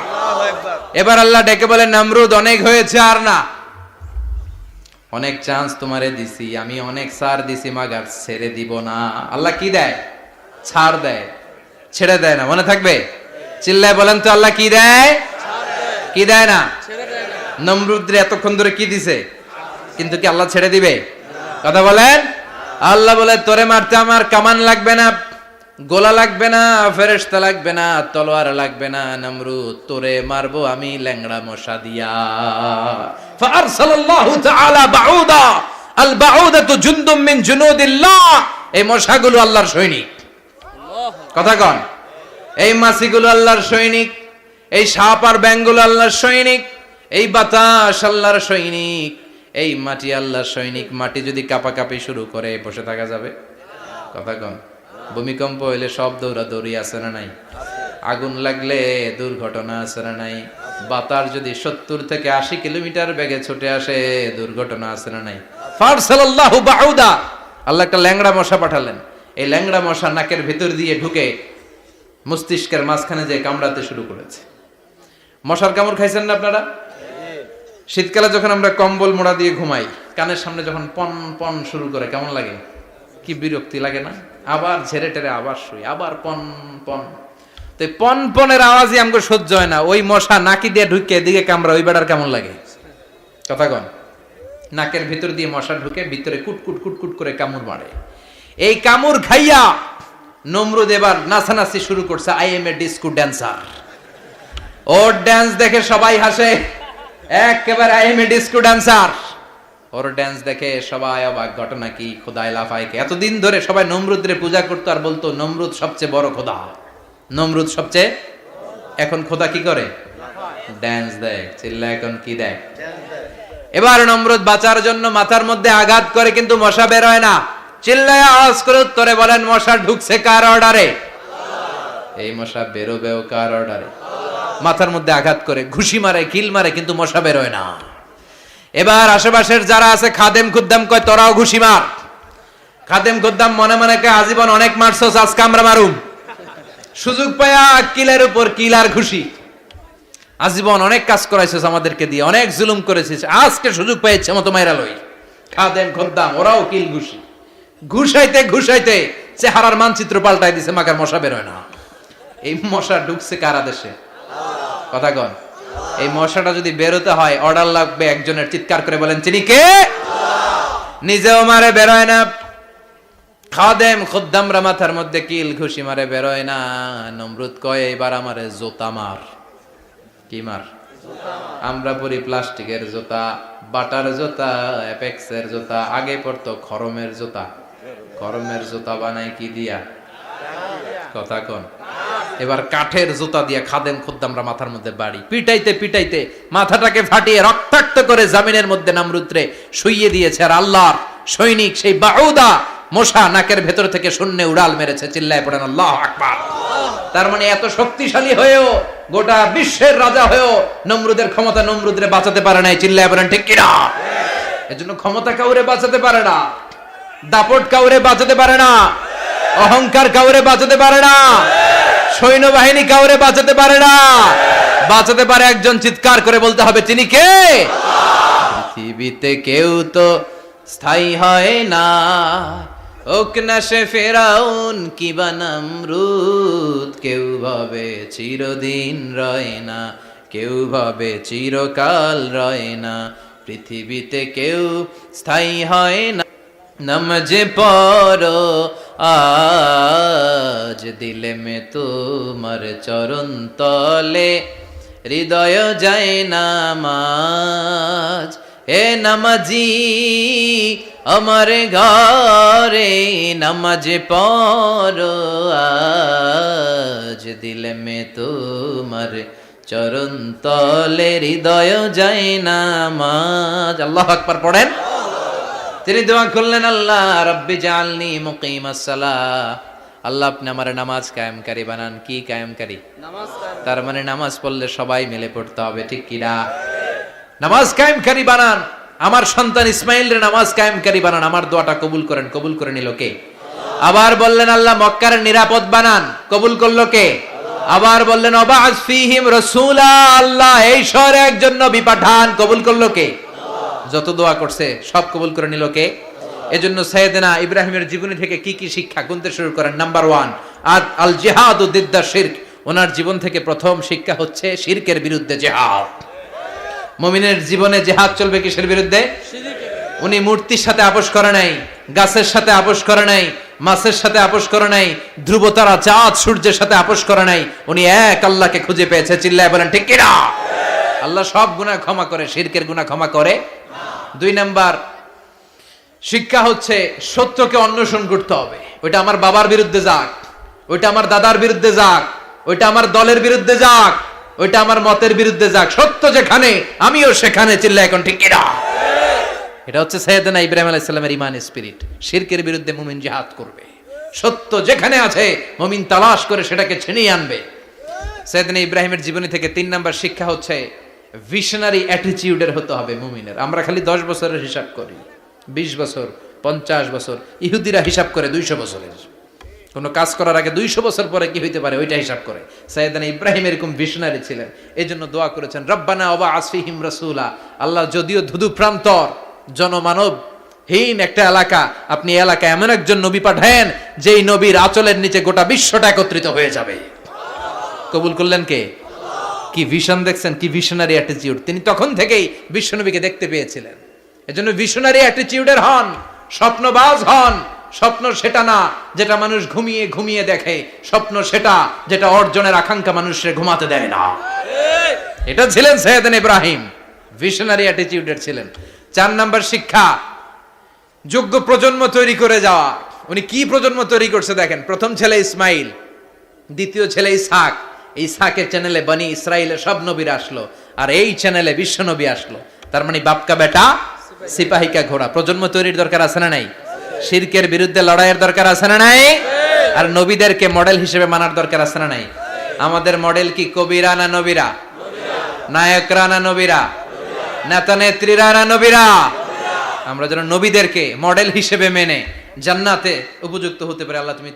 এবার আল্লাহ ডেকে বলেন, নমরুদ অনেক হয়েছে, আর না, অনেক চান্স তোমারে দিছি আমি, অনেক ছাড় দিছি, মাগার ছেড়ে দিব না। আল্লাহ কি দেয়? ছাড় দেয়, ছেড়ে দেয় না। মনে থাকবে? চিল্লায় বলেন তো, আল্লাহ কি দেয়? কি দেয় না? নমরুদরে এতক্ষণ ধরে কি দিছে, কিন্তু কি আল্লাহ ছেড়ে দিবে? কথা বলেন। আল্লাহ বলে, তোরে মারতে আমার কামান লাগবে না, গোলা লাগবে না, ফেরেশতা লাগবে না, তলোয়ার লাগবে না, নমরুদ তোরে মারবো আমি ল্যাংড়া মশা দিয়া। ফাআরসালাল্লাহু তাআলা বাউদা, আল বাউদাতু জুনদুম মিন জুনুদিল্লাহ। এই মশাগুলো আল্লাহর সৈনিক। কথা কন। এই মাছিগুলো আল্লাহর সৈনিক, এই সাপ আর ব্যাঙগুলো আল্লাহর সৈনিক, এই বাতাস আল্লাহর সৈনিক, এই মাটি আল্লাহর সৈনিক। মাটি যদি কাঁপাকাঁপি শুরু করে, বসে থাকা যাবে? কথা কন। ভূমিকম্প হইলে সব দৌড়াদৌড়ি আছে না নাই? আগুন লাগলে দুর্ঘটনা আছে না নাই? বাতাস যদি 70 থেকে 80 কিলোমিটার বেগে ছুটে আসে, দুর্ঘটনা আছে না নাই? ফারসালাল্লাহু বাউদা, আল্লাহ একটা ল্যাংড়া মশা পাঠালেন। এই ল্যাংড়া মশা নাকের ভিতর দিয়ে ঢুকে মস্তিষ্কের মাঝখানে যে কামড়াতে শুরু করেছে। মশার কামড় খাইছেন না আপনারা? শীতকালে যখন আমরা কম্বল মোড়া দিয়ে ঘুমাই, কানের সামনে যখন পন পন শুরু করে, কেমন লাগে? কি বিরক্তি লাগে না? আবার ঝেড়ে টেরে আবার শুই, আবার পন পন। তো পন পনের আওয়াজই আমাকে সহ্য হয় না। ওই মশা নাকি দিয়ে ঢুকে এদিকে কামড়া, ওই বেড়ার কেমন লাগে? কথা কন। নাকের ভিতর দিয়ে মশা ঢুকে ভিতরে কুটকুট কুটকুট করে কামড় মারে। এই কামড় খাইয়া নমরুদ এবার নাচানাচি শুরু করছে। I M A disco dancer. Or dance দেখে সবাই হাসে, একেবারে I M A disco dancer. Or dance দেখে সবাই অবাক। ঘটনা কি? খোদাই লাফাইকে। এতদিন ধরে সবাই নমরুদরে পূজা করতো আর বলতো নমরুদ সবচেয়ে বড় খোদা, নমরুদ সবচেয়ে। এখন খোদা কি করে? ড্যান্স দেয়। চিল্লা এখন কি দেয়? এবার নমরুদ বাঁচার জন্য মাথার মধ্যে আঘাত করে, কিন্তু মশা বের হয় না। চিল্লায় আওয়াজ করে উত্তরে বলেন, মশা ঢুকছে কার অর্ডারে? এই মশা বেরোবেও কার অর্ডারে? মাথার মধ্যে আঘাত করে ঘুষি মারে, কিল মারে, কিন্তু মশা বের হয় না। এবার আশেপাশের যারা আছে খাদেম খুদ্দাম কয়, তোরাও ঘুষি মার। খাদেম খুদ্দাম মনে মনে কয়, আজীবন অনেক মারছস, আজকে আমরা মারুম। সুযোগ পায়া কিলের উপর কিল আর ঘুষি। আজীবন অনেক কাজ করাইছিস আমাদেরকে দিয়ে, অনেক জুলুম করেছিস, আজকে সুযোগ পেয়েছে মতো মাইরা লই। খাদেম খুদ্দাম ওরাও কিল ঘুষি। ঘুষাইতে ঘুষাইতে চেহারার মানচিত্র পাল্টাই দিছে, মাকার মশা বের হয় না। এই মশা ঢুকছে কারা দেশে? কথা কন। এই মশাটা যদি বেরোতে হয়, অর্ডার লাগবে একজনের। চিৎকার করে বলেন, চিনি কে? নিজেও মারে, বেরোয় না। খাদেম খুদ্দামরা মাথার মধ্যে কিল ঘুষি মারে, বেরোয় না। নমরুদ কয়, এবার আমারে জোতা মার। কি মার? আমরা পরি প্লাস্টিকের জুতা, বাটার জুতা, অ্যাপেক্সের জুতা। আগে পড়তো খরমের জুতা। খরমের জুতা বানায় কি দিয়া? কথা কন। এবার কাঠের জুতা দিয়া খাদেম খুদ্দামরা মাথার মধ্যে বাড়ি। পিটাইতে পিটাইতে মাথাটাকে ফাটিয়ে রক্তাক্ত করে জামিনের মধ্যে নমরুদরে শুইয়ে দিয়েছে। আর আল্লাহর সৈনিক সেই বাউদা মশা নাকের ভেতর থেকে শূন্যে উড়াল মেরেছে। চিল্লায় পড়েন আল্লাহু আকবার। তার মানে এত শক্তিশালী হয়েও, গোটা বিশ্বের রাজা হয়েও নমরুদের ক্ষমতা নমরুদরে বাঁচাতে পারে নাই। চিল্লায় পড়েন ঠিক কিনা? এজন্য ক্ষমতা কাউরে বাঁচাতে পারে না, দাপট কাউরে বাঁচাতে পারে না, অহংকার কাউরে বাঁচাতে পারে না, সৈন্যবাহিনী কাউরে বাঁচাতে পারে না। বাঁচাতে পারে একজন। চিৎকার করে বলতে হবে, তিনি কে? পৃথিবীতে কেউ তো স্থায়ী হয় না, হোক না সে ফেরাউন কিবা নমরুদ। কেউ ভাবে চিরদিন রয় না, কেউ ভাবে চিরকাল রয় না। পৃথিবীতে কেউ স্থায়ী হয় না। নমজে পড়ো আজ দিলে মে তোমার চরণ তলে, হৃদয় যায় নামাজ। হে নামাজি আমার ঘরে, নামাজে পড়ো আজ দিলে মে তোমার চরণ তলে, হৃদয় যায় নামাজ। আল্লাহু আকবার পড়েন। তিনি দোয়া করলেন, আল্লাহ রব্বি জাআলনি মুকিমাস সালাহ। আল্লাহ আপনি আমার নামাজ কায়েমকারী বানান। কি কায়েমকারী? নামাজ। তার মানে নামাজ পড়লে সবাই মিলে পড়তে হবে, ঠিক কি না? নামাজ কায়েমকারী বানান, আমার সন্তান ইসমাইলের নামাজ কায়েমকারী বানান, আমার দোয়াটা কবুল করেন। কবুল করে নিল কে? আবার বললেন আল্লাহ মক্কার নিরাপদ বানান, কবুল করলো কে? আবার বললেন ওয়াবা'আস ফীহিম রাসূলা, আল্লাহ এই শহরে একজন নবী পাঠান, কবুল করলো কে? যত দোয়া করছে সব কবুল করে নিল কে? এজন্য সাইয়েদনা ইব্রাহিমের জীবনী থেকে কি কি শিক্ষা গুনতে শুরু করেন। নাম্বার 1, আল জিহাদু দিদ্দা শিরক। ওনার জীবন থেকে প্রথম শিক্ষা হচ্ছে শিরকের বিরুদ্ধে জিহাদ। মুমিনের জীবনে জিহাদ চলবে কিসের বিরুদ্ধে? উনি মূর্তির সাথে আপোষ করে নাই, গাছের সাথে আপোষ করে নাই, মাছের সাথে আপোষ করে নাই, ধ্রুবতারা চাঁদ সূর্যের সাথে আপোষ করে নাই। উনি এক আল্লাহকে খুঁজে পেয়েছে। চিল্লায় বলেন ঠিক কিনা? আল্লাহ সব গুনাহ ক্ষমা করে, শিরকের গুনাহ ক্ষমা করে। 2 নাম্বার শিক্ষা হচ্ছে সত্যকে অন্বেষণ করতে হবে। ওইটা আমার বাবার বিরুদ্ধে যাক, ওইটা আমার দাদার বিরুদ্ধে যাক, ওইটা আমার দলের বিরুদ্ধে যাক, ওইটা আমার মতের বিরুদ্ধে যাক, সত্য যেখানে আমিও সেখানে। চিল্লায় এখন ঠিক কিনা? এটা হচ্ছে সাইয়েদনা ইব্রাহিম আলাইহিস সালামের ঈমান স্পিরিট। শিরকের বিরুদ্ধে মুমিন জিহাদ করবে। সত্য যেখানে আছে মুমিন তালাশ করে সেটাকে ছিনিয়ে আনবে। সাইয়েদনা ইব্রাহিমের জীবনী থেকে 3 নাম্বার শিক্ষা হচ্ছে ভিশনারি অ্যাটিটিউডের হতে হবে মুমিনের। আমরা খালি 10 বছরের হিসাব করি, 20 বছর, 50 বছর। ইহুদিরা হিসাব করে 200 বছরের। কোনো কাজ করার আগে 200 বছর পরে কি হইতে পারে ওইটা হিসাব করে। সাইয়েদনা ইব্রাহিম এরকম ভিশনারি ছিলেন। এজন্য দোয়া করেছেন রব্বানা ওয়াবা'আস ফীহিম রাসূলা। আল্লাহ যদিও ধুধু প্রান্তর জনমানব হীন একটা এলাকা, আপনি এলাকায় এমন একজন নবী পাঠায়েন যেই নবীর আঁচলের নিচে গোটা বিশ্বটা একত্রিত হয়ে যাবে। কবুল করলেন কে? কি ভিশন দেখছেন, কি ভিশনারি অ্যাটিটিউড। তিনি তখন থেকেই বিশ্বনবীকে দেখতে পেয়েছিলেন। এজন্য ভিশনারি অ্যাটিটিউডের হন, স্বপ্নবাজ হন। স্বপ্ন সেটা না যেটা মানুষ ঘুমিয়ে ঘুমিয়ে দেখে, স্বপ্ন সেটা যেটা অর্জনের আকাঙ্ক্ষা মানুষের ঘুমাতে দেয় না। এটা ছিলেন সাইয়েদনা ইব্রাহিম, ভিশনারি অ্যাটিটিউডের ছিলেন। 4 নাম্বার শিক্ষা যোগ্য প্রজন্ম তৈরি করে যাওয়া। উনি কি প্রজন্ম তৈরি করছে দেখেন। প্রথম ছেলে ইসমাইল, দ্বিতীয় ছেলে ইসহাক। ইসহাকের চ্যানেলে বনি ইসরাইলের সব নবীরা আসলো, আর এই চ্যানেলে বিশ্ব নবী আসলো। তার মানে বাপকা বেটা সিপাহিকা ঘোড়া। প্রজন্ম তৈরির দরকার আছে না নাই? শিরকের বিরুদ্ধে লড়াইয়ের দরকার আছে না নাই? আর নবীদেরকে মডেল হিসেবে মানার দরকার আছে না নাই? আমাদের মডেল কি কবিরা না নবীরা? নায়করা না নবীরা? নেতা নেত্রীরা না নবীরা? আমরা যেন নবীদেরকে মডেল হিসেবে মেনে জান্নাতে উপযুক্ত হতে পারে। আল্লাহ তুমি